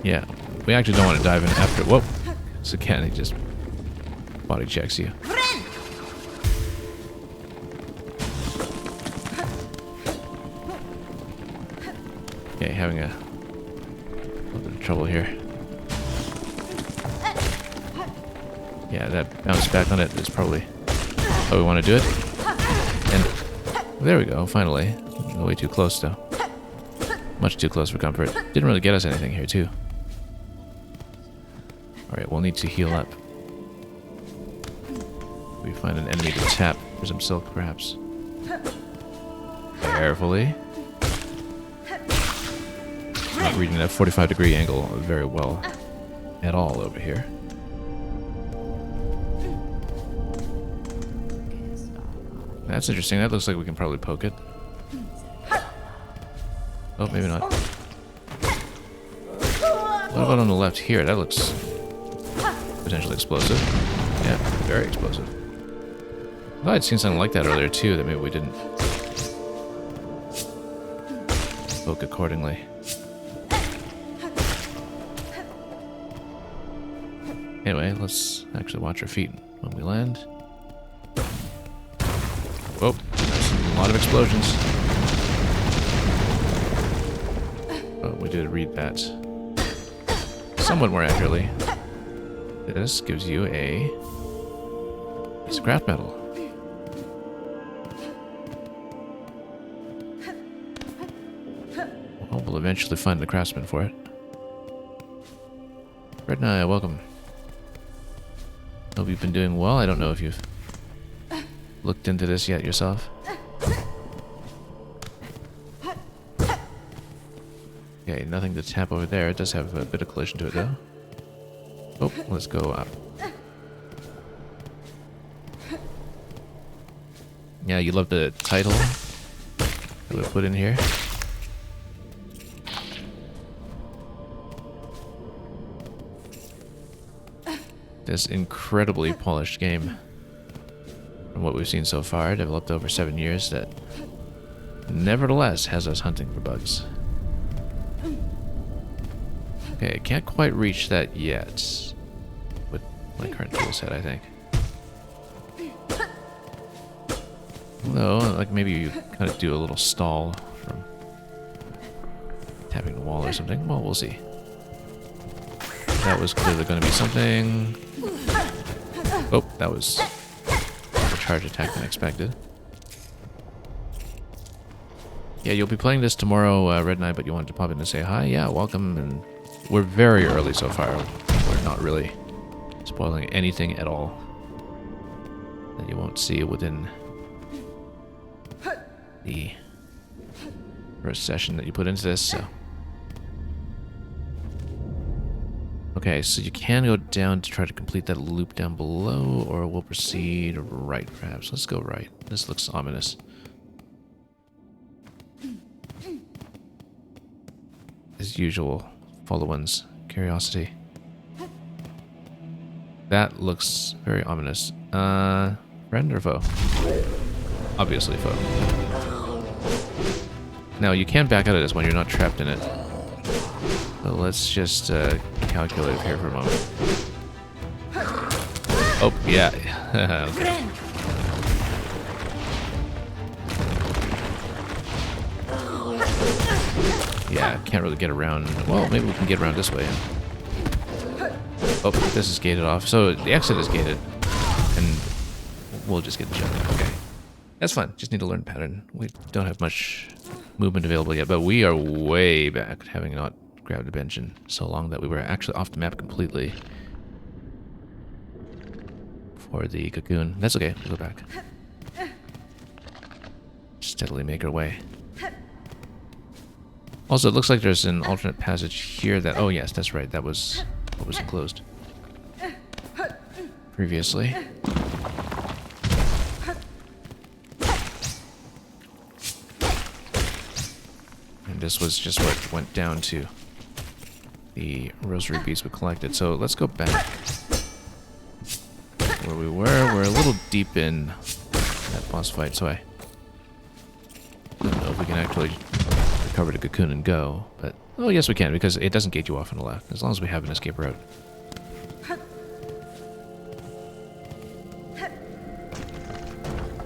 yeah, we actually don't want to dive in after. Whoa! So again, he just body checks you. Okay, having a little bit of trouble here. Yeah, that bounce back on it is probably how we want to do it. And there we go, finally. Way too close, though. Much too close for comfort. Didn't really get us anything here, too. Alright, we'll need to heal up. We find an enemy to tap for some silk, perhaps. Carefully. Not reading that 45-degree angle very well at all over here. That's interesting. That looks like we can probably poke it. Oh, maybe not. What about on the left here? That looks potentially explosive. Yeah, very explosive. I thought I'd seen something like that earlier too, that maybe we didn't poke accordingly. Anyway, let's actually watch our feet when we land. Whoa, that's a lot of explosions. Oh, we did read that somewhat more accurately. This gives you a piece of craft metal. Well, we'll eventually find the craftsman for it. Red Nye, welcome. Hope you've been doing well. I don't know if you've looked into this yet yourself. Okay, nothing to tap over there. It does have a bit of collision to it, though. Oh, let's go up. Yeah, you love the title that we put in here. This incredibly polished game, from what we've seen so far, developed over 7 years, that nevertheless has us hunting for bugs. Okay, can't quite reach that yet with my current tool set, I think. Although, like maybe you kind of do a little stall from tapping the wall or something. Well, we'll see. That was clearly going to be something. Oh, that was a charge attack than expected. Yeah, you'll be playing this tomorrow, Red Knight, but you wanted to pop in and say hi. Yeah, welcome. And we're very early so far. We're not really spoiling anything at all that you won't see within the first session that you put into this. So. Okay, so you can go down to try to complete that loop down below, or we'll proceed right, perhaps. Let's go right. This looks ominous. As usual, follow one's curiosity. That looks very ominous. Friend or foe? Obviously foe. Now, you can back out of this when you're not trapped in it. So let's just calculate here for a moment. Oh, yeah. Okay. Yeah, can't really get around. Well, maybe we can get around this way. Oh, this is gated off. So the exit is gated. And we'll just get the jump. Okay. That's fine. Just need to learn pattern. We don't have much movement available yet, but we are way back, having not grabbed a bench in so long that we were actually off the map completely for the cocoon. That's okay. We'll go back. Steadily make our way. Also, it looks like there's an alternate passage here that... Oh, yes, that's right. That was what was enclosed previously. And this was just what went down to the rosary beads we collected. So let's go back where we were. We're a little deep in that boss fight, so I don't know if we can actually recover the cocoon and go. But, oh yes we can, because it doesn't gate you off on the left, as long as we have an escape route.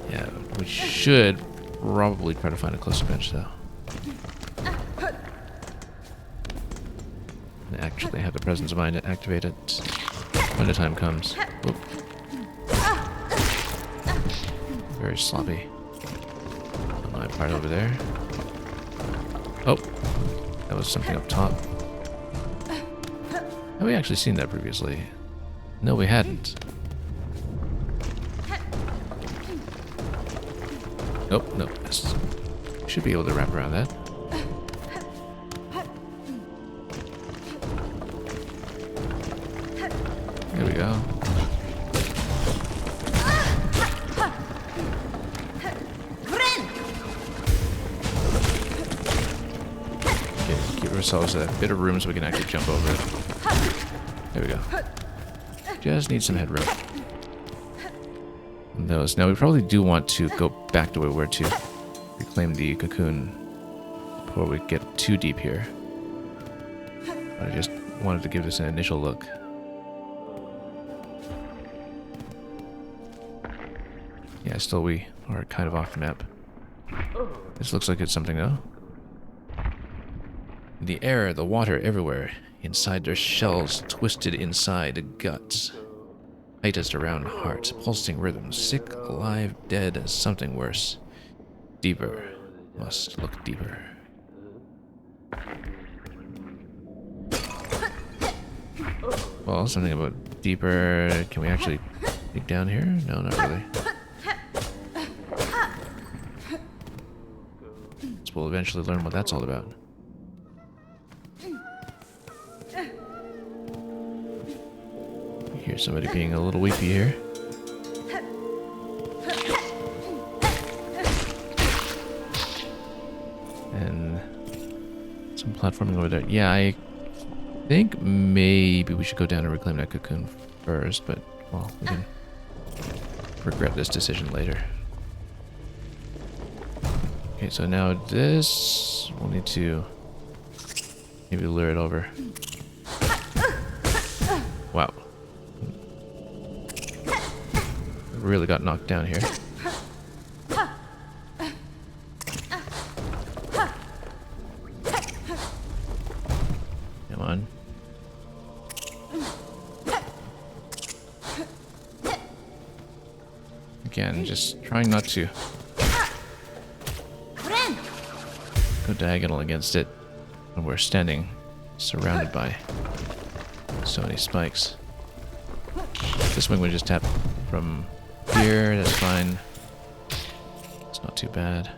Yeah, we should probably try to find a closer bench, though. And actually have the presence of mind to activate it when the time comes. Oop. Very sloppy on my part over there. Oh, that was something up top. Have we actually seen that previously? No, we hadn't. Nope, nope. Should be able to wrap around that. There we go. Okay, give ourselves a bit of room so we can actually jump over it. There we go. Just need some headroom. Those. Now we probably do want to go back to where we were to reclaim the cocoon before we get too deep here. But I just wanted to give this an initial look. Yeah, still we are kind of off the map. This looks like it's something though. The air, the water everywhere. Inside their shells, twisted inside the guts. Tightest around heart, pulsing rhythms, sick, alive, dead, something worse. Deeper. Must look deeper. Well, something about deeper. Can we actually dig down here? No, not really. So we'll eventually learn what that's all about. Hear somebody being a little weepy here. And some platforming over there. Yeah, I think maybe we should go down and reclaim that cocoon first, but, well, we can regret this decision later. Okay, so now this, we'll need to maybe lure it over. Wow. Really got knocked down here. Come on. Again, just trying not to go diagonal against it when we're standing surrounded by so many spikes. This wing would just tap from here, that's fine. It's not too bad.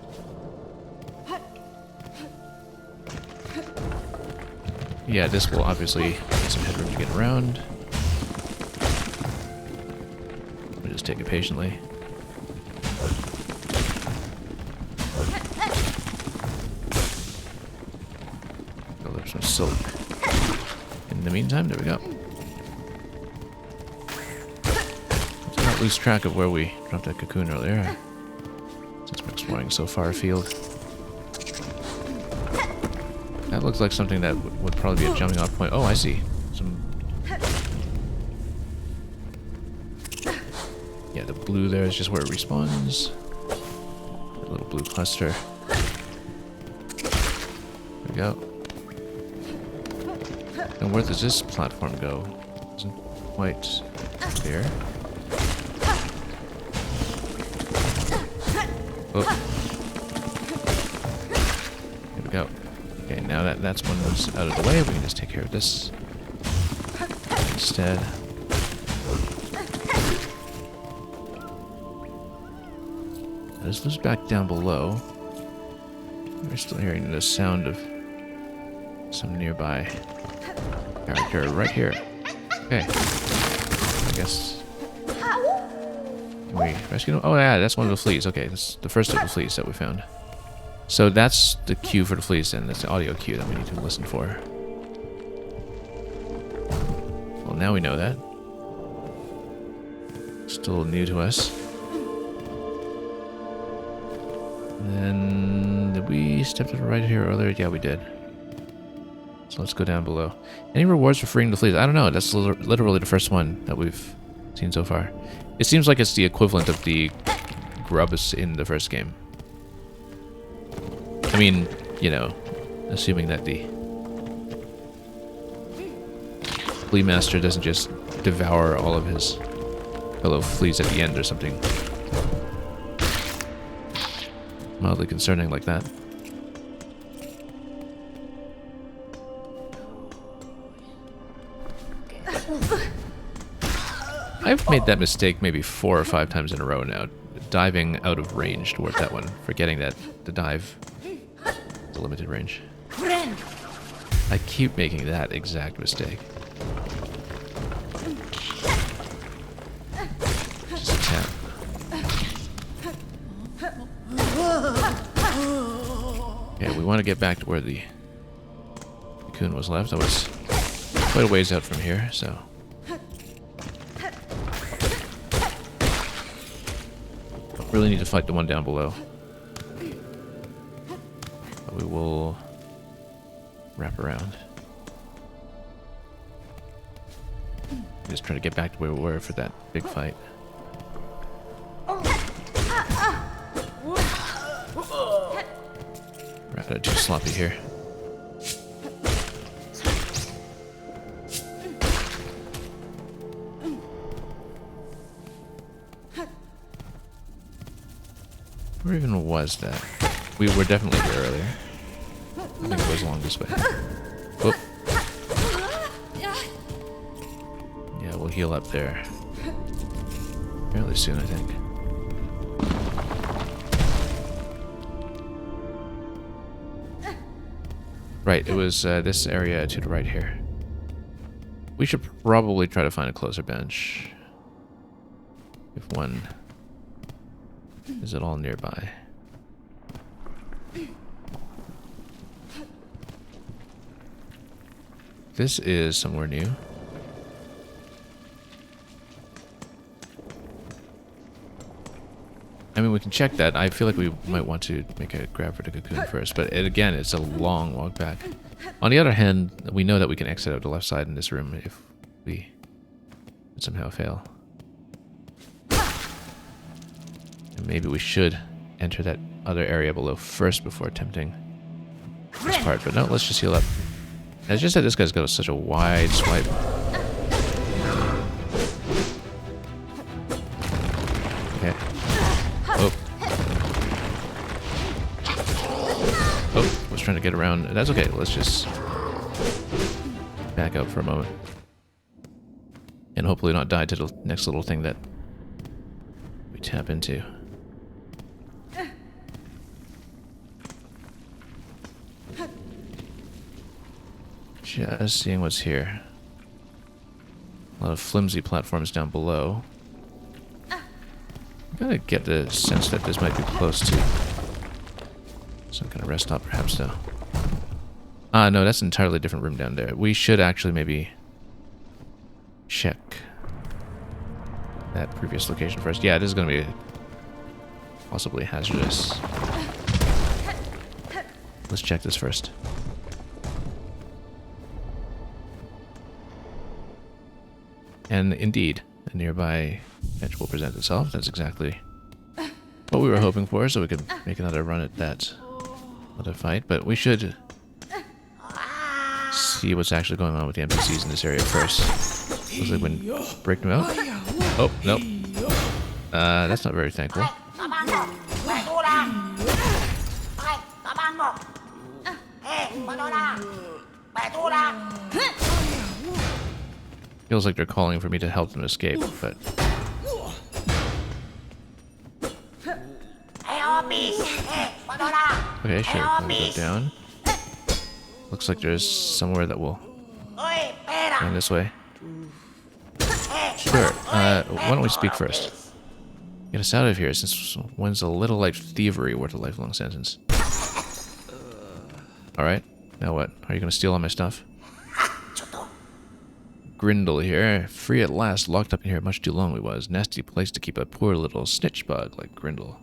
Yeah, this will obviously get some headroom to get around. We'll just take it patiently. Build up some silk. In the meantime, there we go. Lose track of where we dropped that cocoon earlier, since we're exploring so far afield. That looks like something that would probably be a jumping off point. Oh, I see. Some... Yeah, the blue there is just where it respawns. A little blue cluster. There we go. And where does this platform go? Isn't quite clear. Oh. Here we go. Okay, now that that's one that's out of the way, we can just take care of this instead. Let's look back down below. We're still hearing the sound of some nearby character right here. Okay. I guess. Can we rescue them? Oh yeah, that's one of the fleas. Okay, that's the first of the fleas that we found. So that's the cue for the fleas, and that's the audio cue that we need to listen for. Well, now we know that. Still new to us. And then, did we step to the right here earlier? Yeah, we did. So let's go down below. Any rewards for freeing the fleas? I don't know. That's literally the first one that we've seen so far. It seems like it's the equivalent of the grubs in the first game. I mean, you know, assuming that the flea master doesn't just devour all of his fellow fleas at the end or something mildly concerning like that. I've made that mistake maybe 4 or 5 times in a row now, diving out of range toward that one, forgetting that the dive is a limited range. I keep making that exact mistake. Just a tap. Okay, we want to get back to where the cocoon was left. That was quite a ways out from here, so... really need to fight the one down below. But we will wrap around. Just try to get back to where we were for that big fight. Rather too sloppy here. Where even was that? We were definitely here earlier. I think it was along this way. Whoop. Yeah, we'll heal up there fairly soon, I think. Right, it was this area to the right here. We should probably try to find a closer bench. If one is at all nearby. This is somewhere new. I mean, we can check that. I feel like we might want to make a grab for the cocoon first, but again, it's a long walk back. On the other hand, we know that we can exit out the left side in this room if we somehow fail. And maybe we should enter that other area below first before attempting this part, but no, let's just heal up. It's just that this guy's got such a wide swipe. Okay. Oh. Oh, was trying to get around. That's okay. Let's just back up for a moment. And hopefully not die to the next little thing that we tap into. Just seeing what's here. A lot of flimsy platforms down below. I'm gonna get the sense that this might be close to some kind of rest stop, perhaps, though. Ah, no, that's an entirely different room down there. We should actually maybe check that previous location first. Yeah, this is gonna be possibly hazardous. Let's check this first. And indeed, a nearby bench will present itself. That's exactly what we were hoping for, so we could make another run at that other fight. But we should see what's actually going on with the NPCs in this area first. Looks like we can break them out. Oh, nope. That's not very thankful. Feels like they're calling for me to help them escape, but... Okay, sure, let me go down. Looks like there's somewhere that will go this way. Sure, why don't we speak first? Get us out of here, since one's a little like thievery worth a lifelong sentence. Alright, now what? Are you gonna steal all my stuff? Grindle here. Free at last, locked up in here much too long we was. Nasty place to keep a poor little snitch bug like Grindle.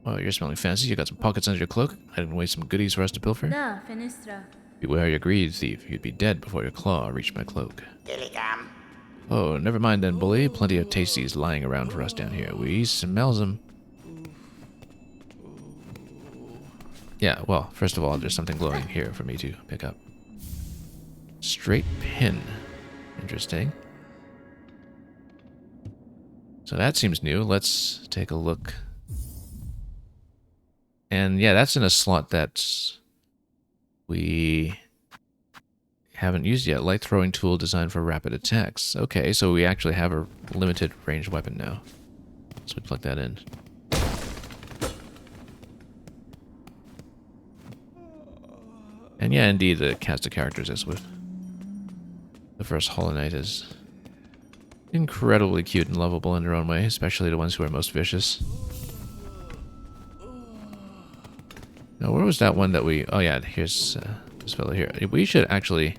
Oh, you're smelling fancy. You got some pockets under your cloak? I didn't waste some goodies for us to pilfer? Da, Fenestra. Beware your greed, thief. You'd be dead before your claw reached my cloak. Oh, never mind then, bully. Plenty of tasties lying around for us down here. We smells them. Yeah, well, first of all, there's something glowing here for me to pick up. Straight pin. Interesting. So that seems new. Let's take a look. And yeah, that's in a slot that we haven't used yet. Light throwing tool designed for rapid attacks. Okay, so we actually have a limited range weapon now. So we plug that in. And yeah, indeed, the cast of characters as with the first Hollow Knight is incredibly cute and lovable in their own way, especially the ones who are most vicious. Now, where was that one that we... Oh yeah, here's this fellow here. We should actually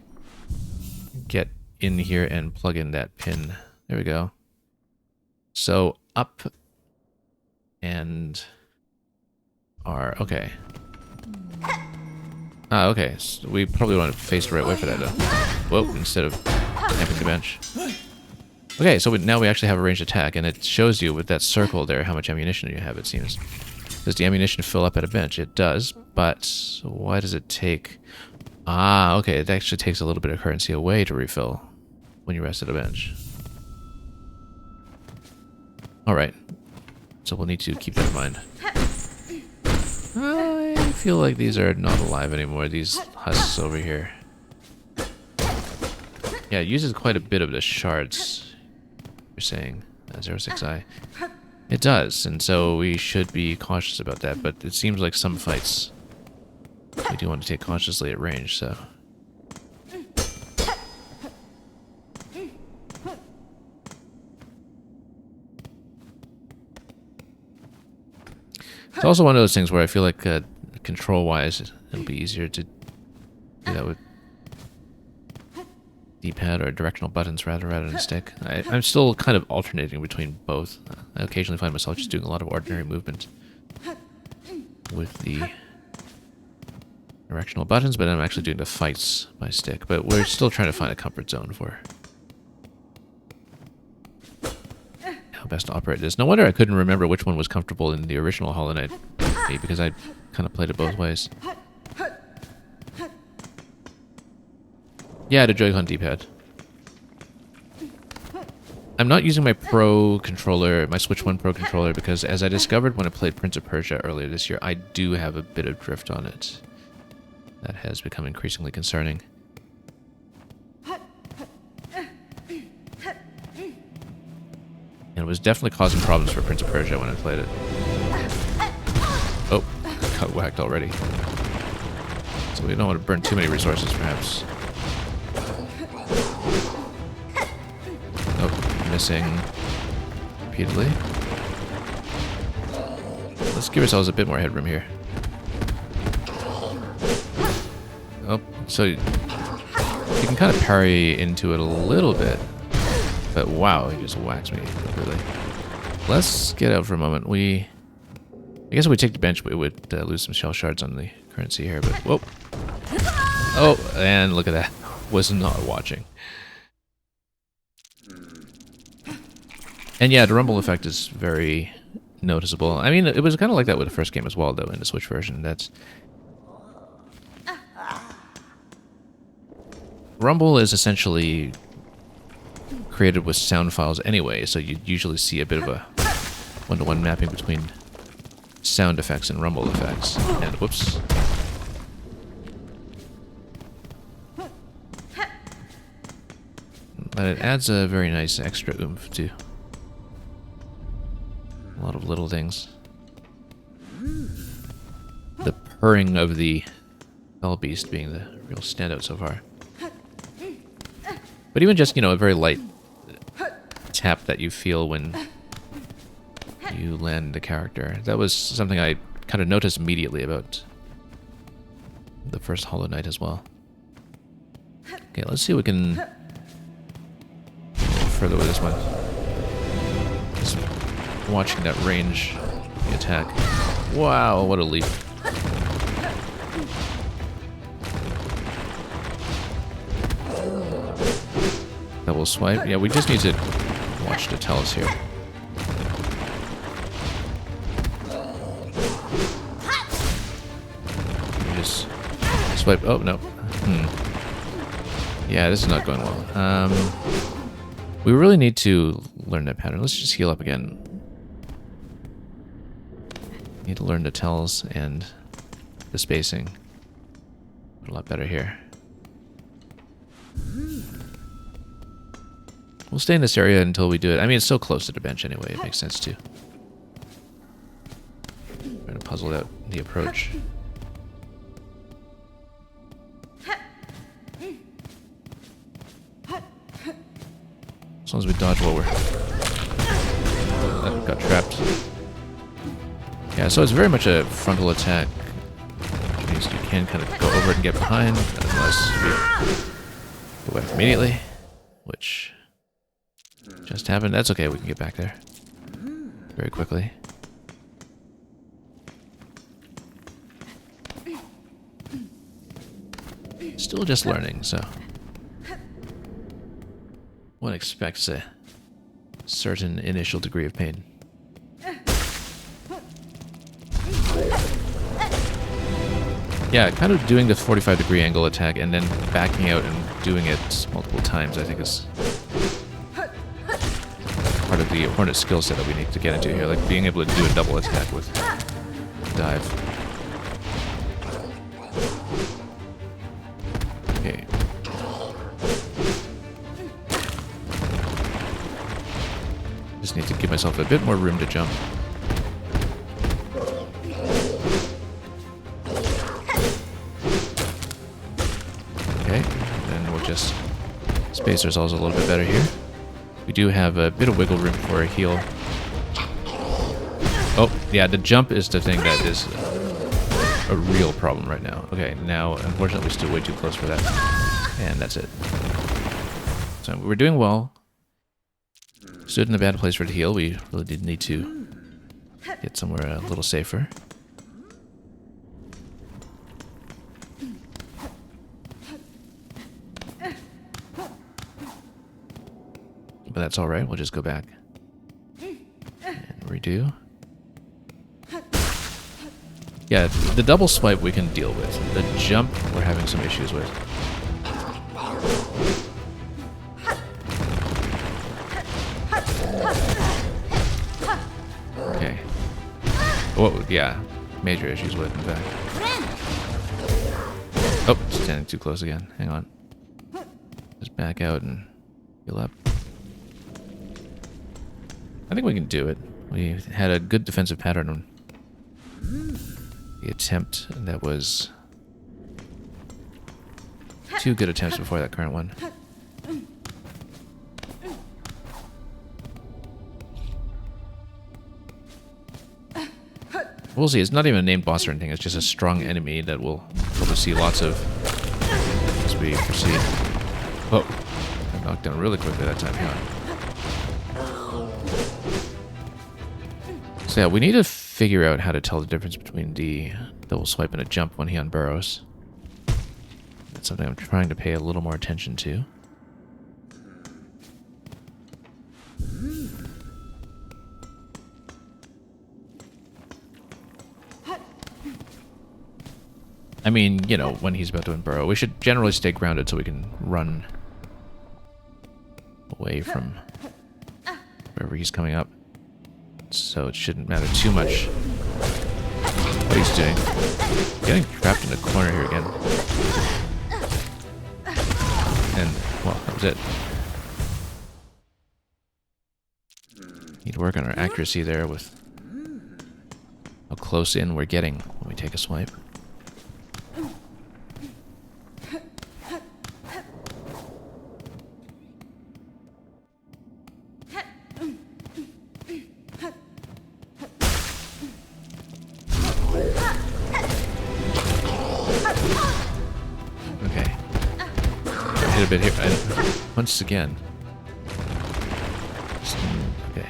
get in here and plug in that pin. There we go. So, up and R. Okay. Ah, okay. So we probably want to face the right way for that, though. Whoa, instead of camping the bench. Okay, so now we actually have a ranged attack, and it shows you with that circle there how much ammunition you have, it seems. Does the ammunition fill up at a bench? It does, but why does it take... Ah, okay, it actually takes a little bit of currency away to refill when you rest at a bench. Alright, so we'll need to keep that in mind. I feel like these are not alive anymore, these husks over here. Yeah, it uses quite a bit of the shards, you're saying, 06i. It does, and so we should be cautious about that, but it seems like some fights we do want to take cautiously at range, so... It's also one of those things where I feel like control-wise, it'll be easier to do that with D-pad or directional buttons rather than stick. I'm still kind of alternating between both. I occasionally find myself just doing a lot of ordinary movement with the directional buttons, but I'm actually doing the fights by stick. But we're still trying to find a comfort zone for how best to operate this. No wonder I couldn't remember which one was comfortable in the original Hollow Knight, because I kind of played it both ways. Yeah, the Joy-Con D-pad. I'm not using my Pro controller, my Switch 1 Pro controller, because as I discovered when I played Prince of Persia earlier this year, I do have a bit of drift on it. That has become increasingly concerning. And it was definitely causing problems for Prince of Persia when I played it. Oh, got whacked already. So we don't want to burn too many resources, perhaps. Oh, missing repeatedly. Let's give ourselves a bit more headroom here. Oh, so you can kind of parry into it a little bit. But wow, he just whacks me completely. Let's get out for a moment. I guess if we take the bench, we would lose some shell shards on the currency here, but whoa. Oh, and look at that. Was not watching. And yeah, the rumble effect is very noticeable. I mean, it was kind of like that with the first game as well, though, in the Switch version. Rumble is essentially created with sound files anyway, so you usually see a bit of a one-to-one mapping between sound effects and rumble effects. And whoops. But it adds a very nice extra oomph to a lot of little things. The purring of the Fell Beast being the real standout so far. But even just, you know, a very light tap that you feel when you land the character. That was something I kind of noticed immediately about the first Hollow Knight as well. Okay, let's see if we can go further with this one. Just watching that range attack. Wow, what a leap. Double swipe. Yeah, we just need to watch the tells here. We just swipe. Oh, no. Yeah, this is not going well. We really need to learn that pattern. Let's just heal up again. Need to learn the tells and the spacing. A lot better here. We'll stay in this area until we do it. I mean, it's so close to the bench anyway. It makes sense to try to puzzle out the approach. As long as we dodge while that got trapped. Yeah, so it's very much a frontal attack, which means you can kind of go over it and get behind, unless we go back immediately, which just happened. That's okay, we can get back there very quickly. Still just learning, so one expects a certain initial degree of pain. Yeah, kind of doing the 45-degree angle attack and then backing out and doing it multiple times, I think is part of the Hornet skill set that we need to get into here, like being able to do a double attack with dive. Okay. Just need to give myself a bit more room to jump. Okay, then we'll just space ourselves a little bit better here. We do have a bit of wiggle room for a heal. Oh, yeah, the jump is the thing that is a real problem right now. Okay, now, unfortunately, we're still way too close for that. And that's it. So we're doing well. Stood in a bad place for the heal. We really did need to get somewhere a little safer. But that's alright, we'll just go back and redo. Yeah, the double swipe we can deal with. The jump we're having some issues with. Okay. Oh, yeah. Major issues with, in fact. Oh, standing too close again. Hang on. Just back out and heal up. I think we can do it. We had a good defensive pattern on the attempt that was 2 good attempts before that current one. We'll see. It's not even a named boss or anything. It's just a strong enemy that we'll probably see lots of as we proceed. Oh, I knocked down really quickly that time. Hang on. So yeah, we need to figure out how to tell the difference between the double swipe and a jump when he unburrows. That's something I'm trying to pay a little more attention to. I mean, you know, when he's about to unburrow, we should generally stay grounded so we can run away from wherever he's coming up. So it shouldn't matter too much what he's doing. Getting trapped in a corner here again. And, well, that was it. Need to work on our accuracy there with how close in we're getting when we take a swipe. Okay. Hit a bit here. And once again. Okay.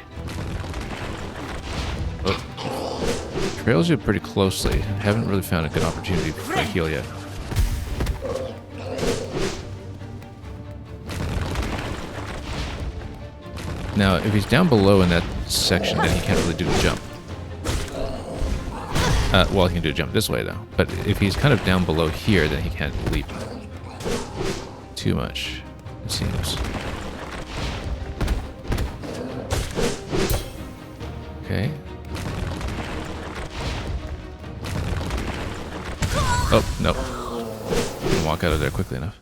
Oh. Trails you pretty closely. Haven't really found a good opportunity for a heal yet. Now, if he's down below in that section, then he can't really do the jump. Well, he can do a jump this way, though. But if he's kind of down below here, then he can't leap too much, it seems. Okay. Oh, no. Didn't walk out of there quickly enough.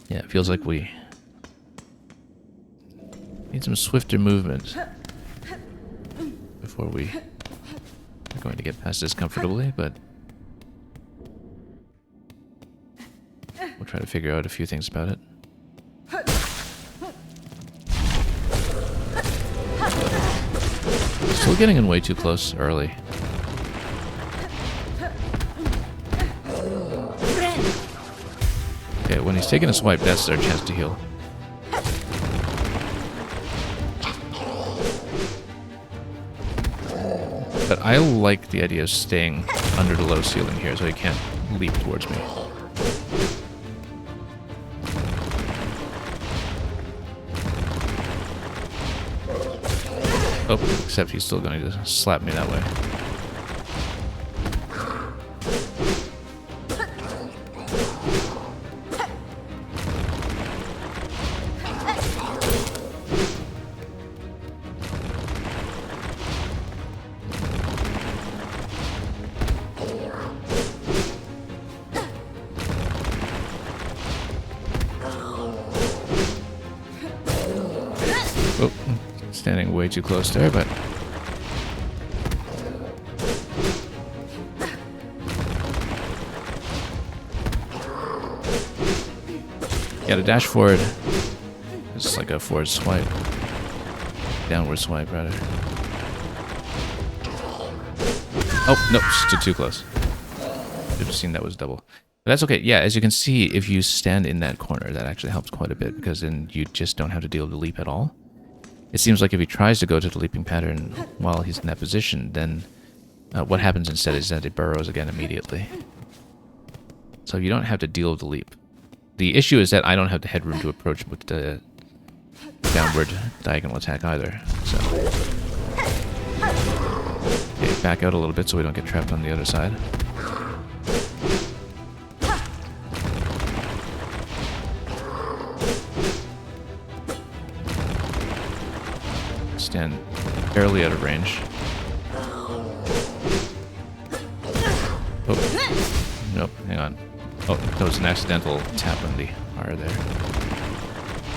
Yeah, it feels like we need some swifter movement before we are going to get past this comfortably, but we'll try to figure out a few things about it. Still getting in way too close early. Okay, when he's taking a swipe, that's our chance to heal. But I like the idea of staying under the low ceiling here so he can't leap towards me. Oh, except he's still going to slap me that way. Oh, standing way too close there, but yeah, to dash forward, it's like a forward swipe, downward swipe rather. Oh no, stood too close. Should have seen that was double. But that's okay. Yeah, as you can see, if you stand in that corner, that actually helps quite a bit because then you just don't have to deal with the leap at all. It seems like if he tries to go to the leaping pattern while he's in that position, then what happens instead is that it burrows again immediately. So you don't have to deal with the leap. The issue is that I don't have the headroom to approach with the downward diagonal attack either. So okay, back out a little bit so we don't get trapped on the other side. Stand barely out of range. Oh, nope, hang on. Oh, that was an accidental tap on the R there.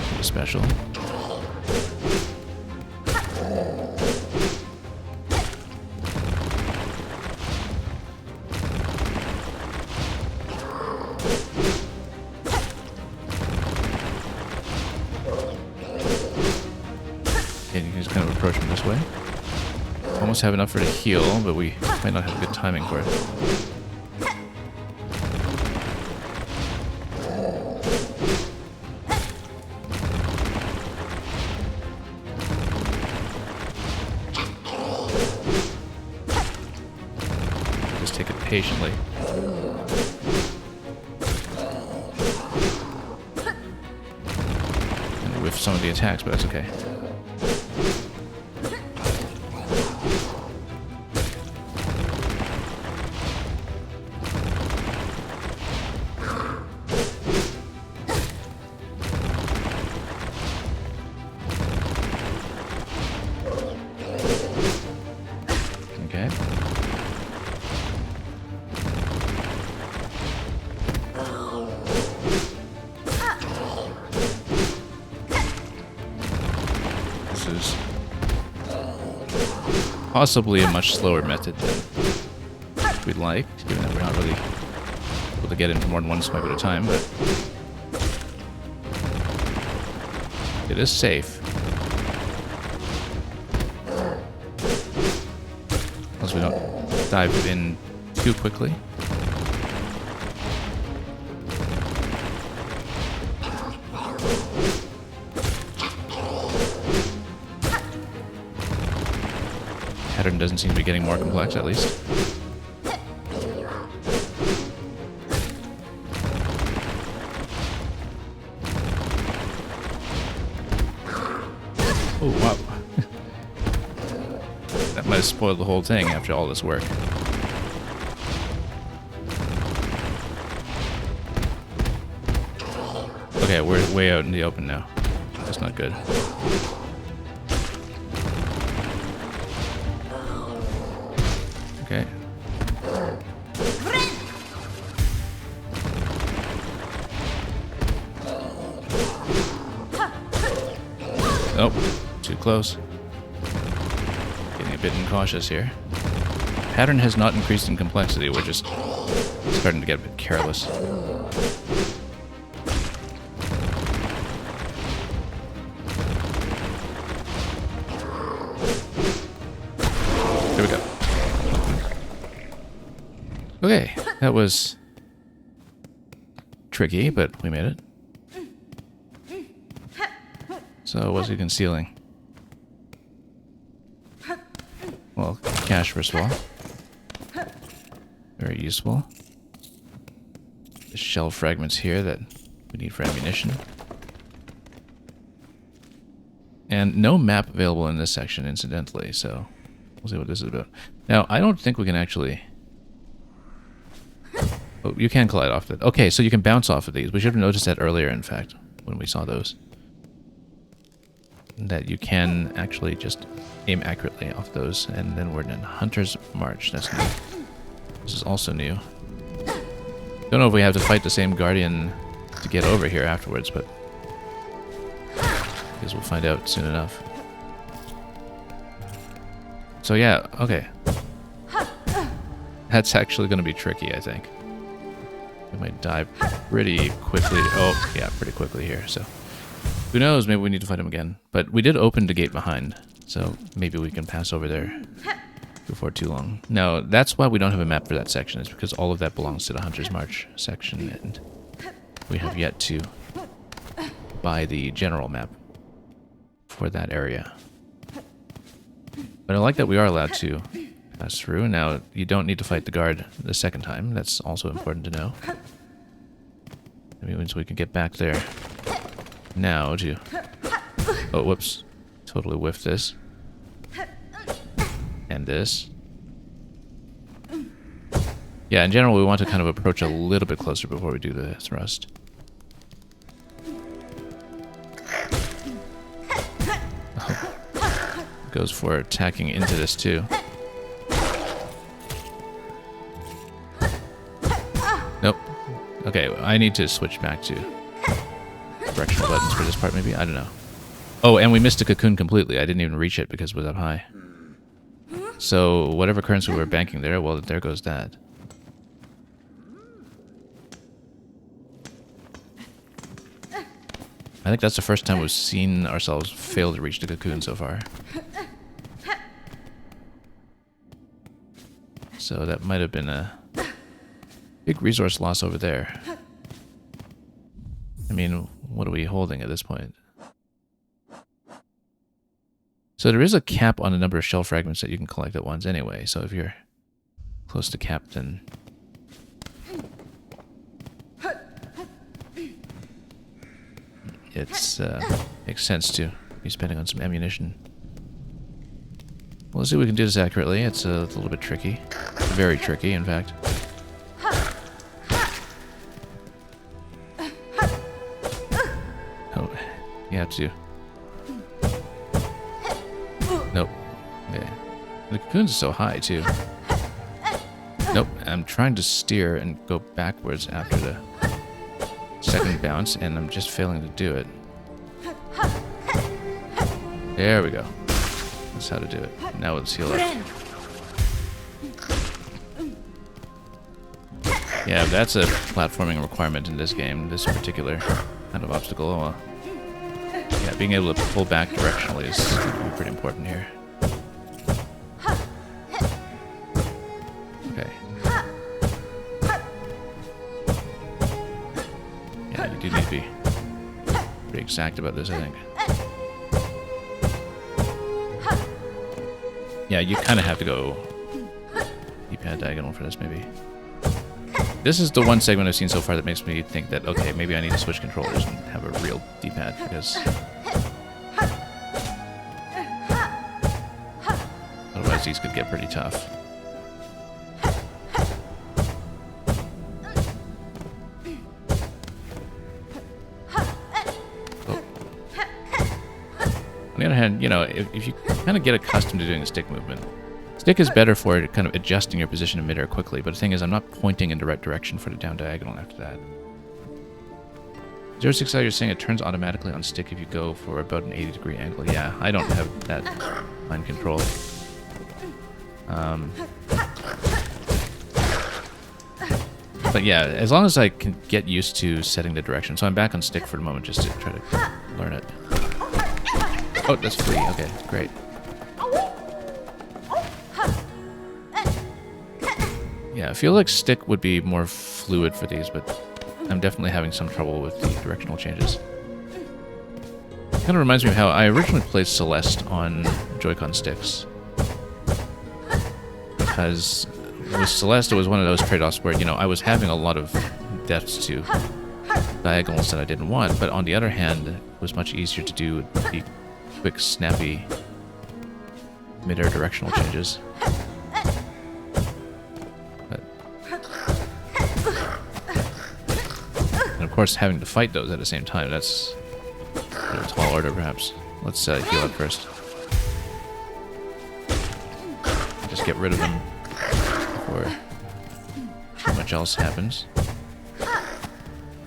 Pretty special. And you can just kind of approach him this way. Almost have enough for the heal, but we might not have good timing for it. Just take it patiently. And whiff some of the attacks, but that's okay. Okay. possibly a much slower method than we'd like, given that we're not really able to get into more than one swipe at a time, but it is safe. As we don't dive in too quickly. Pattern doesn't seem to be getting more complex, at least. Oh, wow. That might have spoiled the whole thing after all this work. Okay, we're way out in the open now. That's not good. Okay. Oh, too close. Getting a bit incautious here. Pattern has not increased in complexity, we're just starting to get a bit careless. There we go. Okay, that was tricky, but we made it. So, what's he concealing? Well, cash first of all. Very useful. The shell fragments here that we need for ammunition. And no map available in this section, incidentally, so we'll see what this is about. Now, I don't think we can actually... Oh, you can collide off it. Okay, so you can bounce off of these. We should have noticed that earlier, in fact, when we saw those. That you can actually just aim accurately off those, and then we're in Hunter's March. That's new. This is also new. Don't know if we have to fight the same Guardian to get over here afterwards, but I guess we'll find out soon enough. So yeah, okay. That's actually going to be tricky, I think. We might die pretty quickly. Oh, yeah, pretty quickly here, so... Who knows, maybe we need to fight him again. But we did open the gate behind, so maybe we can pass over there before too long. No, that's why we don't have a map for that section. It's because all of that belongs to the Hunter's March section, and we have yet to buy the general map for that area. But I like that we are allowed to pass through. Now, you don't need to fight the guard the second time. That's also important to know. That means we can get back there. Now to... Oh, whoops. Totally whiffed this. And this. Yeah, in general, we want to kind of approach a little bit closer before we do the thrust. Oh. Goes for attacking into this, too. Nope. Okay, I need to switch back to... directional buttons for this part, maybe? I don't know. Oh, and we missed a cocoon completely. I didn't even reach it because it was up high. So, whatever currency we were banking there, well, there goes that. I think that's the first time we've seen ourselves fail to reach the cocoon so far. So that might have been a big resource loss over there. I mean, what are we holding at this point? So there is a cap on the number of shell fragments that you can collect at once anyway, so if you're close to cap, then... It's, makes sense to be spending on some ammunition. Well, let's see if we can do this accurately. It's a little bit tricky. Very tricky, in fact. Oh, you have to... Nope. Okay. The cocoons are so high, too. Nope, I'm trying to steer and go backwards after the second bounce, and I'm just failing to do it. There we go. That's how to do it. Now let's heal up. Yeah, that's a platforming requirement in this game, this particular kind of obstacle. Oh, yeah, being able to pull back directionally is going to be pretty important here. Okay. Yeah, you do need to be pretty exact about this, I think. Yeah, you kind of have to go D-pad diagonal for this, maybe. This is the one segment I've seen so far that makes me think that, okay, maybe I need to switch controllers and have a real D-pad, because otherwise these could get pretty tough. Oh. On the other hand, you know, if you kind of get accustomed to doing a stick movement, stick is better for kind of adjusting your position in midair quickly, but the thing is, I'm not pointing in the right direction for the down diagonal after that. 060, you're saying it turns automatically on stick if you go for about an 80-degree angle. Yeah, I don't have that line control. But yeah, as long as I can get used to setting the direction. So I'm back on stick for the moment just to try to learn it. Oh, that's free. Okay, great. Yeah, I feel like stick would be more fluid for these, but I'm definitely having some trouble with the directional changes. Kind of reminds me of how I originally played Celeste on Joy-Con sticks. Because with Celeste, it was one of those trade-offs where, you know, I was having a lot of deaths to diagonals that I didn't want, but on the other hand, it was much easier to do the quick, snappy mid-air directional changes. And of course, having to fight those at the same time, that's a tall order, perhaps. Let's heal up first. Just get rid of them before too much else happens.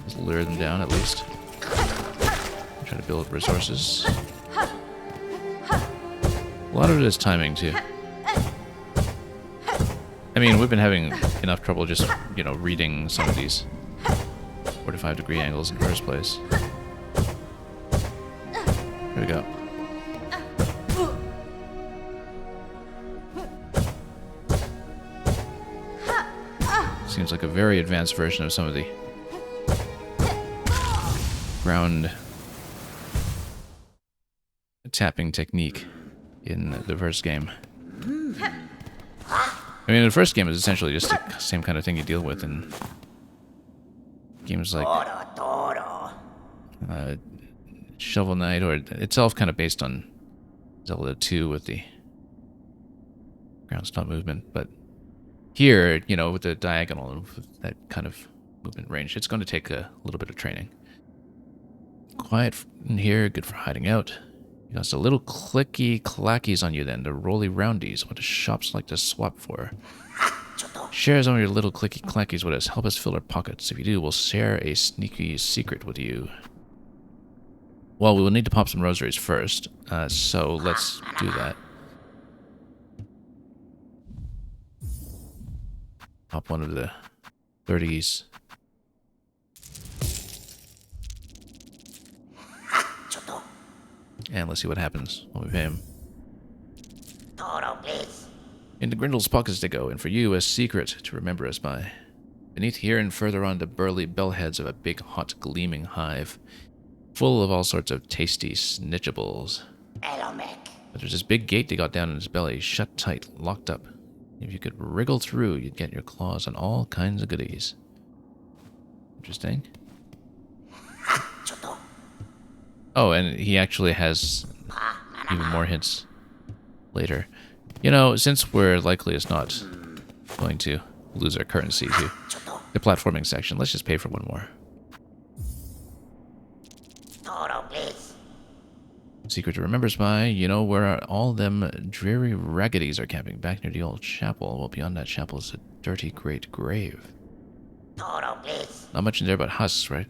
Just lure them down, at least. Try to build up resources. A lot of it is timing, too. I mean, we've been having enough trouble just, you know, reading some of these 45-degree angles in the first place. Here we go. Seems like a very advanced version of some of the ground tapping technique in the first game. I mean, the first game is essentially just the same kind of thing you deal with in games like Shovel Knight, or itself kind of based on Zelda 2 with the ground stop movement. But here, you know, with the diagonal and with that kind of movement range, it's going to take a little bit of training. Quiet in here, good for hiding out. You got some little clicky clackies on you then, the roly roundies. What do shops like to swap for? Share some of your little clicky clackies with us. Help us fill our pockets. If you do, we'll share a sneaky secret with you. Well, we will need to pop some rosaries first, so let's do that. Pop one of the 30s. And let's see what happens when we pay him. Into Grindle's pockets they go, and for you, a secret to remember us by. Beneath here and further on the burly bellheads of a big, hot, gleaming hive, full of all sorts of tasty snitchables. But there's this big gate they got down in his belly, shut tight, locked up. If you could wriggle through, you'd get your claws on all kinds of goodies. Interesting. Oh, and he actually has even more hints later. You know, since we're likely as not going to lose our currency to the platforming section, let's just pay for one more. Secret to remember, spy, you know where all them dreary raggedies are camping, back near the old chapel. Well, beyond that chapel is a dirty great grave. Not much in there but husks, right?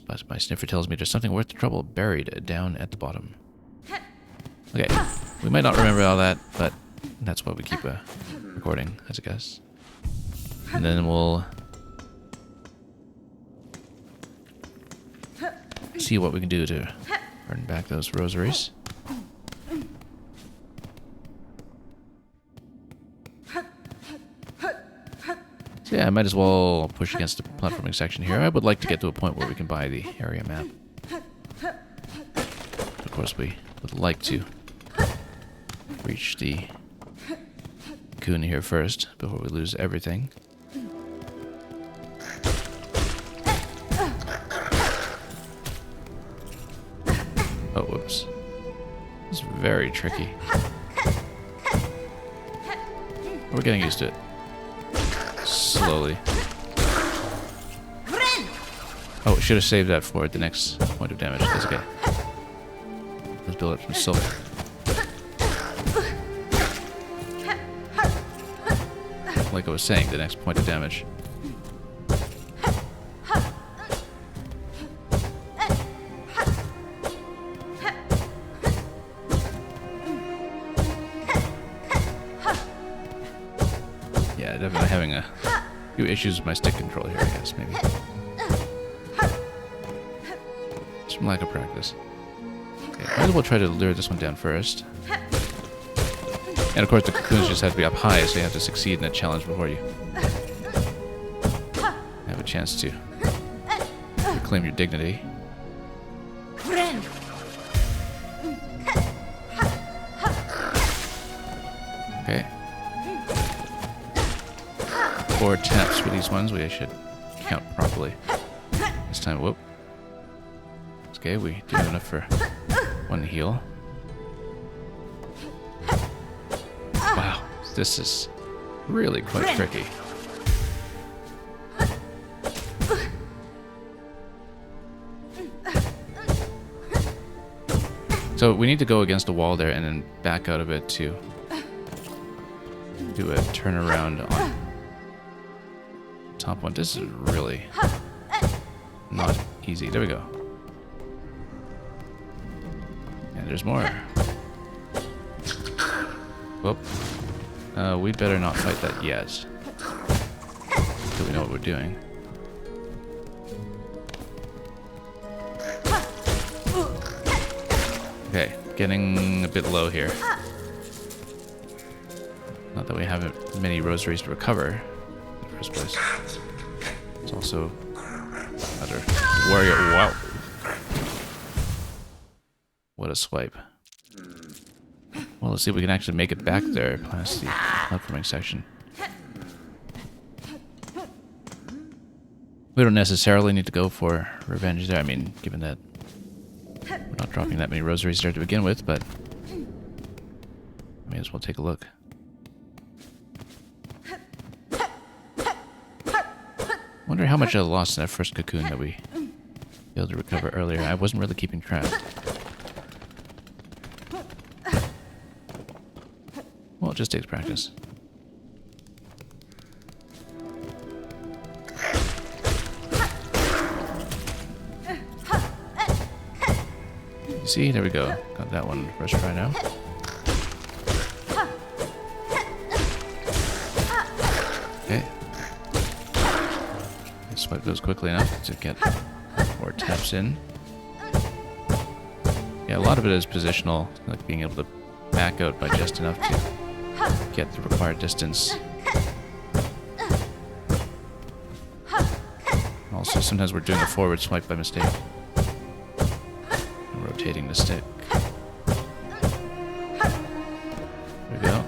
But my sniffer tells me there's something worth the trouble buried down at the bottom. Okay, we might not remember all that, but that's why we keep a recording, as a guess. And then we'll see what we can do to earn back those rosaries. So yeah, I might as well push against the platforming section here. I would like to get to a point where we can buy the area map. Of course, we would like to reach the cocoon here first before we lose everything. Oh, whoops. It's very tricky. We're getting used to it. Slowly. Oh, should have saved that for the next point of damage. That's okay. Let's build up some silver. Like I was saying, the next point of damage. Yeah, definitely having a few issues with my stick control here, I guess, maybe. Some lack of practice. Okay, might as well try to lure this one down first. And of course the cocoons just have to be up high, so you have to succeed in that challenge before you have a chance to reclaim your dignity. Okay. 4 taps for these ones. We should count properly. This time, whoop. Okay, we do have enough for 1 heal. Wow, this is really quite tricky. So we need to go against a wall there and then back out of it to do a turnaround on top one. This is really not easy. There we go. And there's more. Whoop. We'd better not fight that yet. Until we know what we're doing. Okay, getting a bit low here. Not that we haven't many rosaries to recover in the first place. It's also another warrior. Wow. What a swipe. Well, let's see if we can actually make it back there past the platforming section. We don't necessarily need to go for revenge there. I mean, given that we're not dropping that many rosaries there to begin with, but may as well take a look. Wonder how much I lost in that first cocoon that we failed to recover earlier. I wasn't really keeping track. Well, it just takes practice. You see? There we go. Got that one first try now. Okay. Swipe those quickly enough to get more taps in. Yeah, a lot of it is positional, like being able to back out by just enough to get the required distance. Also, sometimes we're doing a forward swipe by mistake. And rotating the stick. There we go.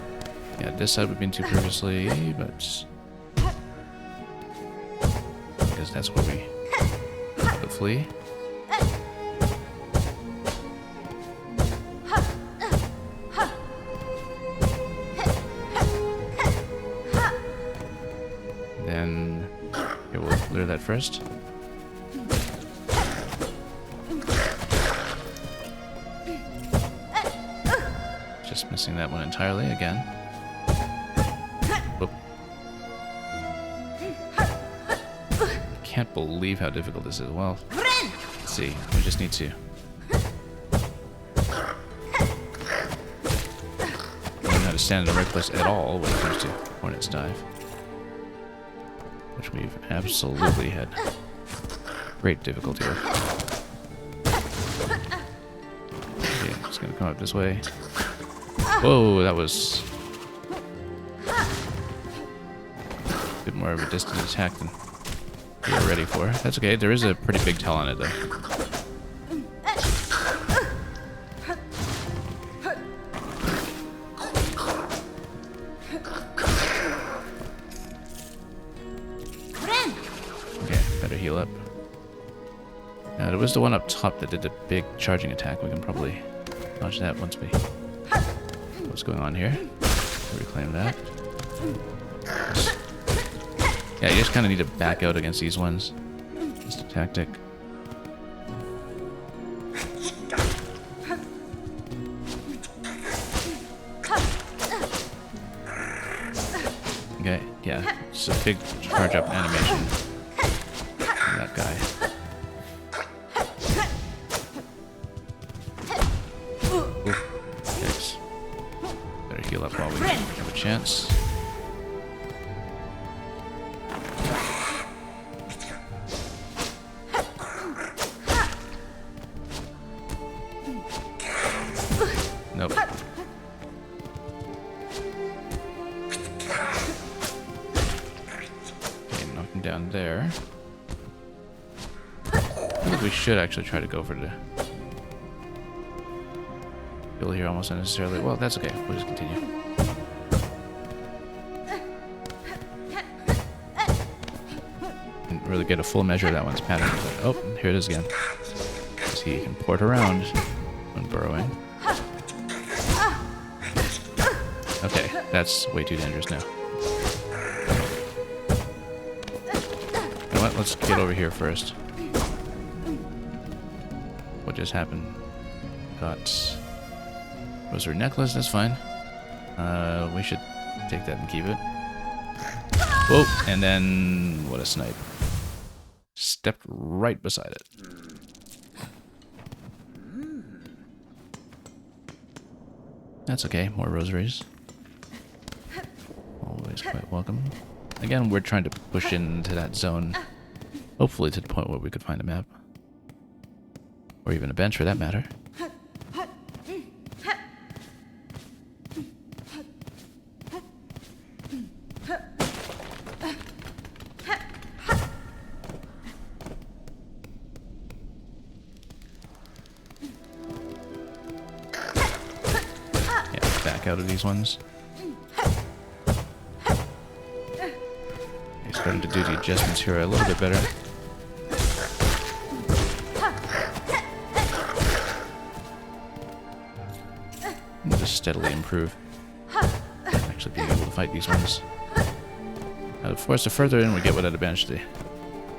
Yeah, this side we've been to previously, but because that's where we put the flea. Then here we'll clear that first. Just missing that one entirely again. Whoop. Can't believe how difficult this is. Well, let's see. We just need to stand in the right place at all when it comes to Hornet's Dive. Which we've absolutely had great difficulty with. Okay, it's gonna come up this way. Whoa, that was a bit more of a distant attack than we were ready for. That's okay, there is a pretty big tail on it though. Heal up. Now, there was the one up top that did a big charging attack. We can probably dodge that once we... What's going on here? Reclaim that. Yeah, you just kind of need to back out against these ones. Just a tactic. Okay, yeah. It's a big charge up animation. That guy. Ooh, yikes. Better heal up while we have a chance. Nope. Okay, knock him down there. I think we should actually try to go for the kill here almost unnecessarily. Well, that's okay. We'll just continue. Didn't really get a full measure of that one's pattern. But, oh, here it is again. See, you can port around when burrowing. Okay, that's way too dangerous now. You know what? Let's get over here first. What just happened? Got rosary necklace, that's fine. We should take that and keep it. Whoa, and then what a snipe. Stepped right beside it. That's okay, more rosaries. Always quite welcome. Again, we're trying to push into that zone. Hopefully to the point where we could find a map. Or even a bench for that matter. Yeah, back out of these ones. Okay, starting to do the adjustments here a little bit better. Just steadily improve. Actually being able to fight these ones. Of course, the further in we get without a bench, the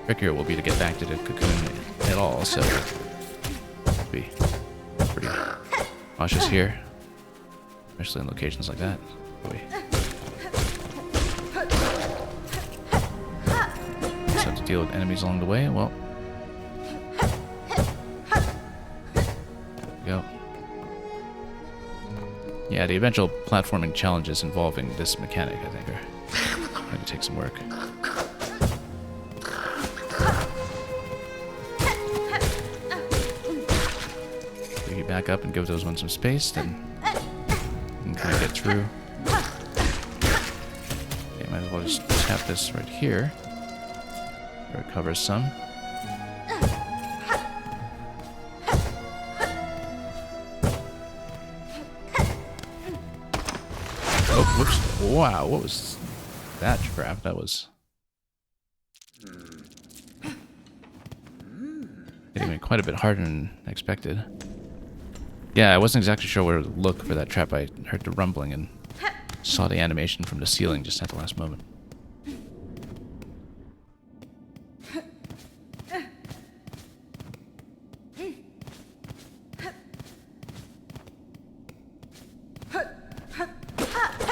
trickier it will be to get back to the cocoon at all, so be pretty cautious here. Especially in locations like that. Just have to deal with enemies along the way. Well, there we go. Yeah, the eventual platforming challenges involving this mechanic, I think, are going to take some work. If you back up and give those ones some space, then you can kind of get through. Okay, might as well just tap this right here. Recover some. Oh, whoops. Wow, what was that crap? That was... hitting me quite a bit harder than expected. Yeah, I wasn't exactly sure where to look for that trap. I heard the rumbling and saw the animation from the ceiling just at the last moment.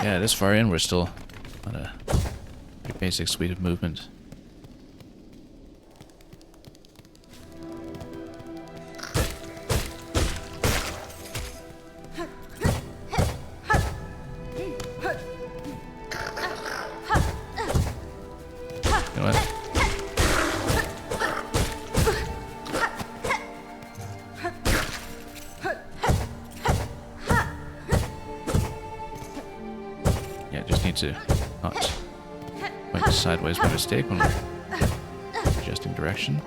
Yeah, this far in, we're still on a pretty basic suite of movement. to not point sideways by mistake when we're adjusting direction.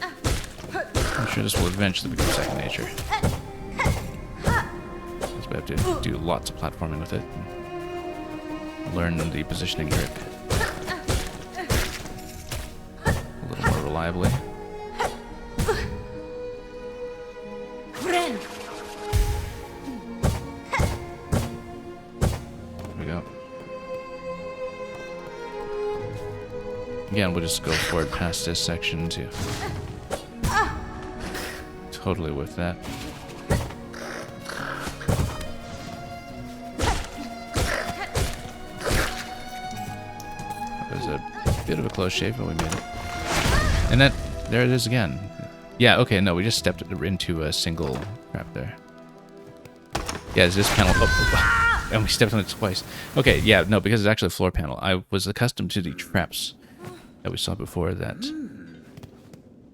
I'm sure this will eventually become second nature. Because we have to do lots of platforming with it. And learn the positioning trick a little more reliably. There we go. Again, we'll just go forward past this section too. Totally with that. That was a bit of a close shave, but we made it. And that, there it is again. Yeah, okay, no, we just stepped into a single trap there. Yeah, is this panel... Oh, and we stepped on it twice. Okay, yeah, no, because it's actually a floor panel. I was accustomed to the traps that we saw before that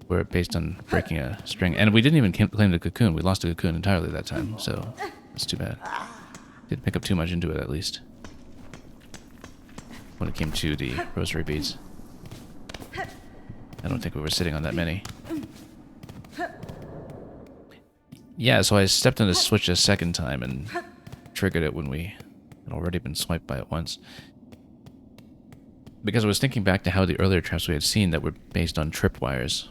were based on breaking a string. And we didn't even claim the cocoon. We lost the cocoon entirely that time, so that's too bad. Didn't pick up too much into it, at least. When it came to the rosary beads. I don't think we were sitting on that many. Yeah, so I stepped on the switch a second time and triggered it when we had already been swiped by it once. Because I was thinking back to how the earlier traps we had seen that were based on tripwires.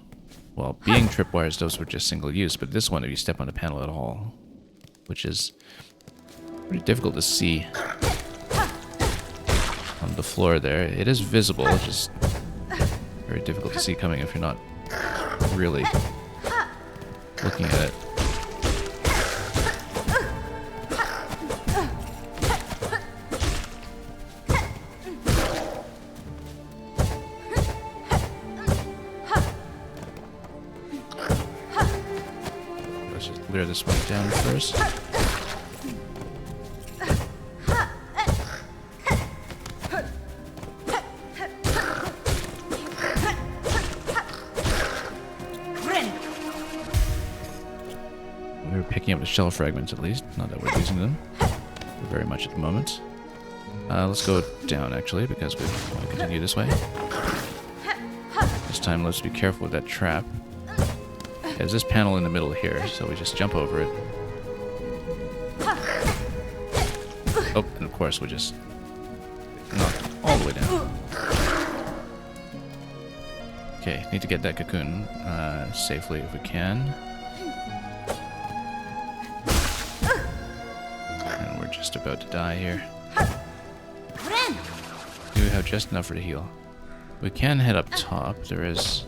Well, being tripwires, those were just single use, but this one, if you step on the panel at all, which is pretty difficult to see on the floor there. It is visible, it's just very difficult to see coming if you're not really looking at it. Clear this one down first. We were picking up the shell fragments at least, not that we're using them very much at the moment. Let's go down actually, because we want to continue this way. This time let's be careful with that trap. There's this panel in the middle here, so we just jump over it. Oh, and of course we just knock all the way down. Okay, need to get that cocoon safely if we can. And we're just about to die here. Do we have just enough for the heal? We can head up top. There is...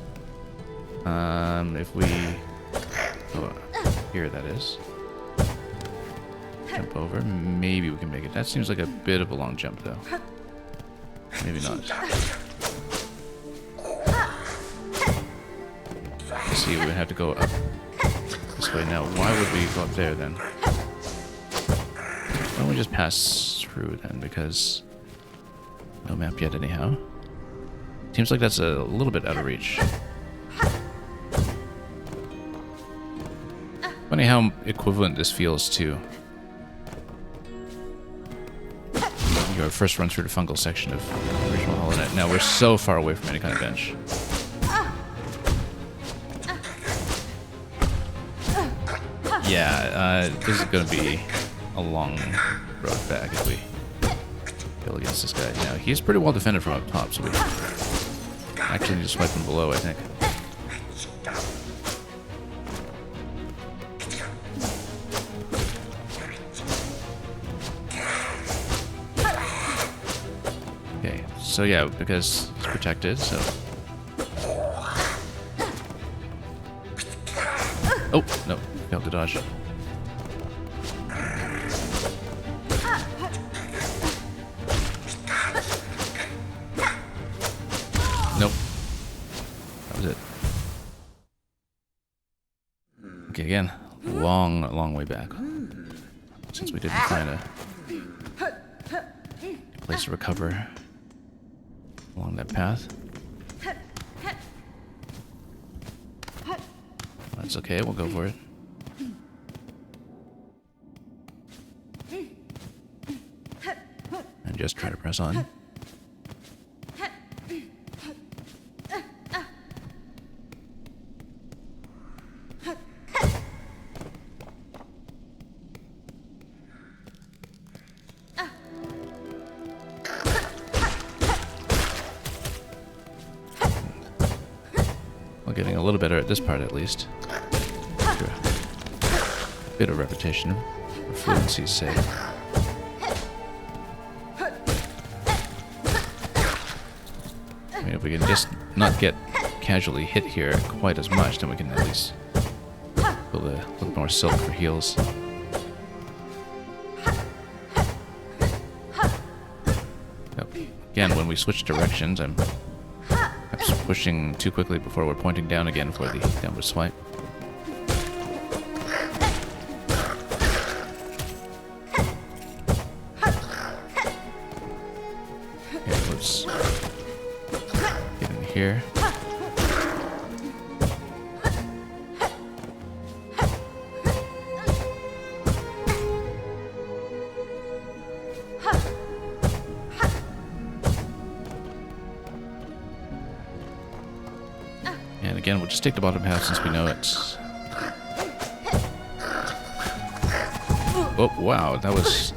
if we... Oh, here that is. Jump over. Maybe we can make it. That seems like a bit of a long jump, though. Maybe not. Let's see, we would have to go up this way now. Why would we go up there, then? Why don't we just pass through, then? Because... no map yet, anyhow. Seems like that's a little bit out of reach. Funny how equivalent this feels to your first run through the fungal section of the original Hollow Knight. Now we're so far away from any kind of bench. Yeah, this is going to be a long road back if we go against this guy. Now he's pretty well defended from up top, so we actually need to swipe him below, I think. So yeah, because it's protected, so... Oh, no, failed to dodge. Nope. That was it. Okay, again, long way back. Since we didn't find a place to recover along that path. That's okay, we'll go for it. press on. We're getting a little better at this part at least. Sure. Bit of repetition for fluency's sake. I mean, if we can just not get casually hit here quite as much, then we can at least build a little more silk for heals. Yep. Again, when we switch directions, I'm perhaps pushing too quickly before we're pointing down again for the downward swipe. Here. And again, we'll just take the bottom half since we know it's... Oh, wow, that was...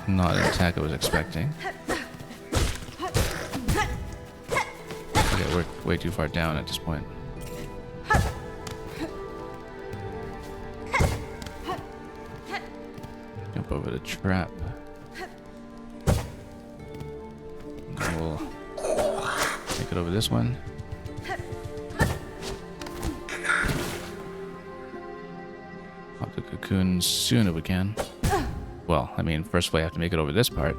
Not an attack I was expecting. Okay, we're way too far down at this point. Jump over the trap. And we'll make it over this one. Pop the cocoon soon if we can. Well, I mean, first we have to make it over this part.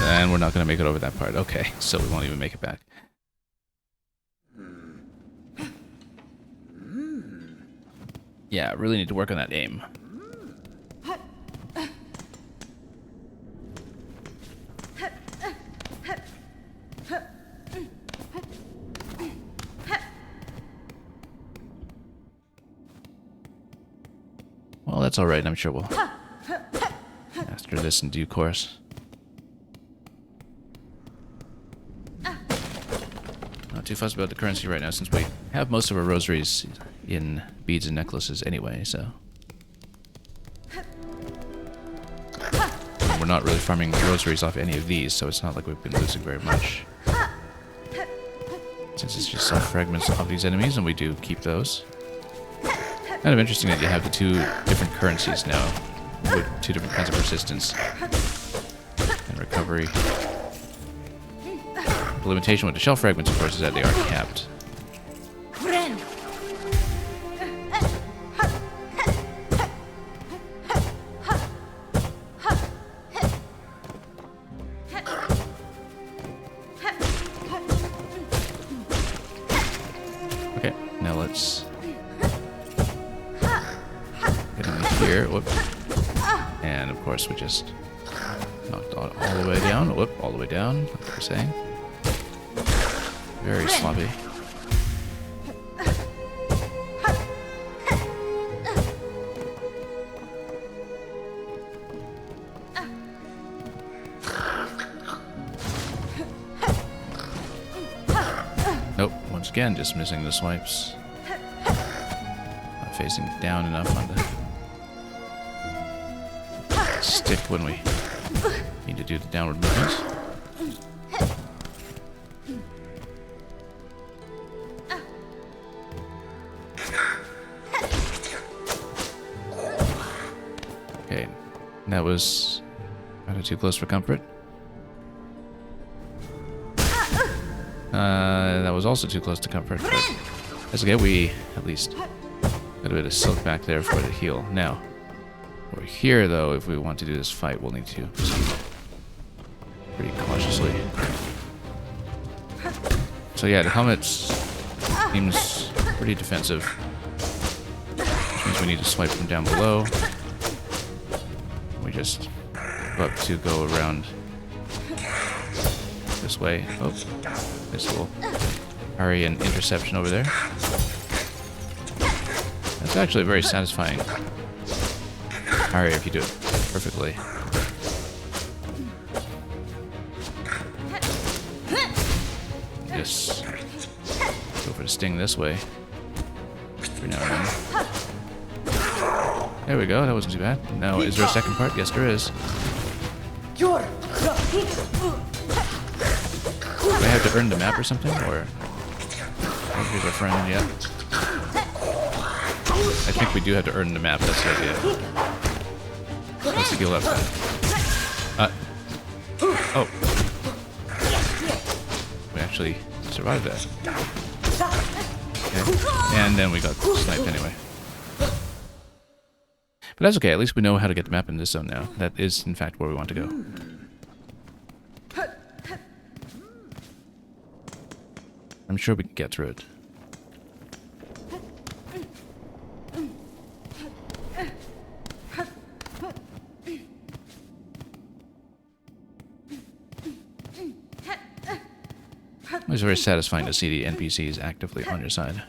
And we're not going to make it over that part. Okay, so we won't even make it back. Yeah, really need to work on that aim. Well, that's alright. I'm sure we'll master this in due course. Not too fussed about the currency right now since we have most of our rosaries in beads and necklaces anyway, so... And we're not really farming rosaries off any of these, so it's not like we've been losing very much. Since it's just self-fragments off these enemies, and we do keep those. Kind of interesting that you have the two different currencies now, with two different kinds of persistence and recovery. The limitation with the shell fragments, of course, is that they are capped. Okay, now let's get in here. Whoop. And of course, we just knocked all the way down. Whoop, all the way down, like we were saying. Very sloppy. Nope, once again, just missing the swipes. Not facing down enough on the stick when we need to do the downward movements. Okay, that was kind of too close for comfort. That was also too close to comfort, but that's okay. We at least got a bit of silk back there for the heal. Now, over here, though, if we want to do this fight, we'll need to proceed pretty cautiously. So yeah, the helmet seems pretty defensive, which means we need to swipe from down below. We just go up to go around this way. Oh, this little parry and interception over there. That's actually very satisfying Alright, if you do it perfectly. Just go for the sting this way. Every now and then. There we go, that wasn't too bad. Now, is there a second part? Yes, there is. Do I have to earn the map or something? Or... Oh, here's our friend, yeah. I think we do have to earn the map, that's the idea. Let's heal up then. Oh. We actually survived that. Okay. And then we got sniped anyway. But that's okay, at least we know how to get the map in this zone now. That is, in fact, where we want to go. I'm sure we can get through it. It was very satisfying to see the NPCs actively on your side.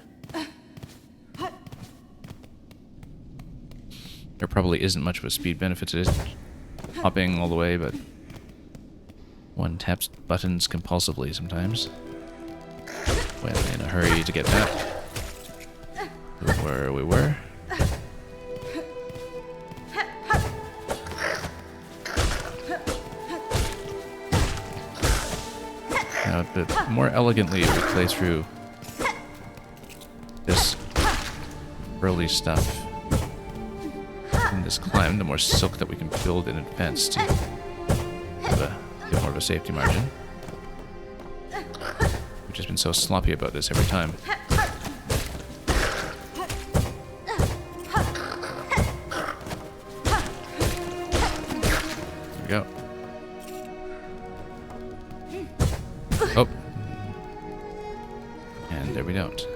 There probably isn't much of a speed benefit to this, hopping all the way, but one taps buttons compulsively sometimes when in a hurry to get back to where we were. Now, the more elegantly we play through this early stuff in this climb, the more silk that we can build in advance to have a bit more of a safety margin. We've just been so sloppy about this every time. There we go. Oh. And there we don't.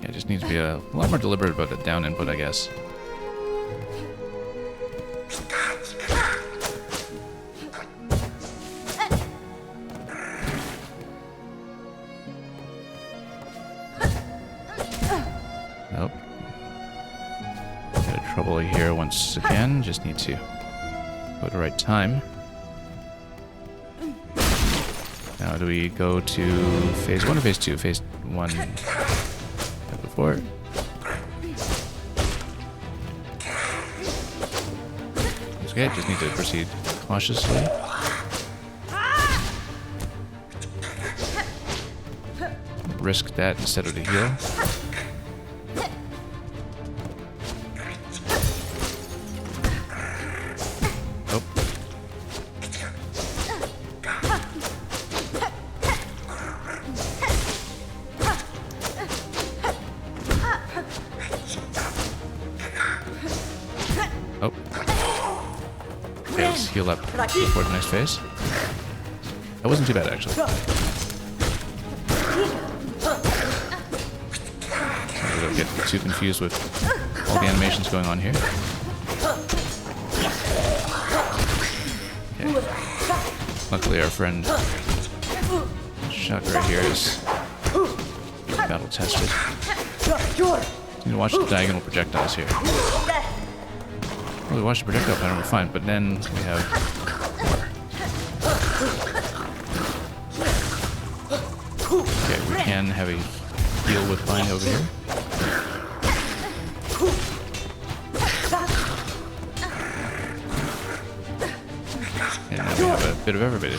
Yeah, it just needs to be a lot more deliberate about the down input, I guess. Nope. Got trouble here once again. Just need to go at the right time. Now, do we go to phase 1 or phase 2? Phase 1 before. It's okay, just need to proceed cautiously. Risk that instead of the heal. Oh. Oh. Okay, let's heal up before the next phase. That wasn't too bad, actually. I don't get too confused with all the animations going on here. Okay. Luckily, our friend Chakra here is battle tested. Need to watch the diagonal projectiles here. Well, we watch the projectile pattern, we're fine, but then we have more. Okay, we can have a heal with Vine over here. And now we have a bit of everybody.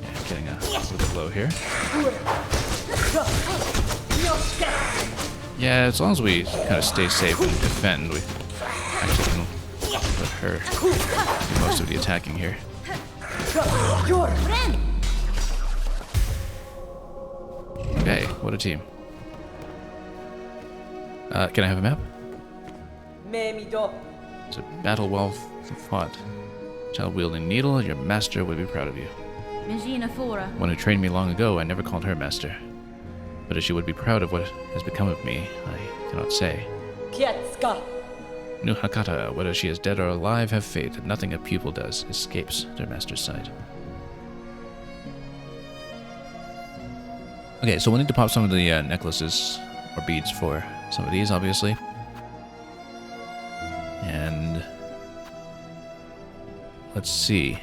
Yeah, getting a little bit low here. Yeah, as long as we kind of stay safe and defend, we actually can let her do most of the attacking here. Okay, what a team. Can I have a map? It's a battle well fought. Child wielding needle, your master would be proud of you. One who trained me long ago, I never called her master. But as she would be proud of what has become of me, I cannot say. New Hakata, whether she is dead or alive, have faith that nothing a pupil does escapes their master's sight. Okay, so we'll need to pop some of the necklaces or beads for some of these, obviously. And let's see.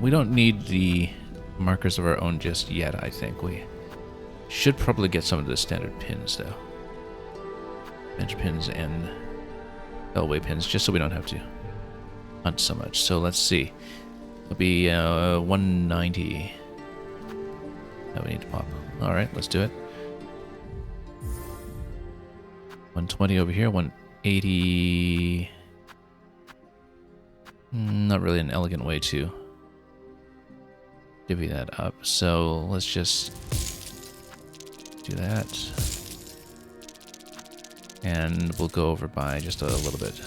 We don't need the markers of our own just yet, I think. We should probably get some of the standard pins, though. Bench pins and bellway pins, just so we don't have to hunt so much. So let's see. It'll be 190 that we need to pop. Alright, let's do it. 120 over here, 180. Not really an elegant way to divvy that up. So let's just do that. And we'll go over by just a little bit.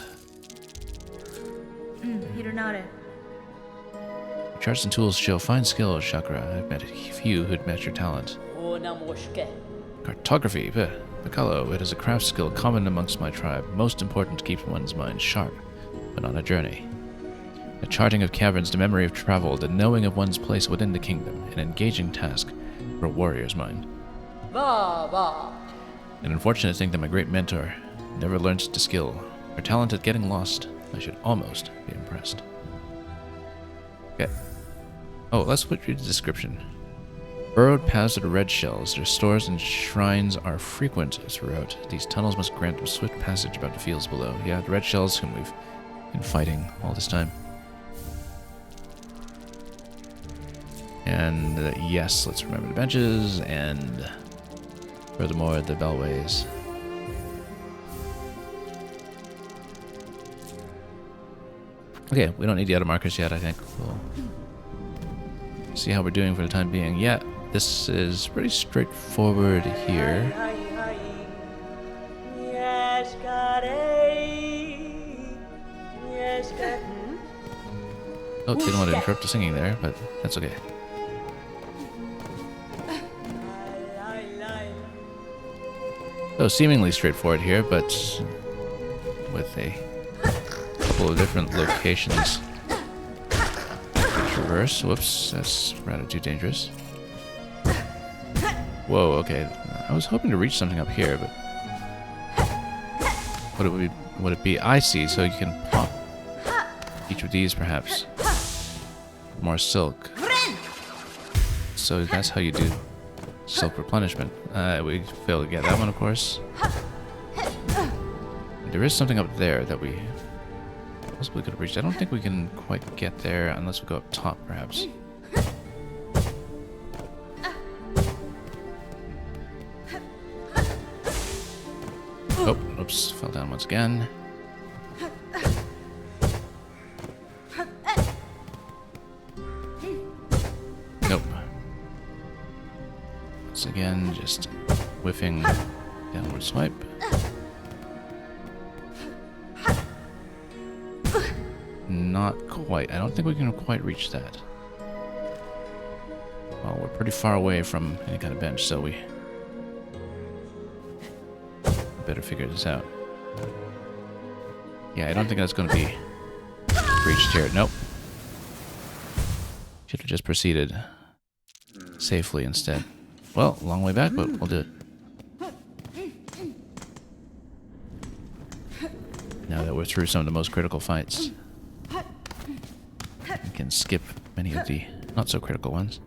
Peter nodded. Your charts and tools show fine skill, Chakra. I've met a few who'd match your talent. Cartography, Piccolo. It is a craft skill common amongst my tribe, most important to keep one's mind sharp, when on a journey. The charting of caverns, the memory of travel, the knowing of one's place within the kingdom, an engaging task for a warrior's mind. An unfortunate thing that my great mentor never learned the skill. Her talent at getting lost, I should almost be impressed. Okay. Oh, let's read the description. Burrowed paths of red shells, their stores and shrines are frequent throughout. These tunnels must grant a swift passage about the fields below. Yeah, the red shells whom we've been fighting all this time. And yes, let's remember the benches, and furthermore, the bellways. Okay, we don't need the other markers yet, I think. We'll see how we're doing for the time being. Yeah, this is pretty straightforward here. Oh, didn't want to interrupt the singing there, but that's okay. So seemingly straightforward here, but with a couple of different locations to traverse. Whoops, that's rather too dangerous. Whoa, okay. I was hoping to reach something up here, but would it be? I see, so you can pop each of these perhaps. More silk. So that's how you do silk replenishment. We failed to get that one, of course. There is something up there that we possibly could have reached. I don't think we can quite get there unless we go up top, perhaps. Oh, oops, fell down once again. Nope. Once again, just whiffing downward swipe. Not quite. I don't think we can quite reach that. Well, we're pretty far away from any kind of bench, so we better figure this out. Yeah, I don't think that's going to be reached here. Nope. Should have just proceeded safely instead. Well, long way back, but we'll do it. Now that we're through some of the most critical fights, we can skip many of the not so critical ones.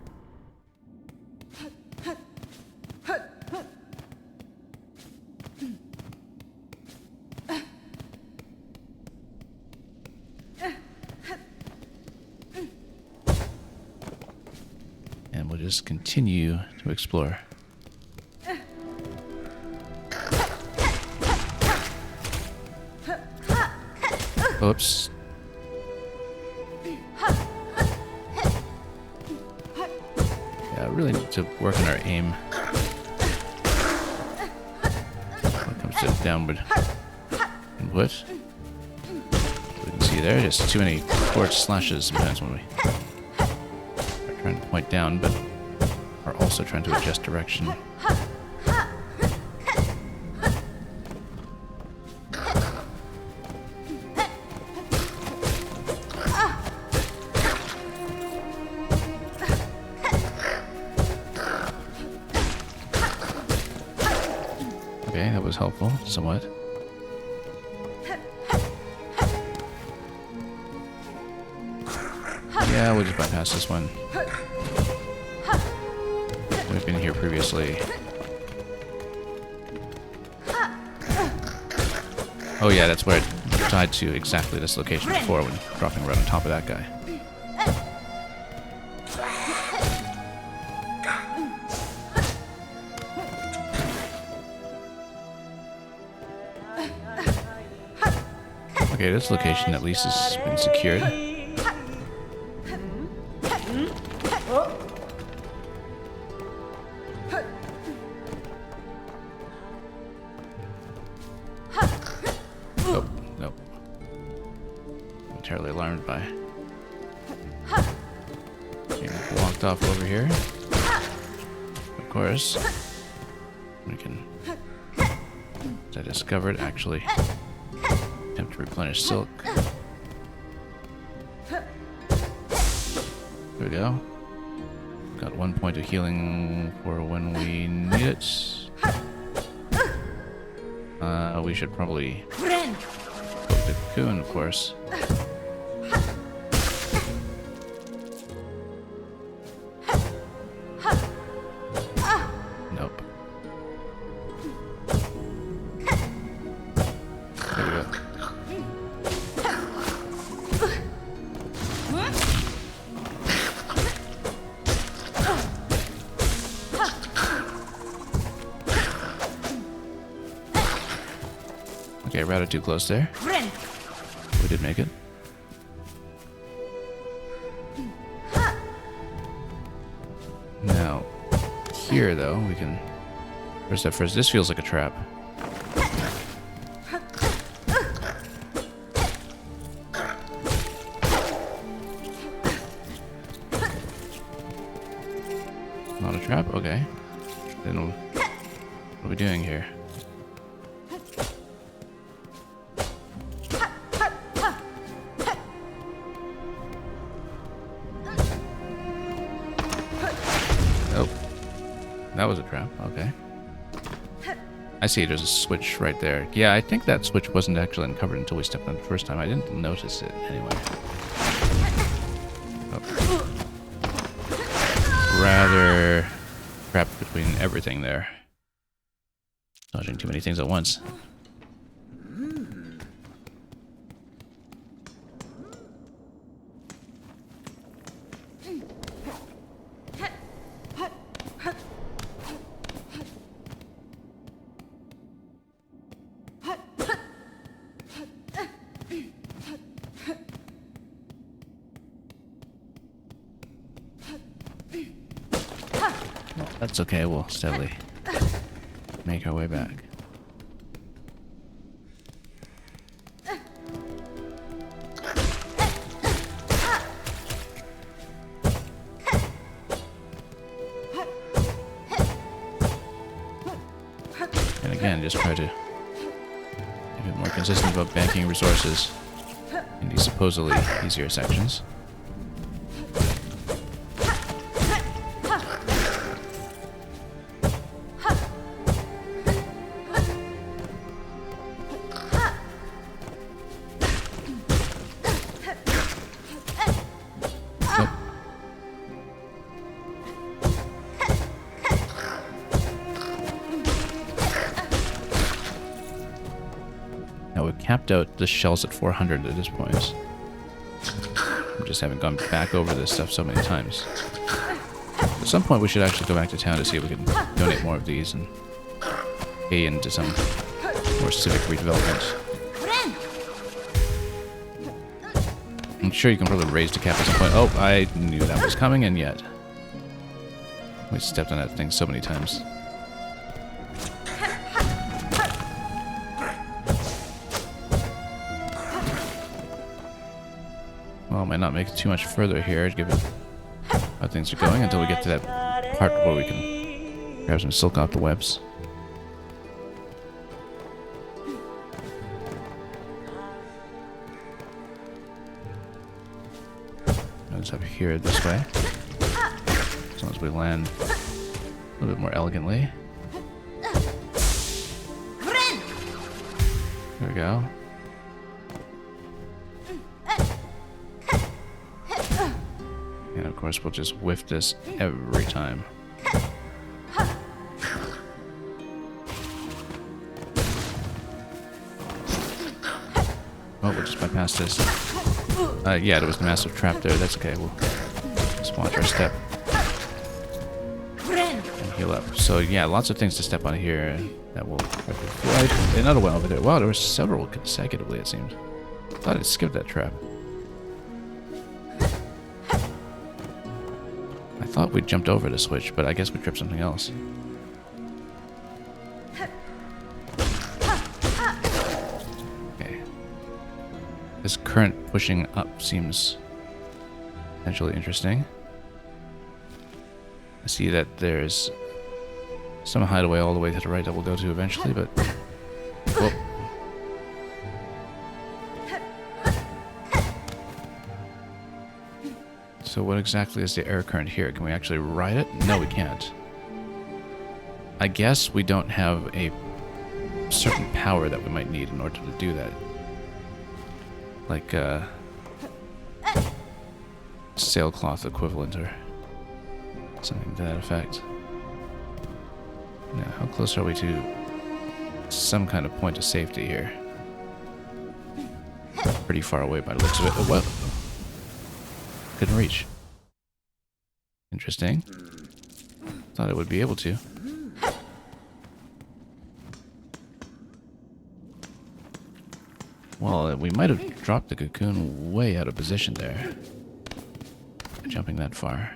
And we'll just continue to explore. Oops. Yeah, really need to work on our aim when it comes to downward input. We can see there, just too many torch slashes sometimes when we are trying to point down, but are also trying to adjust direction. helpful, somewhat. Yeah, we'll just bypass this one. We've been here previously. Oh yeah, that's where it died to exactly this location before when dropping right on top of that guy. Okay, this location at least has been secured. Oh, nope. I'm terribly alarmed by being blocked off over here. Of course, we can, as I discovered, actually attempt to replenish silk. There we go. Got 1 point of healing for when we need it. We should probably go to the cocoon, of course. Nope. There we go. Okay, routed too close there. We did make it. Now, here though, we can... First step first, this feels like a trap. Not a trap? Okay. Then what are we doing here? Oh. That was a trap. Okay. I see there's a switch right there. Yeah, I think that switch wasn't actually uncovered until we stepped on it the first time. I didn't notice it anyway. Oh. Rather trapped between everything there. Dodging too many things at once. That's okay, we'll steadily make our way back. And again, just try to be a bit more consistent about banking resources in these supposedly easier sections. Now we've capped out the shells at 400 at this point. We just haven't gone back over this stuff so many times. At some point we should actually go back to town to see if we can donate more of these and pay into some more civic redevelopment. I'm sure you can probably raise the cap at some point. Oh, I knew that was coming, and yet we stepped on that thing so many times. Well, might not make it too much further here, given how things are going, until we get to that part where we can grab some silk off the webs. It's up here this way. As long as we land a little bit more elegantly. There we go. And of course, we'll just whiff this every time. Oh, we'll just bypass this. Yeah, there was a massive trap there. That's okay. We'll just watch our step. And heal up. So yeah, lots of things to step on here that will... Right, another one over there. Wow, there were several consecutively, it seems. I thought I'd skipped that trap. I thought we jumped over the switch, but I guess we tripped something else. Okay. This current pushing up seems potentially interesting. I see that there's some hideaway all the way to the right that we'll go to eventually, but... Whoa. So what exactly is the air current here? Can we actually ride it? No, we can't. I guess we don't have a certain power that we might need in order to do that. Like, sailcloth equivalent or something to that effect. Now, how close are we to some kind of point of safety here? Pretty far away by the looks of it. Oh, whoa. Couldn't reach. Interesting. Thought it would be able to. Well, we might have dropped the cocoon way out of position there. Jumping that far.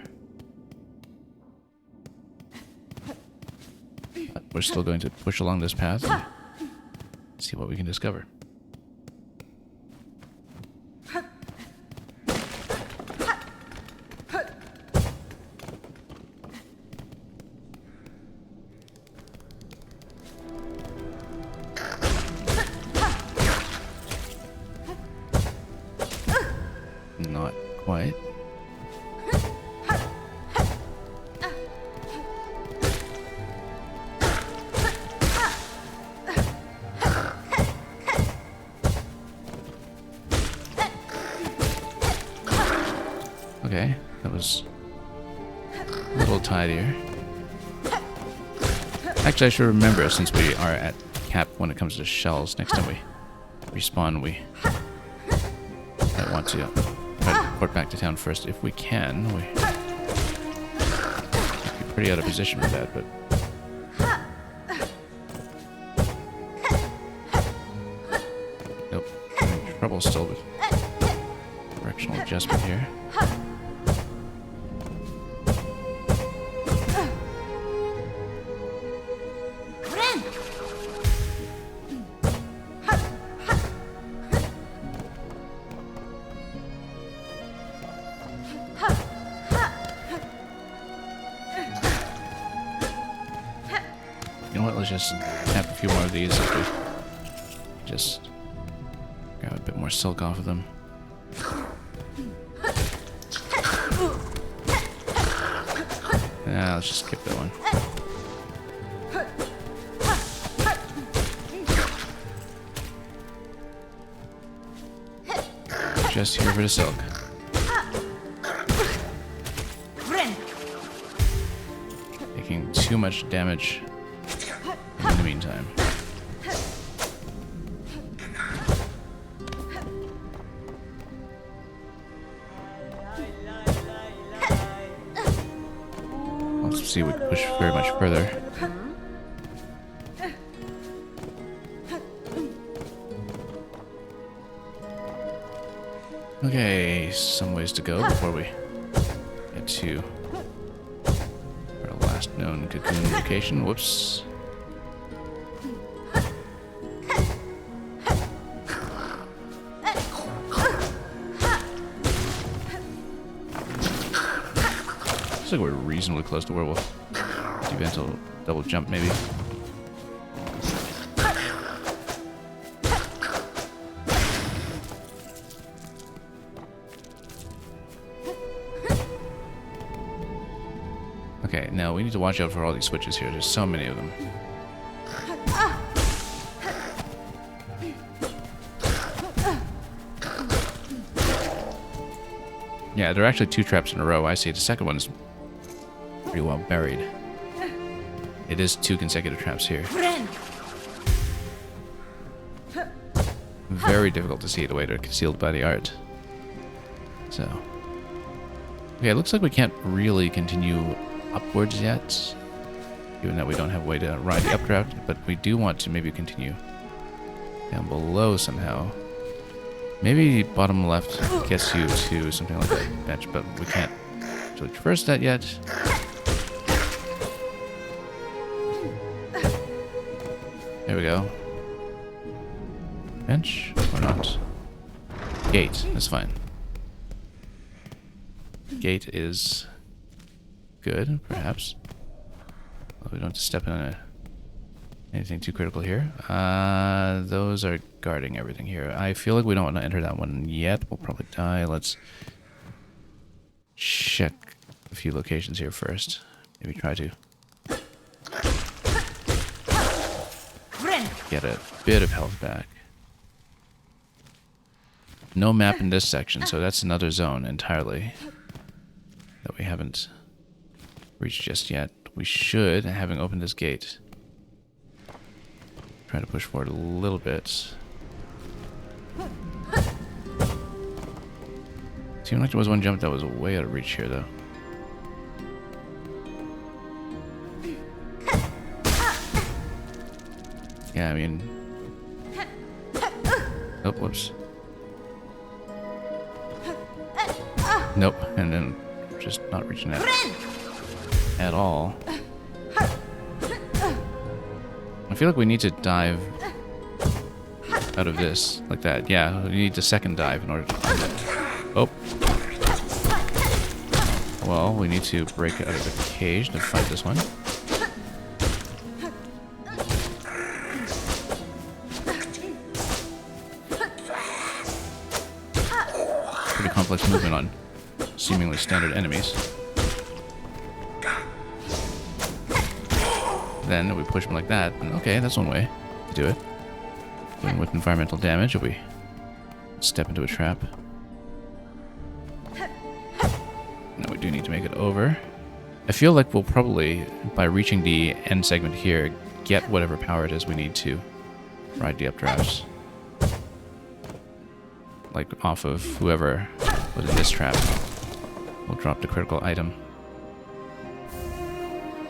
But we're still going to push along this path and see what we can discover. Not quite. Okay, that was a little tidier. Actually, I should remember, since we are at cap when it comes to shells, next time we respawn, we might want to try to port back to town first if we can. We're pretty out of position with that, but... Nope, I'm in trouble still with directional adjustment here. You know what, let's just tap a few more of these if we just grab a bit more silk off of them. Yeah, let's just skip that one. Just here for the silk. Taking too much damage in the meantime. Let's see if we can push very much further. Okay, some ways to go before we get to our last known cocoon location. Whoops. Looks like we're reasonably close to where we'll do eventual double jump, maybe. Okay, now we need to watch out for all these switches here. There's so many of them. Yeah, there are actually 2 traps in a row. I see. The second one's pretty well buried. It is 2 consecutive traps here. Very difficult to see the way they're concealed by the art. So. Okay, it looks like we can't really continue upwards yet. Given that we don't have a way to ride the updraft. But we do want to maybe continue down below somehow. Maybe bottom left gets you to something like a bench, but we can't actually traverse that yet. There we go. Bench or not? Gate, that's fine. Gate is good, perhaps. Well, we don't have to step in anything too critical here. Those are guarding everything here. I feel like we don't want to enter that one yet. We'll probably die. Let's check a few locations here first. Maybe try to get a bit of health back. No map in this section, so that's another zone entirely that we haven't reached just yet. We should, having opened this gate, try to push forward a little bit. Seemed like there was one jump that was way out of reach here, though. Yeah, I mean... Oh, whoops. Nope, and then just not reaching that at all. I feel like we need to dive out of this like that. Yeah, we need the second dive in order to find it. Oh. Well, we need to break out of the cage to fight this one. Pretty complex movement on seemingly standard enemies. Then we push them like that, and okay, that's one way to do it. Doing with environmental damage, if we step into a trap. No, we do need to make it over. I feel like we'll probably, by reaching the end segment here, get whatever power it is we need to ride the updrafts. Like off of whoever was in this trap. We'll drop the critical item.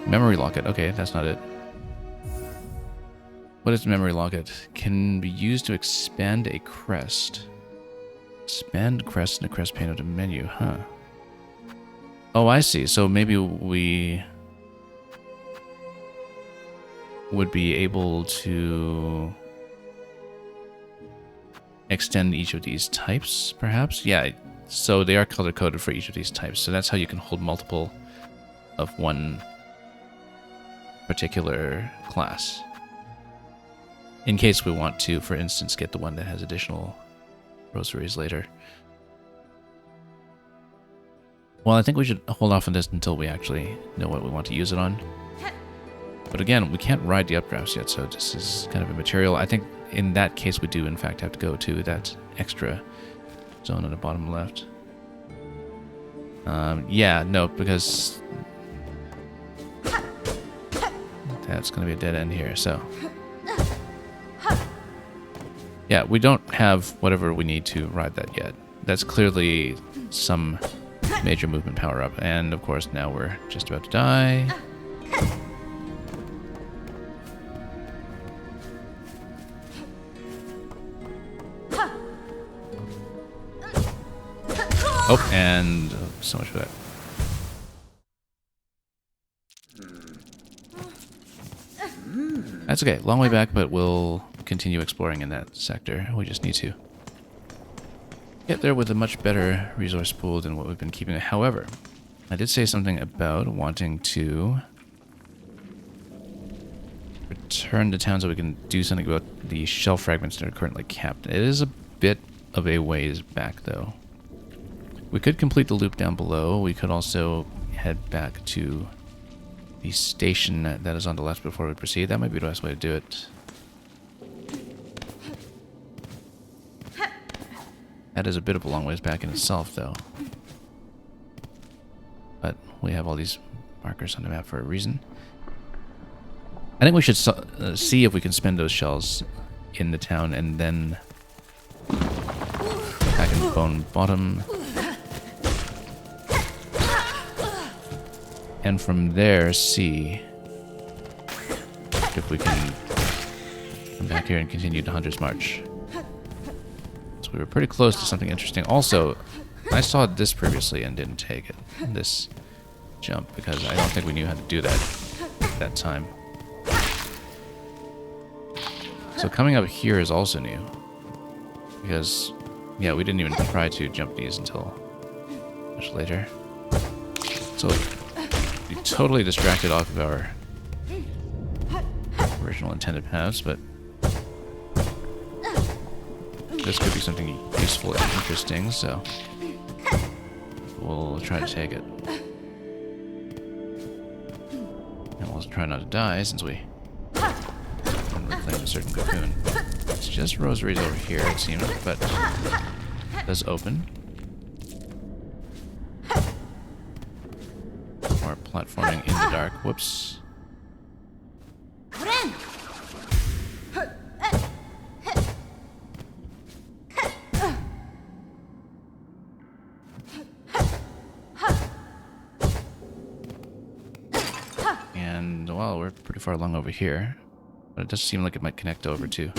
Memory locket. Okay, that's not it. What is memory locket? Can be used to expand a crest. Expand crest in the crest pane of the menu, huh? Oh, I see. So maybe we would be able to extend each of these types, perhaps? Yeah, so they are color-coded for each of these types. So that's how you can hold multiple of one particular class. In case we want to, for instance, get the one that has additional rosaries later. Well, I think we should hold off on this until we actually know what we want to use it on. But again, we can't ride the updrafts yet, so this is kind of immaterial. I think in that case we do in fact have to go to that extra zone on the bottom left. Yeah, no, because that's going to be a dead end here, so... Yeah, we don't have whatever we need to ride that yet. That's clearly some major movement power-up. And, of course, now we're just about to die. Oh, and so much for that. That's okay. Long way back, but we'll continue exploring in that sector. We just need to get there with a much better resource pool than what we've been keeping. However, I did say something about wanting to return to town so we can do something about the shell fragments that are currently capped. It is a bit of a ways back, though. We could complete the loop down below. We could also head back to the station that is on the left before we proceed. That might be the best way to do it. That is a bit of a long ways back in itself, though. But we have all these markers on the map for a reason. I think we should see if we can spend those shells in the town and then back in Bone Bottom. And from there, see if we can come back here and continue the Hunter's March. So we were pretty close to something interesting. Also, I saw this previously and didn't take it. This jump, because I don't think we knew how to do that at that time. So coming up here is also new. Because, yeah, we didn't even try to jump these until much later. So we totally distracted off of our original intended paths, but this could be something useful and interesting, so we'll try to take it. And we'll try not to die since we reclaim a certain cocoon. It's just rosaries over here, it seems, but it does open. More platforming in the dark. Whoops. And, well, we're pretty far along over here. But it does seem like it might connect over to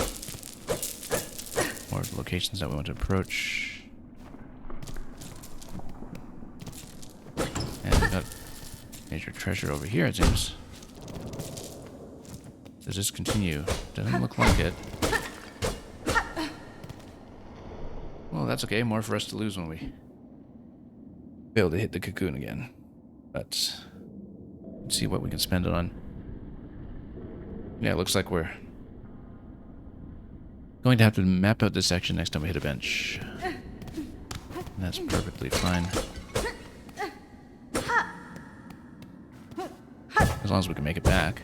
more of the locations that we want to approach. And we got major treasure over here, it seems. Does this continue? Doesn't look like it. Well, that's okay. More for us to lose when we fail to hit the cocoon again. But let's see what we can spend it on. Yeah, it looks like we're going to have to map out this section next time we hit a bench. And that's perfectly fine. As long as we can make it back.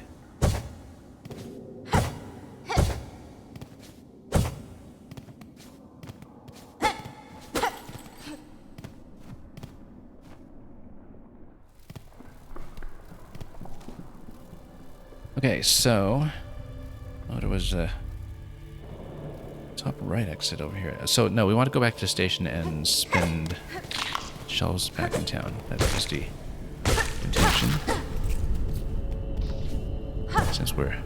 Okay, so there was a top right exit over here. So no, we want to go back to the station and spend shells back in town. That was the intention. Since we're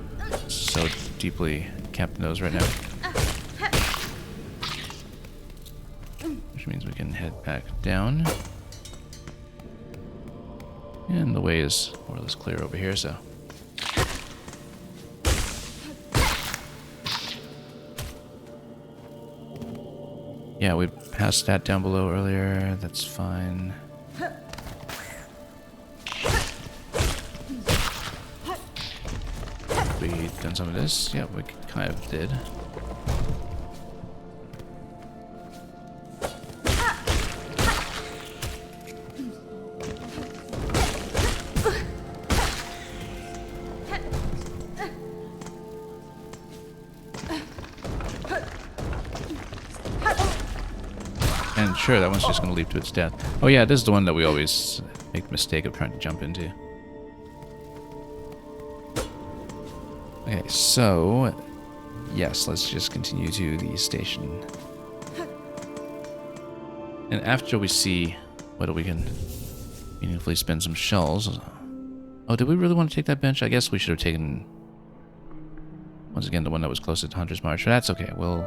so deeply camped in those right now. Which means we can head back down. And the way is more or less clear over here, so. Yeah, we passed that down below earlier. That's fine. We done some of this? Yeah, we kind of did. And sure, that one's just going to leap to its death. Oh yeah, this is the one that we always make the mistake of trying to jump into. Okay, so yes, let's just continue to the station. And after we see whether we can meaningfully spend some shells. Oh, did we really want to take that bench? I guess we should have taken, once again, the one that was closest to Hunter's March. But that's okay, we'll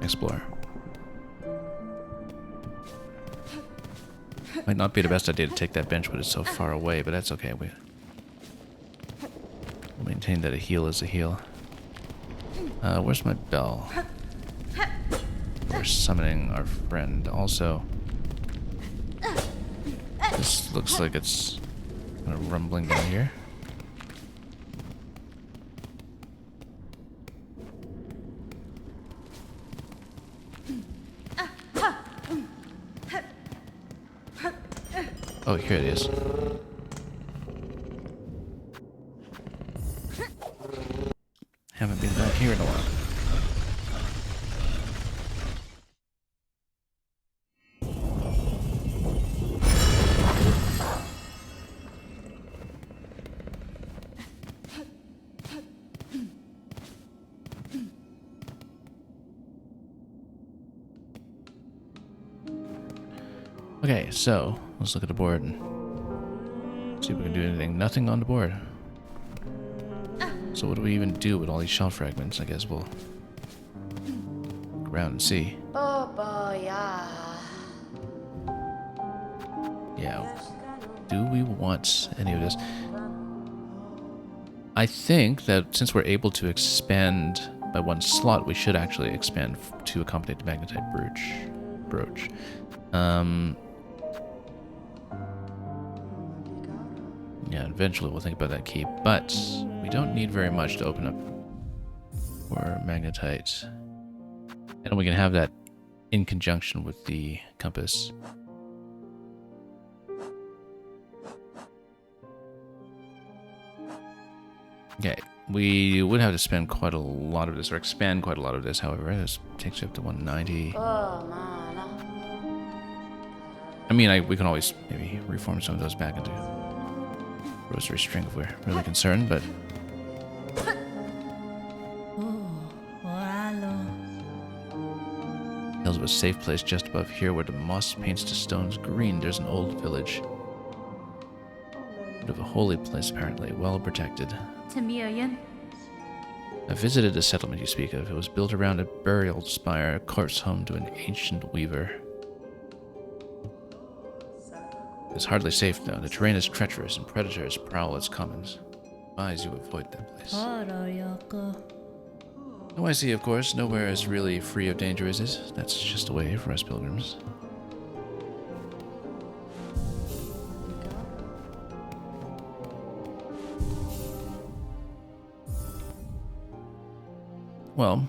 explore. Might not be the best idea to take that bench when it's so far away, but that's okay. We'll maintain that a heal is a heal. Where's my bell? We're summoning our friend. Also, this looks like it's kind of rumbling down here. Oh, here it is. Haven't been down here in a while. Okay, so let's look at the board and see if we can do anything. Nothing on the board. So what do we even do with all these shell fragments? I guess we'll look around and see. Yeah. Do we want any of this? I think that since we're able to expand by one slot, we should actually expand to accommodate the magnetite brooch. Yeah, eventually we'll think about that key, but we don't need very much to open up for magnetite. And we can have that in conjunction with the compass. Okay, we would have to spend quite a lot of this, or expand quite a lot of this, however. This takes you up to 190. I mean, we can always maybe reform some of those back into rosary string if we're really concerned, but... Tells of a safe place just above here where the moss paints the stones green. There's an old village. Bit of a holy place, apparently, well protected. I visited the settlement you speak of. It was built around a burial spire, a corpse home to an ancient weaver. It's hardly safe, though. The terrain is treacherous and predators prowl its commons. Advise you avoid that place. Oh, I see, of course. Nowhere is really free of danger, is it? That's just a way for us pilgrims. Well,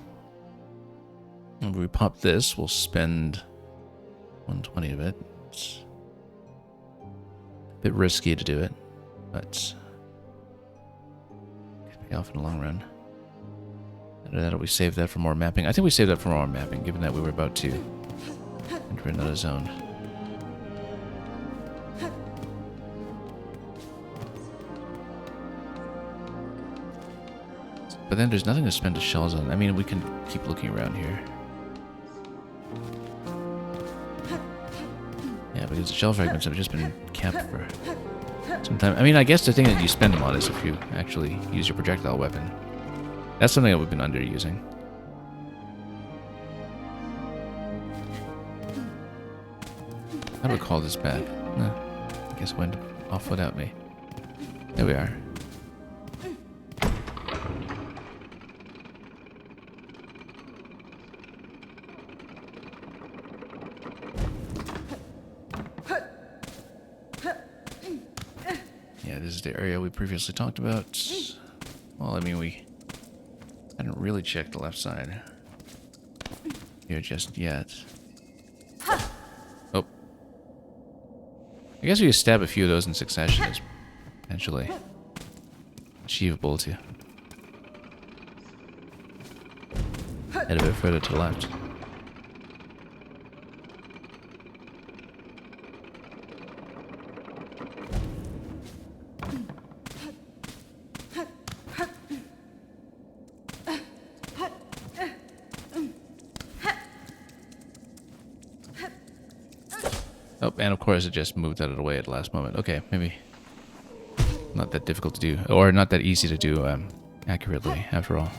when we pop this, we'll spend 120 of it. It's a bit risky to do it, but it could pay off in the long run. Either that or we save that for more mapping. I think we saved that for more mapping, given that we were about to enter another zone. But then there's nothing to spend the shells on. I mean, we can keep looking around here. Yeah, because the shell fragments have just been kept for some time. I mean, I guess the thing that you spend them on is if you actually use your projectile weapon. That's something that we've been underusing. How do we call this back? I guess it went off without me. There we are. Yeah, this is the area we previously talked about. Well, I mean, we hadn't really checked the left side here just yet. Oh. I guess we could stab a few of those in succession is potentially achievable to head a bit further to the left. Oh, and of course it just moved out of the way at the last moment. Okay, maybe not that difficult to do, or not that easy to do accurately, after all.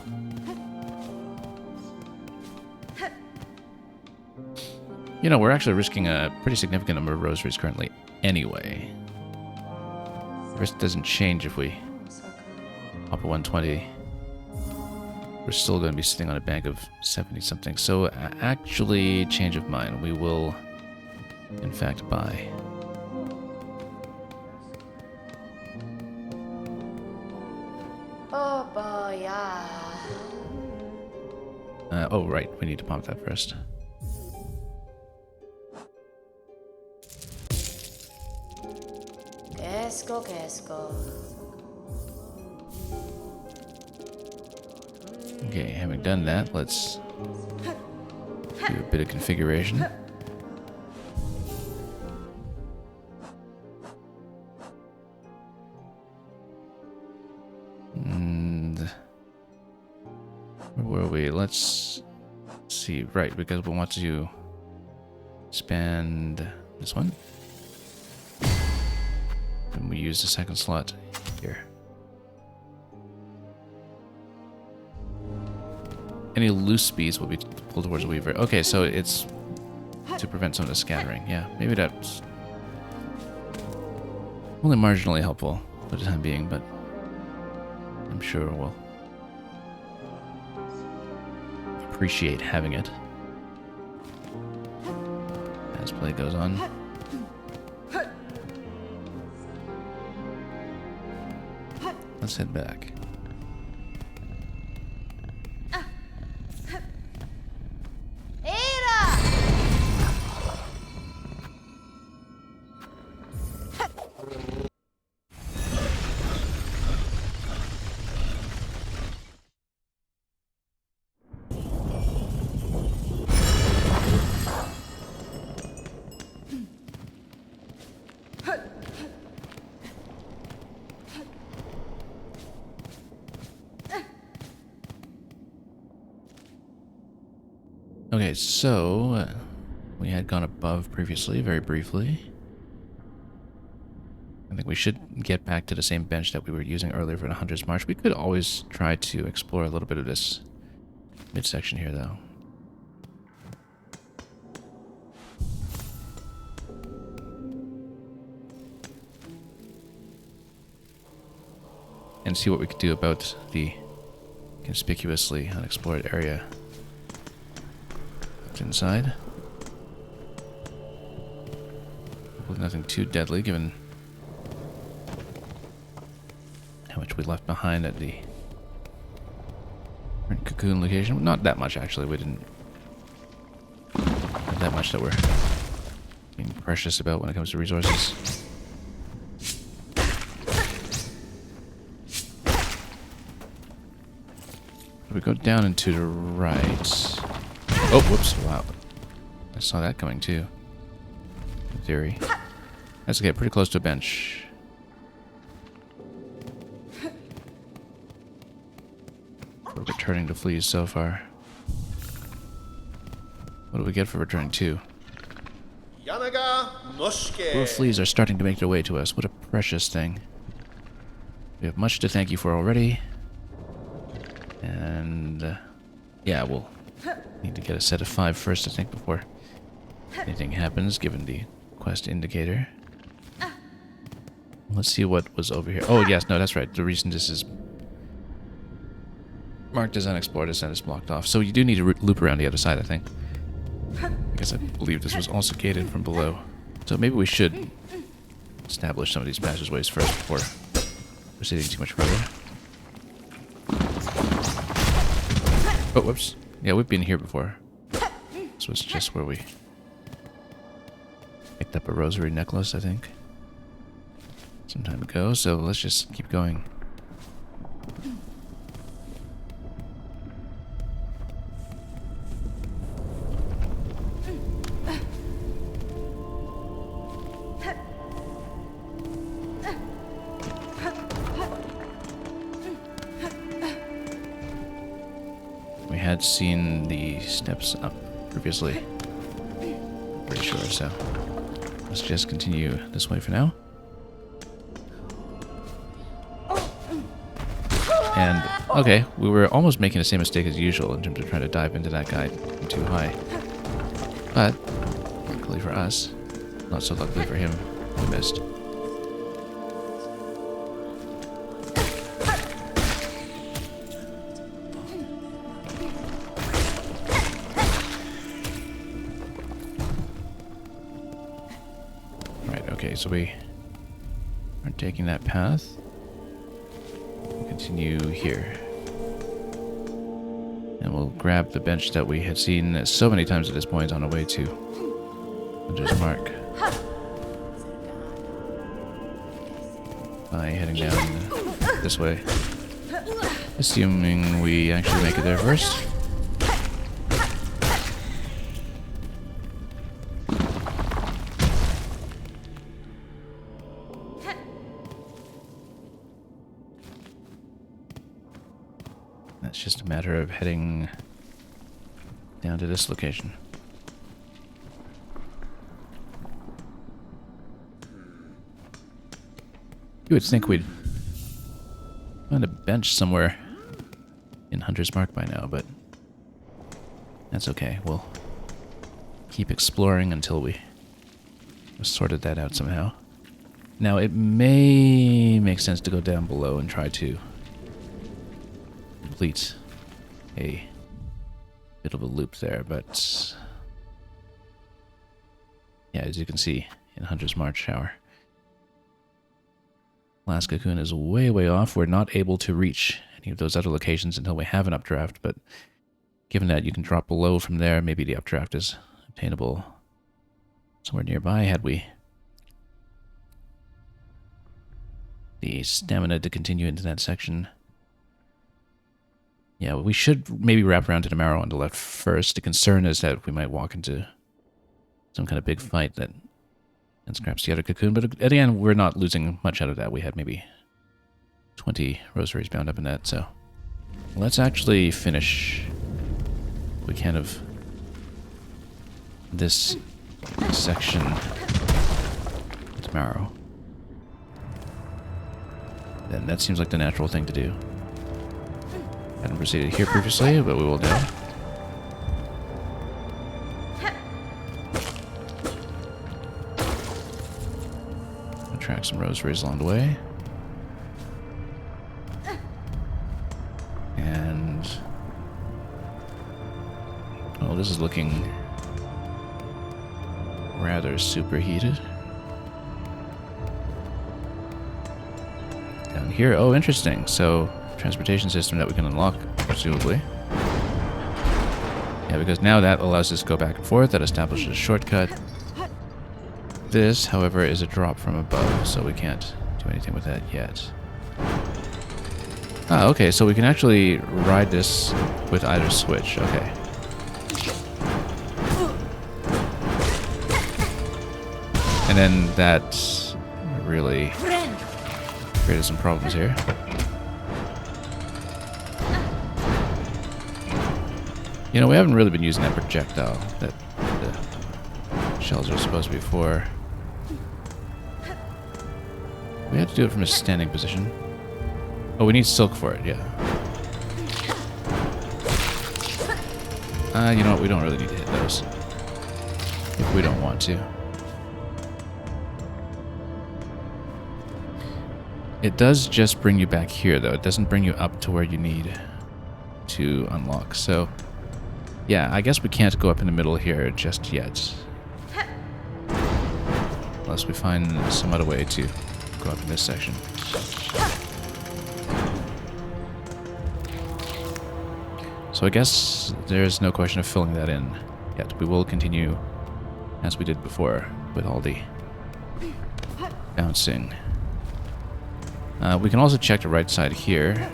You know, we're actually risking a pretty significant number of rosaries currently anyway. The risk doesn't change if we hop a 120. We're still going to be sitting on a bank of 70-something. So, actually, change of mind. We will, in fact, buy. Oh, right. We need to pump that first. Okay, having done that, let's do a bit of configuration. And where were we? Let's see. Right, because we want to expand This one. And we use the second slot here. Any loose speeds will be pulled towards the Weaver. Okay, so it's to prevent some of the scattering. Yeah, maybe that's only marginally helpful for the time being, but I'm sure we'll appreciate having it as play goes on. Let's head back. Okay, so we had gone above previously, very briefly. I think we should get back to the same bench that we were using earlier for the Hunter's March. We could always try to explore a little bit of this midsection here, though. And see what we could do about the conspicuously unexplored area inside. With nothing too deadly, given how much we left behind at the current cocoon location. Not that much, actually. We didn't have that much that we're being precious about when it comes to resources. If we go down and to the right. Oh, whoops, wow. I saw that coming too. In theory. Let's get pretty close to a bench. We're returning to fleas so far. What do we get for returning to? More fleas are starting to make their way to us. What a precious thing. We have much to thank you for already. And yeah, we'll need to get a set of 5 first, I think, before anything happens, given the quest indicator. Let's see what was over here. Oh, yes, no, that's right. The reason this is marked as unexplored is that it's blocked off. So you do need to loop around the other side, I think. Because I believe this was also gated from below. So maybe we should establish some of these passageways first before proceeding too much further. Oh, whoops. Yeah, we've been here before. This was just where we picked up a rosary necklace, I think, some time ago. So let's just keep going. We had seen the steps up previously. Pretty sure, so let's just continue this way for now. And, okay, we were almost making the same mistake as usual in terms of trying to dive into that guy too high. But, luckily for us, not so luckily for him, we missed. Okay, so we are taking that path. We'll continue here. And we'll grab the bench that we had seen so many times at this point on our way to Hunter's Mark. By heading down this way. Assuming we actually make it there first. It's just a matter of heading down to this location. You would think we'd find a bench somewhere in Hunter's Mark by now, but that's okay. We'll keep exploring until we have sorted that out somehow. Now, it may make sense to go down below and try to complete a bit of a loop there, but yeah, as you can see in Hunter's March Shower, last cocoon is way, way off. We're not able to reach any of those other locations until we have an updraft, but given that you can drop below from there, maybe the updraft is obtainable somewhere nearby. Had we the stamina to continue into that section. Yeah, we should maybe wrap around to the marrow on the left first. The concern is that we might walk into some kind of big fight that scraps the other cocoon, but at the end, we're not losing much out of that. We had maybe 20 rosaries bound up in that, so let's actually finish what we can of this section with marrow. Then that seems like the natural thing to do. Hadn't proceeded here previously, but we will now. Attract some rosaries along the way. And oh, this is looking rather superheated. Down here, oh, interesting. So, transportation system that we can unlock, presumably. Yeah, because now that allows us to go back and forth. That establishes a shortcut. This, however, is a drop from above, so we can't do anything with that yet. Ah, okay, so we can actually ride this with either switch. Okay. And then that really created some problems here. You know, we haven't really been using that projectile that the shells are supposed to be for. We have to do it from a standing position. Oh, we need silk for it, yeah. You know what? We don't really need to hit those. If we don't want to. It does just bring you back here, though. It doesn't bring you up to where you need to unlock. So, yeah, I guess we can't go up in the middle here just yet. Unless we find some other way to go up in this section. So I guess there's no question of filling that in yet. We will continue as we did before with all the bouncing. We can also check the right side here.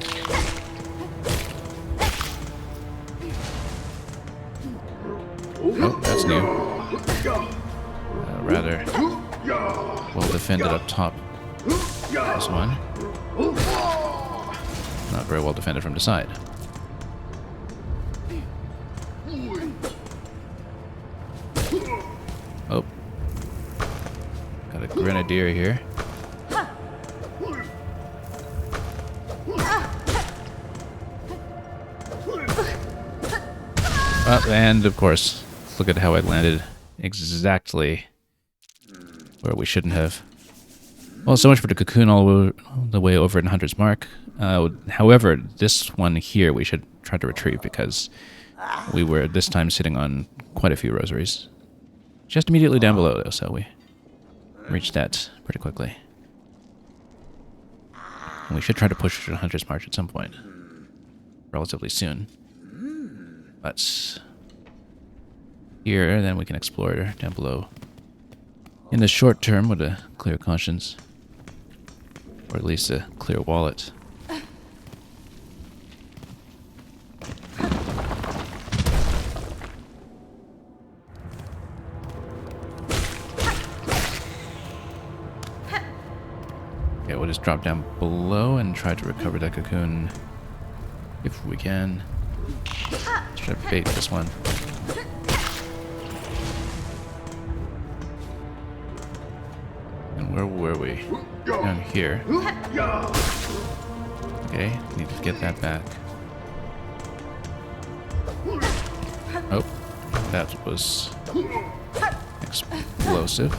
Oh, that's new. Rather well defended up top. This one. Not very well defended from the side. Oh. Got a grenadier here. And of course, look at how it landed exactly where we shouldn't have. Well, so much for the cocoon all the way over in Hunter's Mark. However, this one here we should try to retrieve because we were this time sitting on quite a few rosaries. Just immediately down below, though, so we reached that pretty quickly. And we should try to push to Hunter's March at some point. Relatively soon. But here, then we can explore down below. In the short term, with a clear conscience. Or at least a clear wallet. Okay, we'll just drop down below and try to recover that cocoon if we can. Let's try to bait this one. And Where were we? Down here. Okay, need to get that back. Oh, that was explosive.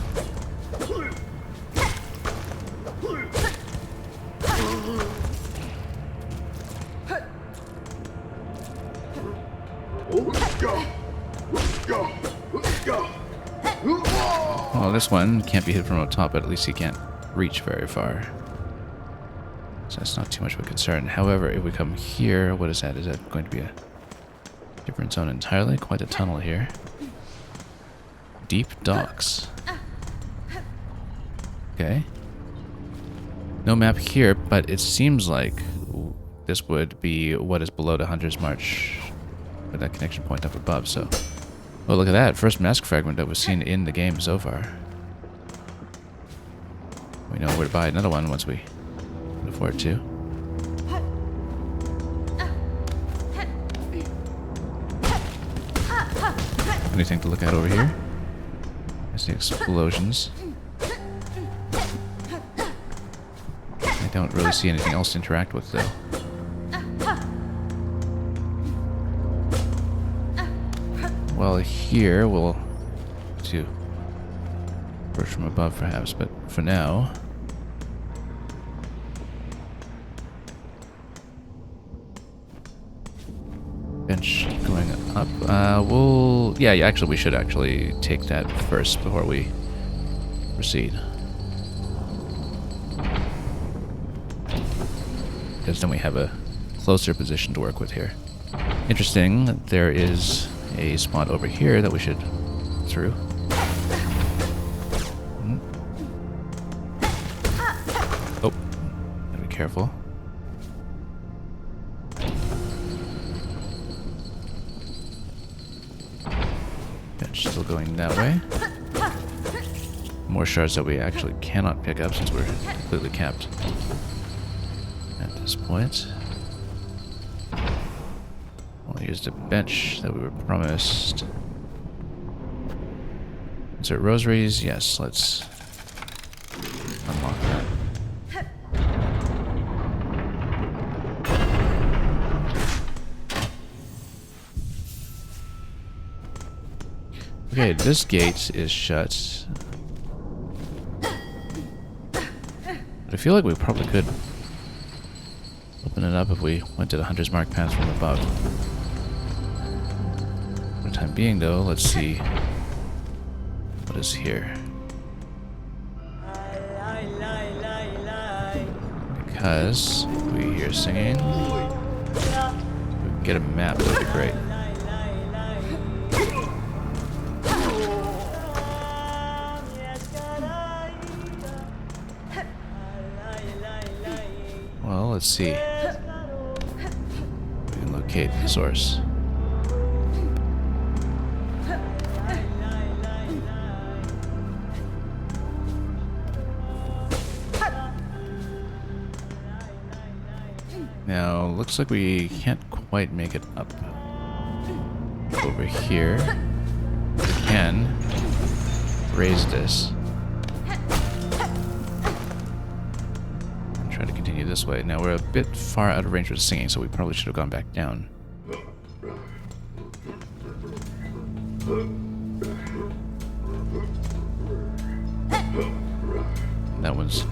Well, this one can't be hit from on top, but at least he can't reach very far. So that's not too much of a concern. However, if we come here, what is that? Is that going to be a different zone entirely? Quite a tunnel here. Deep docks. Okay. No map here, but it seems like this would be what is below the Hunter's March with that connection point up above, so... Oh, look at that. First mask fragment that was seen in the game so far. We know where to buy another one once we can afford to. Anything to look at over here? There's the explosions. I don't really see anything else to interact with, though. Well, here we'll do approach from above, perhaps, but for now, bench going up. Yeah. Actually, we should actually take that first before we proceed, because then we have a closer position to work with here. Interesting. There is a spot over here that we should through. Oh, gotta be careful. Bench still going that way. More shards that we actually cannot pick up since we're completely capped at this point. Here's the bench that we were promised. Insert rosaries. Yes, let's unlock that. Okay, this gate is shut. But I feel like we probably could open it up if we went to the Hunter's Mark path from above. For the time being, though, let's see what is here. Because we hear singing. If we can get a map, that would be great. Well, let's see. We can locate the source. Now, looks like we can't quite make it up over here. We can raise this. And try to continue this way. Now, we're a bit far out of range with singing, so we probably should have gone back down. That one's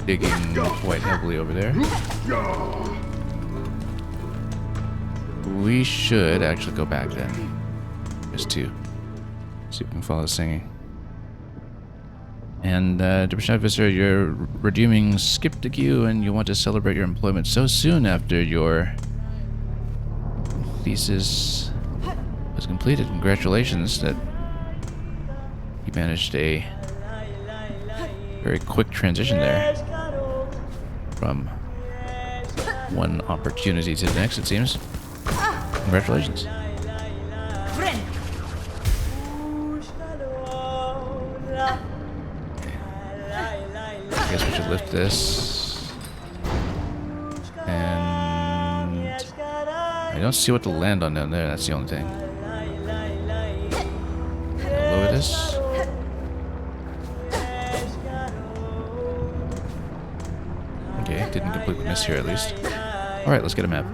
digging quite heavily over there. We should actually go back then, just to see if we can follow the singing. And Depression Visitor, you're redeeming Skip the Queue, and you want to celebrate your employment so soon after your thesis was completed. Congratulations that you managed a very quick transition there from one opportunity to the next, it seems. Congratulations. I guess we should lift this. And I don't see what to land on down there, that's the only thing. Lower this. didn't completely miss here, at least. Alright, let's get a map.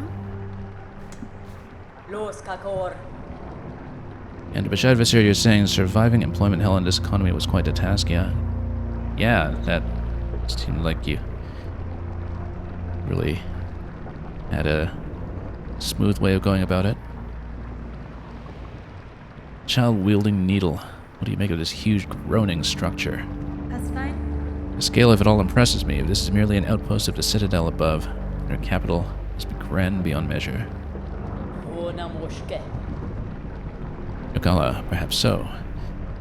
And Bashad Visir, you're saying surviving employment hell in this economy was quite a task, yeah? Yeah, that seemed like you really had a smooth way of going about it. Child-wielding needle. What do you make of this huge groaning structure? That's fine. The scale of it all impresses me. If this is merely an outpost of the citadel above, their capital must be grand beyond measure. Nogala, perhaps so.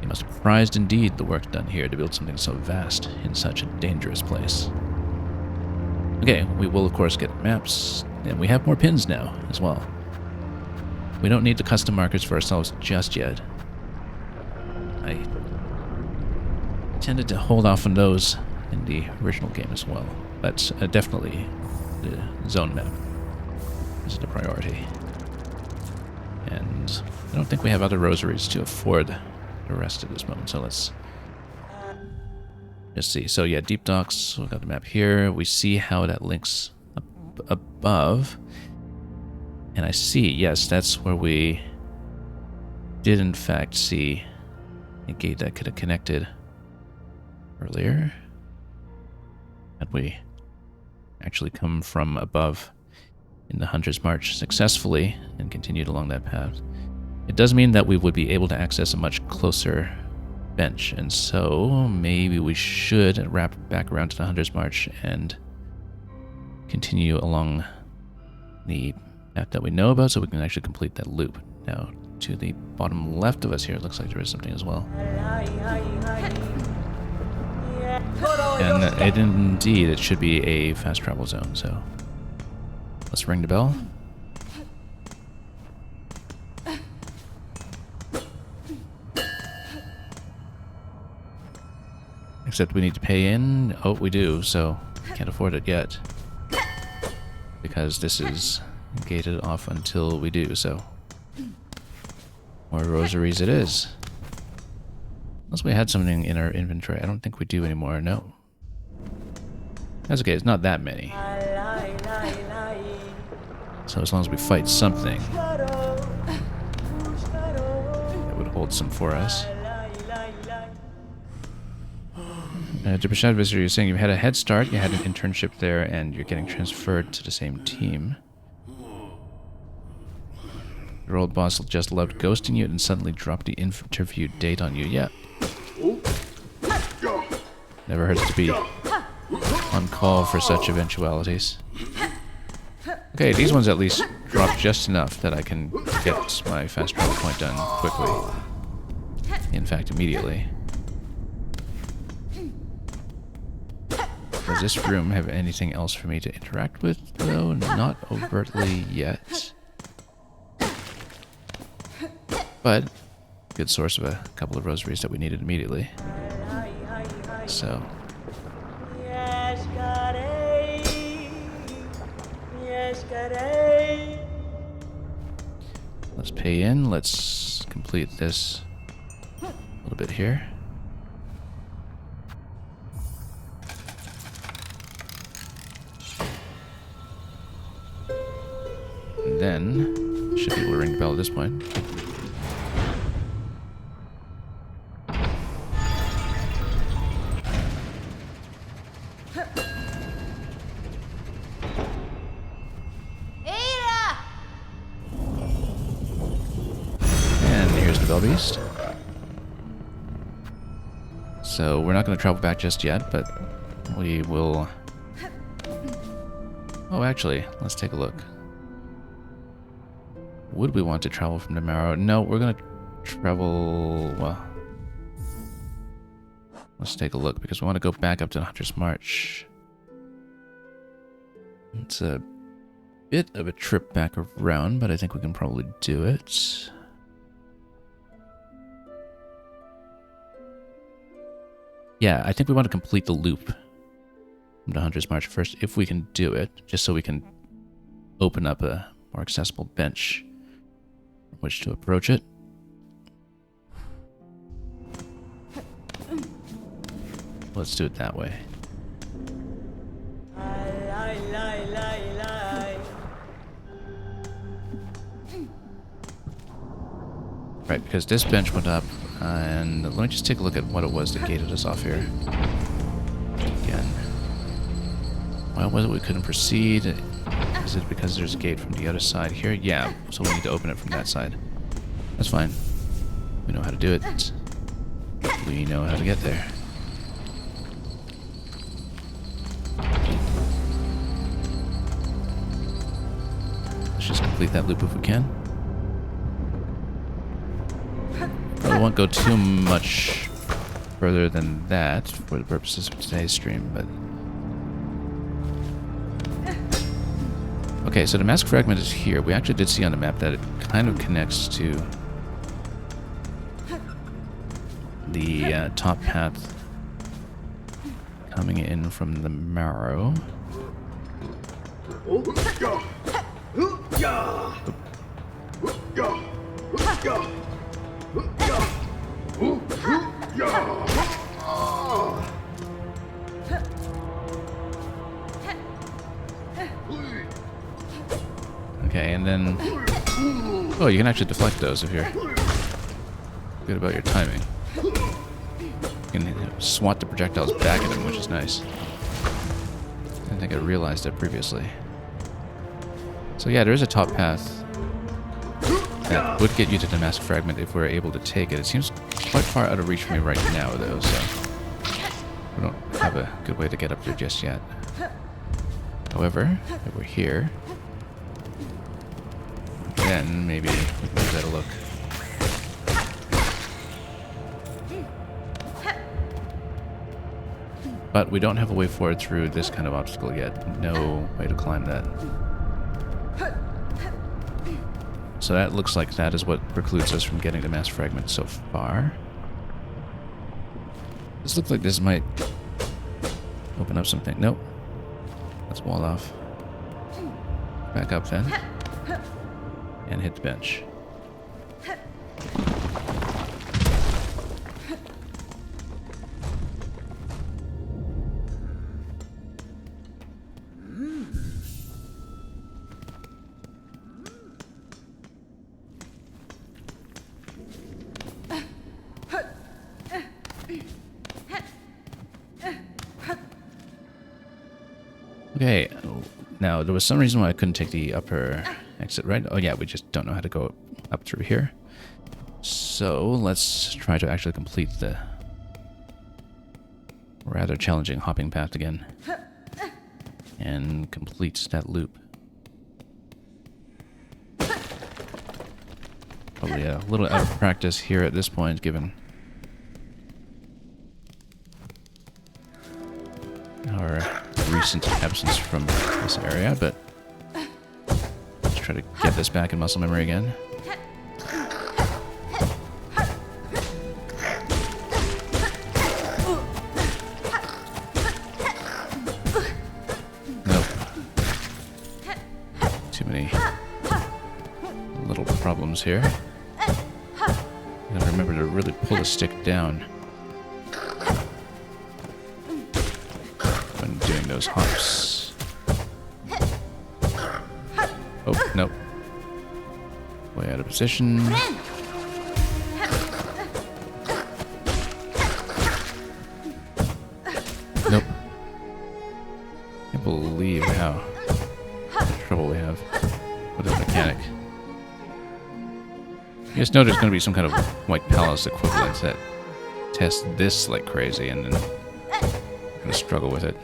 You must have prized indeed the work done here to build something so vast in such a dangerous place. Okay, we will of course get maps, and we have more pins now as well. We don't need the custom markers for ourselves just yet. I tended to hold off on those in the original game as well, but definitely the zone map is the priority. And I don't think we have other rosaries to afford the rest at this moment, so let's just see. So yeah, Deep Docks, we've got the map here. We see how that links up above. And I see, yes, that's where we did in fact see a gate that could have connected earlier. Had we actually come from above in the Hunter's March successfully and continued along that path, it does mean that we would be able to access a much closer bench, and so maybe we should wrap back around to the Hunter's March and continue along the path that we know about so we can actually complete that loop. Now, to the bottom left of us here, it looks like there is something as well. And indeed, it should be a fast travel zone, so let's ring the bell. Except we need to pay in. Oh, we do, so can't afford it yet. Because this is gated off until we do, so more rosaries it is. Unless we had something in our inventory. I don't think we do anymore, no. That's okay, it's not that many. So as long as we fight something, it would hold some for us. To Prashad Visitor, you're saying you've had a head start, you had an internship there, and you're getting transferred to the same team. Your old boss just loved ghosting you and suddenly dropped the interview date on you. Yeah. Never hurts to be on call for such eventualities. Okay, these ones at least drop just enough that I can get my fast travel point done quickly. In fact, immediately. Does this room have anything else for me to interact with, though? Not overtly yet. But, good source of a couple of rosaries that we needed immediately. So. Let's pay in. Let's complete this a little bit here. And then, should be able to ring the bell at this point. And here's the Bell Beast. So we're not going to travel back just yet, but we will... Oh, actually, let's take a look. Would we want to travel from Damaro? No, we're going to travel... Well... Let's take a look, because we want to go back up to the Hunter's March. It's a bit of a trip back around, but I think we can probably do it. Yeah, I think we want to complete the loop from the Hunter's March first, if we can do it, just so we can open up a more accessible bench from which to approach it. Let's do it that way. Right, because this bench went up, and let me just take a look at what it was that gated us off here. Again. Why was it we couldn't proceed? Is it because there's a gate from the other side here? Yeah, so we need to open it from that side. That's fine. We know how to do it. We know how to get there. Let's just complete that loop if we can. I won't go too much further than that for the purposes of today's stream, but... Okay, so the mask fragment is here. We actually did see on the map that it kind of connects to the top path coming in from the marrow. Okay, and then... Oh, you can actually deflect those if you're good about your timing. You can swat the projectiles back at them, which is nice. I didn't think I realized that previously. So yeah, there is a top path that would get you to the mask fragment if we were able to take it. It seems quite far out of reach for me right now, though, so we don't have a good way to get up there just yet. However, if we're here, then maybe we can give that a look. But we don't have a way forward through this kind of obstacle yet. No way to climb that. So that looks like that is what precludes us from getting the mass fragment so far. This looks like this might open up something. Nope. Let's wall off. Back up then. And hit the bench. Okay, now there was some reason why I couldn't take the upper exit, right? Oh yeah, we just don't know how to go up through here. So let's try to actually complete the rather challenging hopping path again. And complete that loop. Probably a little out of practice here at this point, given our recent absence from this area, but let's try to get this back in muscle memory again. Nope. Too many little problems here. Gotta remember to really pull the stick down when doing those hops. Oh, nope. Way out of position. Nope. Can't believe how much trouble we have with this mechanic. You just know there's going to be some kind of White Palace equivalent that tests this like crazy, and then I'm going to struggle with it.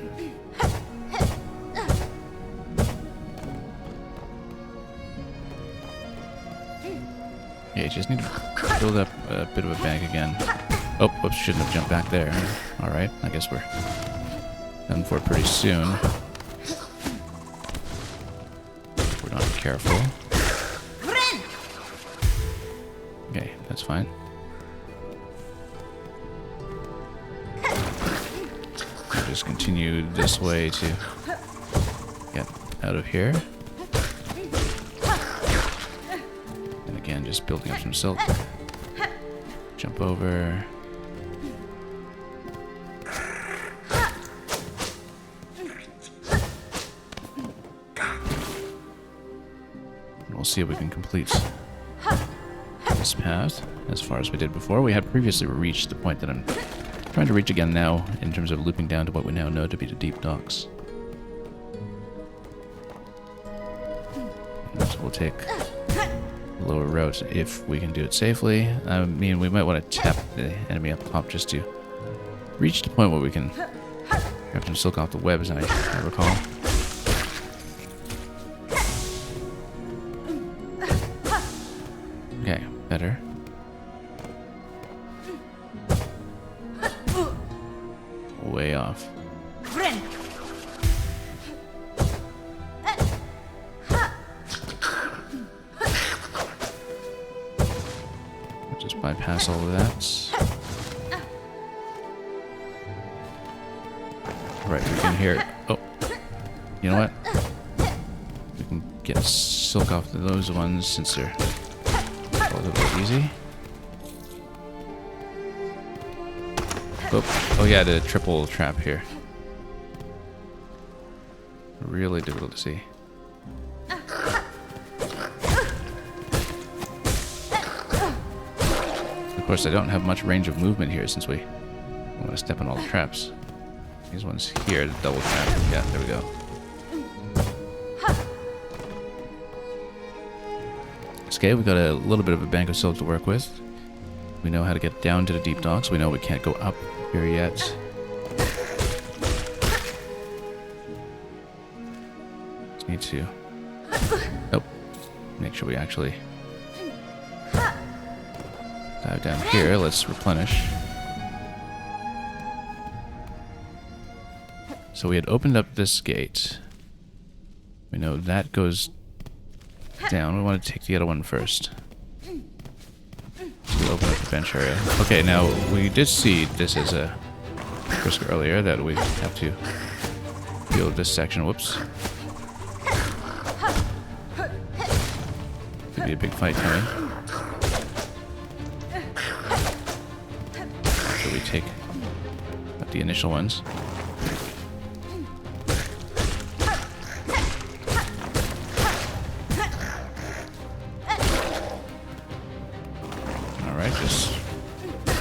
Yeah, you just need to build up a bit of a bank again. Oh, whoops, shouldn't have jumped back there. Alright, I guess we're done for pretty soon. If we're not careful. Okay, that's fine. I'll just continue this way to get out of here. And again, just building up some silk. Jump over. And we'll see if we can complete this path as far as we did before. We had previously reached the point that I'm trying to reach again now in terms of looping down to what we now know to be the deep docks. So we'll take the lower route if we can do it safely. I mean, we might want to tap the enemy up top just to reach the point where we can grab some silk off the webs, I recall. Okay, better. Way off. Just bypass all of that. Right, we can hear. Oh, you know what? We can get silk off those ones since they're a little bit easy. Oh yeah, the triple trap here. Really difficult to see. Of course, I don't have much range of movement here since we want to step on all the traps. These ones here, the double trap. Yeah, there we go. Okay, we got a little bit of a bank of silk to work with. We know how to get down to the deep docks. We know we can't go up here yet. Just need to... Oh, make sure we actually dive down here. Let's replenish. So we had opened up this gate. We know that goes down. We want to take the other one first. So we'll open up the bench area. Okay, now we did see this as a risk earlier that we have to deal with this section. Whoops. Could be a big fight coming. So we take out the initial ones. Just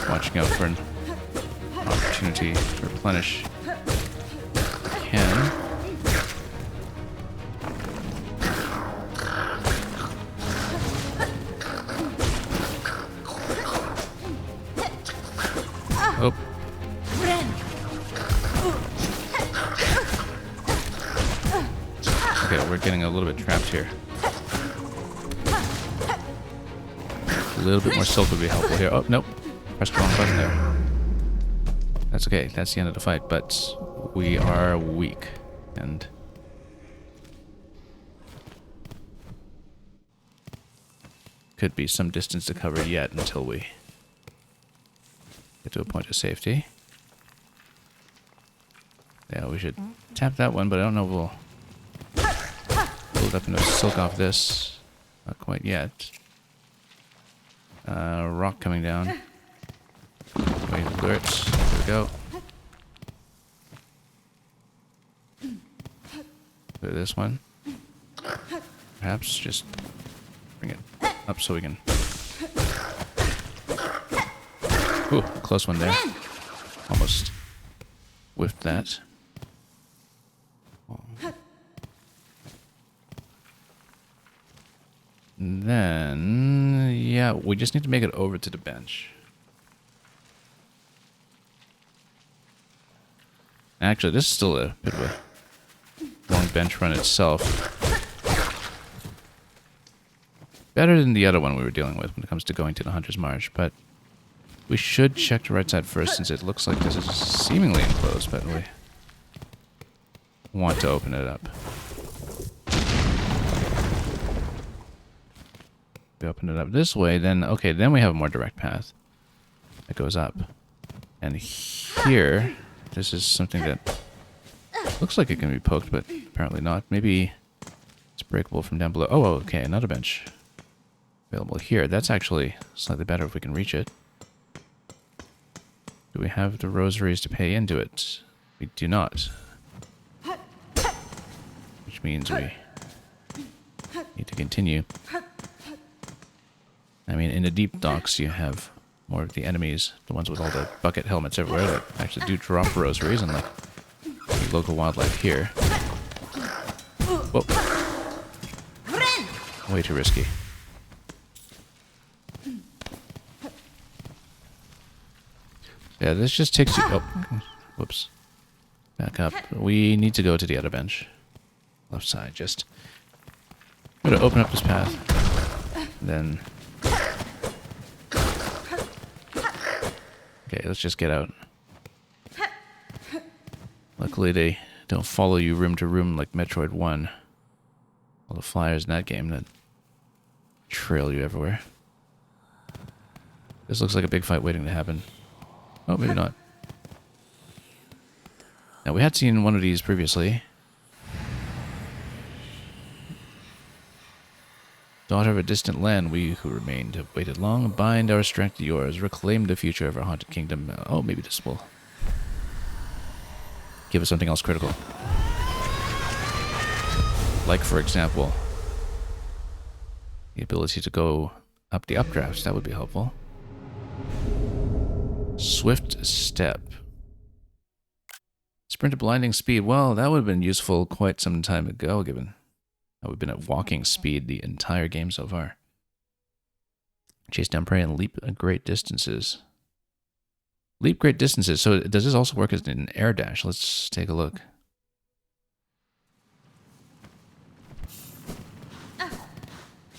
watching out for an opportunity to replenish if we can. Oh. Okay, we're getting a little bit trapped here. A little bit more silk would be helpful here. Oh, nope. Pressed the wrong button there. That's okay. That's the end of the fight, but we are weak. And could be some distance to cover yet until we get to a point of safety. Yeah, we should tap that one, but I don't know if we'll build up enough silk off this. Not quite yet. Rock coming down. Wait, alerts. There we go. Do this one. Perhaps just bring it up so we can... Ooh, close one there. Almost whiffed that. Then, yeah, we just need to make it over to the bench. Actually, this is still a bit of a long bench run itself. Better than the other one we were dealing with when it comes to going to the Hunter's Marsh, but we should check the right side first since it looks like this is seemingly enclosed, but we want to open it up. We open it up this way, then, okay, then we have a more direct path that goes up. And here, this is something that looks like it can be poked, but apparently not. Maybe it's breakable from down below. Oh, okay, another bench available here. That's actually slightly better if we can reach it. Do we have the rosaries to pay into it? We do not. Which means we need to continue. I mean, in the deep docks, you have more of the enemies, the ones with all the bucket helmets everywhere that actually do drop rosaries, and like the local wildlife here. Whoa. Way too risky. Yeah, this just takes you... Oh, whoops. Back up. We need to go to the other bench. Left side, just... I'm going to open up this path. Then... Okay, let's just get out. Luckily, they don't follow you room to room like Metroid 1. All the flyers in that game that trail you everywhere. This looks like a big fight waiting to happen. Oh, maybe not. Now, we had seen one of these previously. Daughter of a distant land, we who remained have waited long. Bind our strength to yours. Reclaim the future of our haunted kingdom. Oh, maybe this will give us something else critical. Like, for example, the ability to go up the updrafts. That would be helpful. Swift step. Sprint at blinding speed. Well, that would have been useful quite some time ago, given how we've been at walking speed the entire game so far. Chase down prey and leap at great distances. Leap great distances. So does this also work as an air dash? Let's take a look.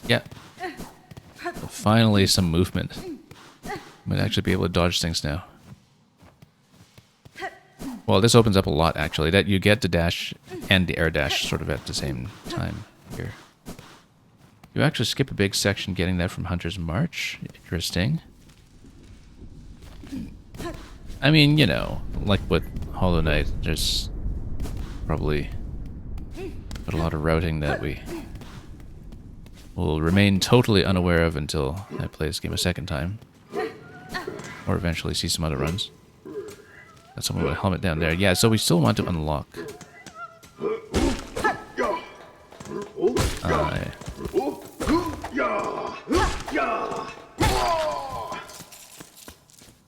Yeah. Finally some movement. Might actually be able to dodge things now. Well, this opens up a lot, actually. That you get the dash and the air dash sort of at the same time here. You actually skip a big section getting that from Hunter's March. Interesting. I mean, you know, like with Hollow Knight, there's probably a lot of routing that we will remain totally unaware of until I play this game a second time. Or eventually see some other runs. Got someone with a helmet down there. Yeah, so we still want to unlock.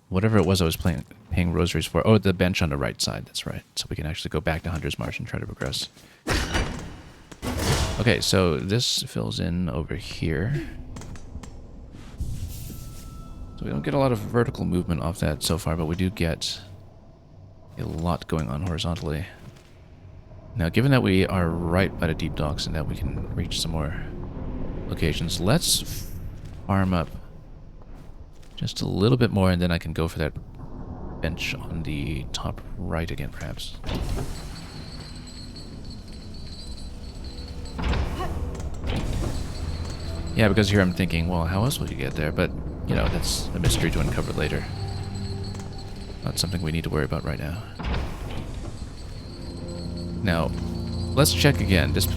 Whatever it was I was paying rosaries for. Oh, the bench on the right side. That's right. So we can actually go back to Hunter's March and try to progress. Okay, so this fills in over here. So we don't get a lot of vertical movement off that so far, but we do get a lot going on horizontally. Now, given that we are right by the deep docks and that we can reach some more locations, let's farm up just a little bit more, and then I can go for that bench on the top right again, perhaps. Yeah, because here I'm thinking, well, how else will you get there? But, you know, that's a mystery to uncover later. Not something we need to worry about right now. Now, let's check again. This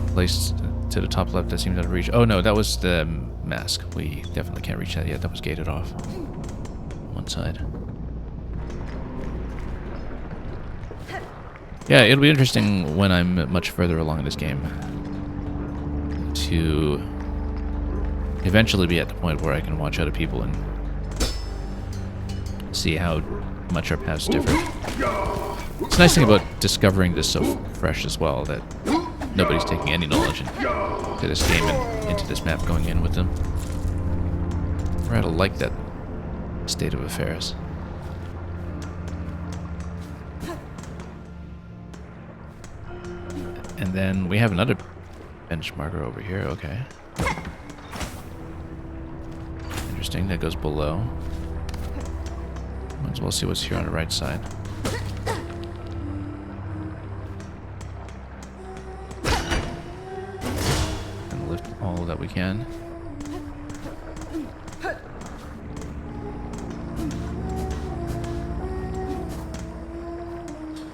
place to the top left that seems out of reach. Oh no, that was the mask. We definitely can't reach that yet. That was gated off. One side. Yeah, it'll be interesting when I'm much further along in this game to eventually be at the point where I can watch other people and see how much our paths differ. It's a nice thing about discovering this so fresh as well, that nobody's taking any knowledge into this game and into this map going in with them. I rather like that state of affairs. And then we have another bench marker over here, okay. Interesting, that goes below. Might as well see what's here on the right side. And lift all that we can.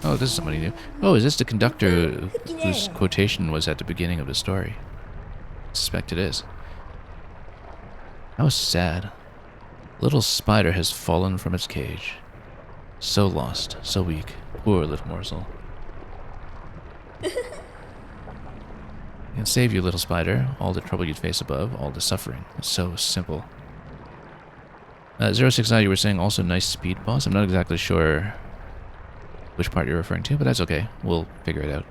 Oh, this is somebody new. Oh, is this the conductor whose quotation was at the beginning of the story? I suspect it is. How sad. Little spider has fallen from its cage. So lost, so weak. Poor little morsel. And save you, little spider. All the trouble you'd face above, all the suffering. It's so simple. 069, you were saying also nice speed boss. I'm not exactly sure which part you're referring to, but that's okay. We'll figure it out.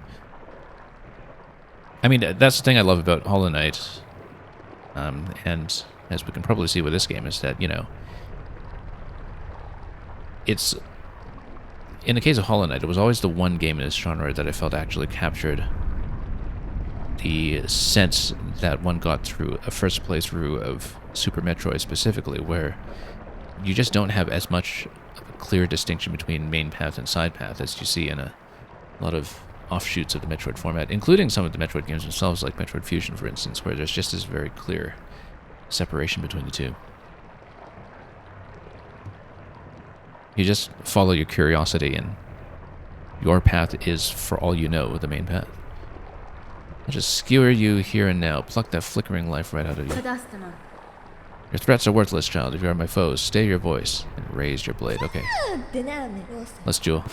I mean, that's the thing I love about Hollow Knight. And as we can probably see with this game, is that, you know, it's... In the case of Hollow Knight, it was always the one game in this genre that I felt actually captured the sense that one got through a first playthrough of Super Metroid specifically, where you just don't have as much of a clear distinction between main path and side path as you see in a lot of offshoots of the Metroid format, including some of the Metroid games themselves, like Metroid Fusion, for instance, where there's just this very clear separation between the two. You just follow your curiosity, and your path is, for all you know, the main path. I'll just skewer you here and now, pluck that flickering life right out of you. Your threats are worthless, child. If you are my foes, stay your voice and raise your blade. Okay. Let's duel.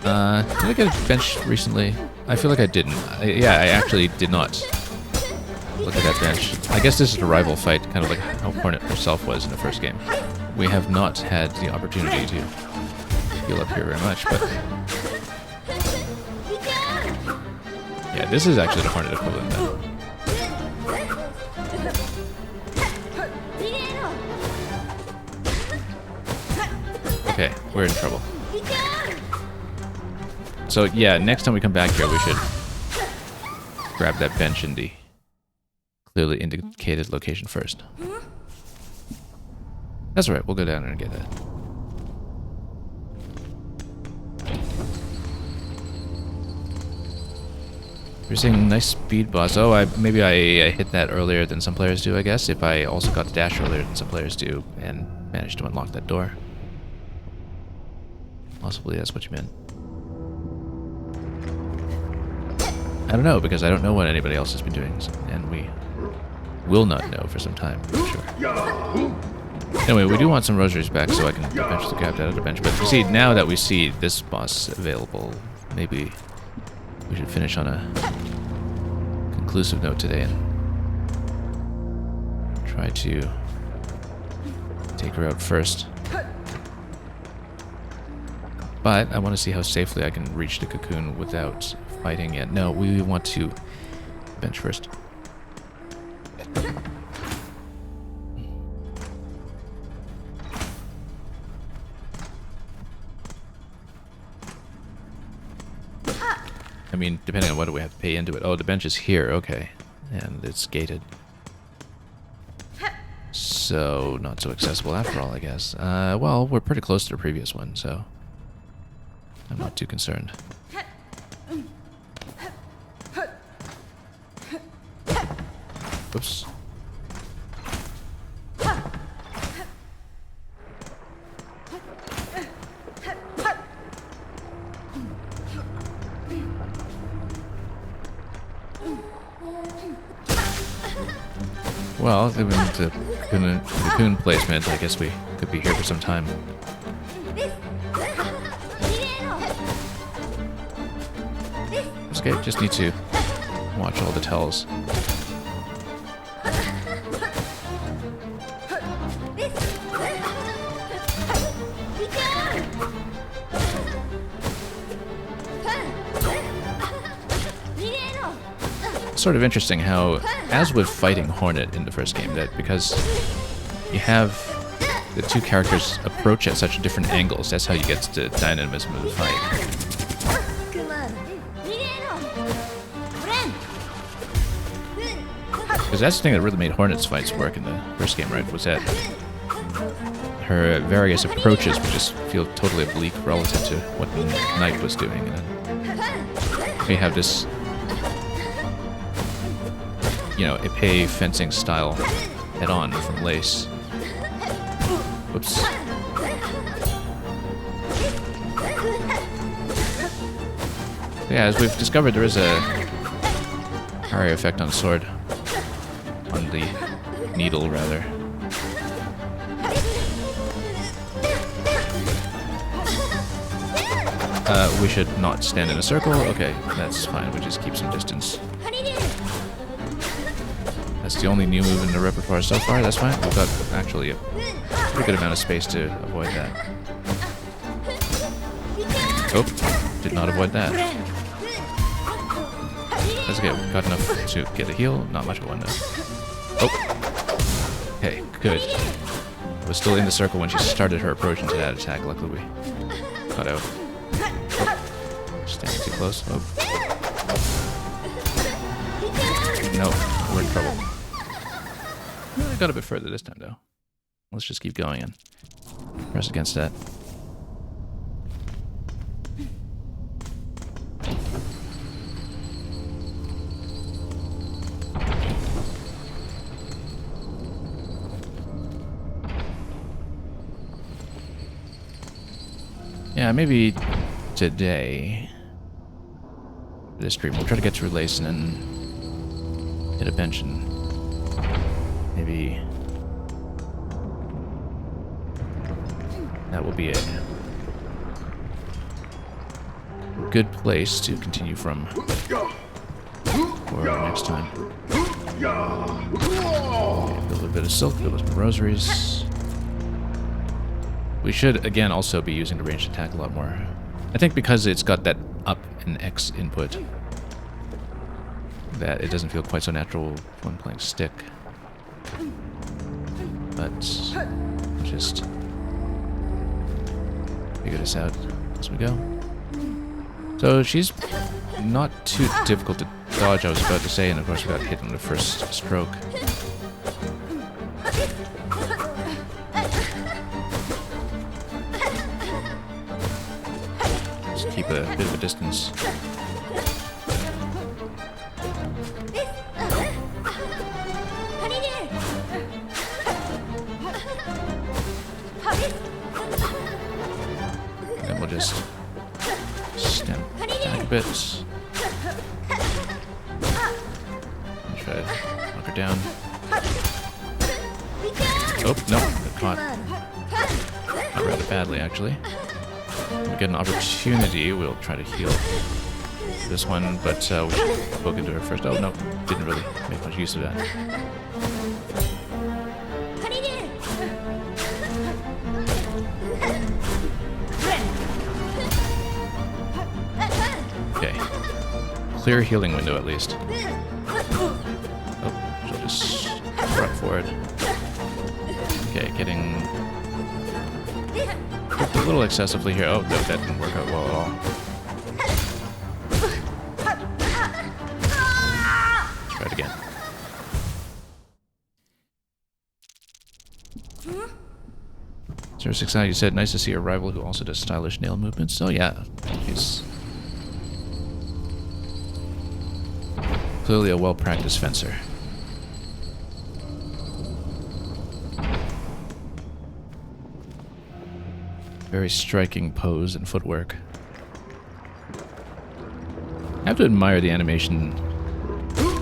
Did I get a bench recently? I feel like I didn't. Yeah, I actually did not. Look at that bench. I guess this is a rival fight, kind of like how Hornet herself was in the first game. We have not had the opportunity to heal up here very much, but... Yeah, this is actually the Hornet equivalent then. Okay, we're in trouble. So yeah, next time we come back here we should grab that bench in the clearly indicated location first. That's alright, we'll go down there and get that. You're saying nice speed boss. Oh, maybe I hit that earlier than some players do, I guess. If I also got the dash earlier than some players do and managed to unlock that door. Possibly that's what you meant. I don't know, because I don't know what anybody else has been doing, and we will not know for some time, for sure. Anyway, we do want some rosaries back so I can eventually grab that other bench. But you see, now that we see this boss available, maybe we should finish on a conclusive note today and try to take her out first. But I want to see how safely I can reach the cocoon without fighting yet. No, we want to bench first. I mean, depending on what do we have to pay into it. Oh, the bench is here, okay. And it's gated. So, not so accessible after all, I guess. Well, we're pretty close to the previous one, so I'm not too concerned. Oops. Well, given the cocoon placement, I guess we could be here for some time. It's okay, just need to watch all the tells. Sort of interesting how, as with fighting Hornet in the first game, that because you have the two characters approach at such different angles, that's how you get the dynamism of the fight. Because that's the thing that really made Hornet's fights work in the first game, right? Was that her various approaches would just feel totally oblique relative to what the Knight was doing. And then we have this, you know, épée fencing style head-on from Lace. Whoops. Yeah, as we've discovered, there is a area effect on sword. On the needle, rather. We should not stand in a circle. Okay, that's fine. We just keep some distance. That's the only new move in the repertoire so far. That's fine. We've got actually a pretty good amount of space to avoid that. Oh, did not avoid that. That's okay. Got enough to get a heal. Not much of one though. Oh. Okay, good. I was still in the circle when she started her approach into that attack. Luckily we got out. Oh. Standing too close. Oh. No, we're in trouble. I got a bit further this time though. Let's just keep going and press against that. Yeah, maybe today, this stream, we'll try to get through Lace and then hit a bench and maybe that will be a good place to continue from for next time. Okay, build a bit of silk, build some rosaries. We should, again, also be using the ranged attack a lot more. I think because it's got that up and X input, that it doesn't feel quite so natural when playing stick. But just figure this out as we go. So she's not too difficult to dodge, I was about to say, and of course we got hit on the first stroke. Just keep a bit of a distance. And we'll just stem back a bit. And try to knock her down. Oh, no, got caught. Not rather badly, actually. When we get an opportunity, we'll try to heal this one, but we spoke into her first. Oh, no, didn't really make much use of that. Okay. Clear healing window, at least. Oh, she'll just run forward. Okay, getting a little excessively here. Oh, no, that didn't work out well at all. Try it again. 069, you said, nice to see a rival who also does stylish nail movements. Oh, yeah. He's clearly a well-practiced fencer. Very striking pose and footwork. I have to admire the animation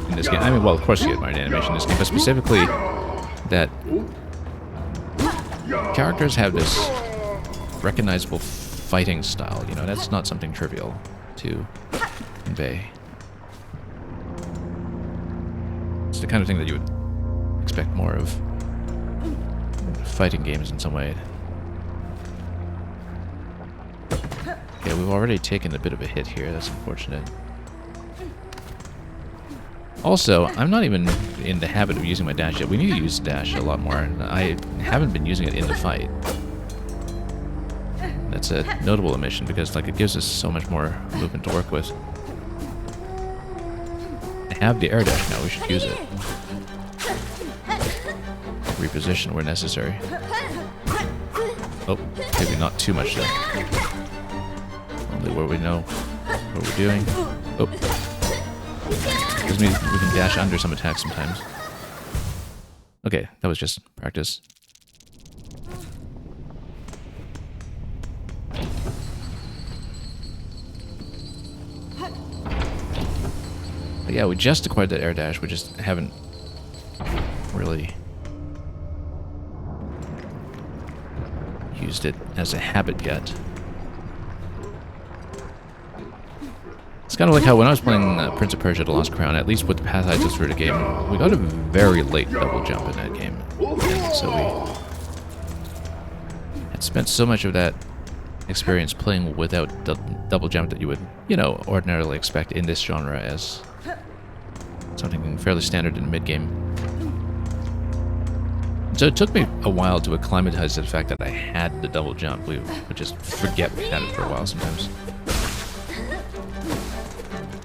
in this game. I mean, well, of course you admire the animation in this game, but specifically that characters have this recognizable fighting style. You know, that's not something trivial to convey. It's the kind of thing that you would expect more of fighting games in some way. Okay, we've already taken a bit of a hit here. That's unfortunate. Also, I'm not even in the habit of using my dash yet. We need to use dash a lot more. I haven't been using it in the fight. That's a notable omission because, like, it gives us so much more movement to work with. I have the air dash now. We should use it. Reposition where necessary. Oh, maybe not too much though. Only where we know what we're doing. Oh. Doesn't mean we can dash under some attacks sometimes. Okay, that was just practice. But yeah, we just acquired that air dash. We just haven't really used it as a habit yet. It's kind of like how when I was playing Prince of Persia: The Lost Crown, at least with the path I took through the game, we got a very late double jump in that game. So we had spent so much of that experience playing without the double jump that you would, you know, ordinarily expect in this genre as something fairly standard in mid-game. So it took me a while to acclimatize to the fact that I had the double jump. We would just forget we had it for a while sometimes.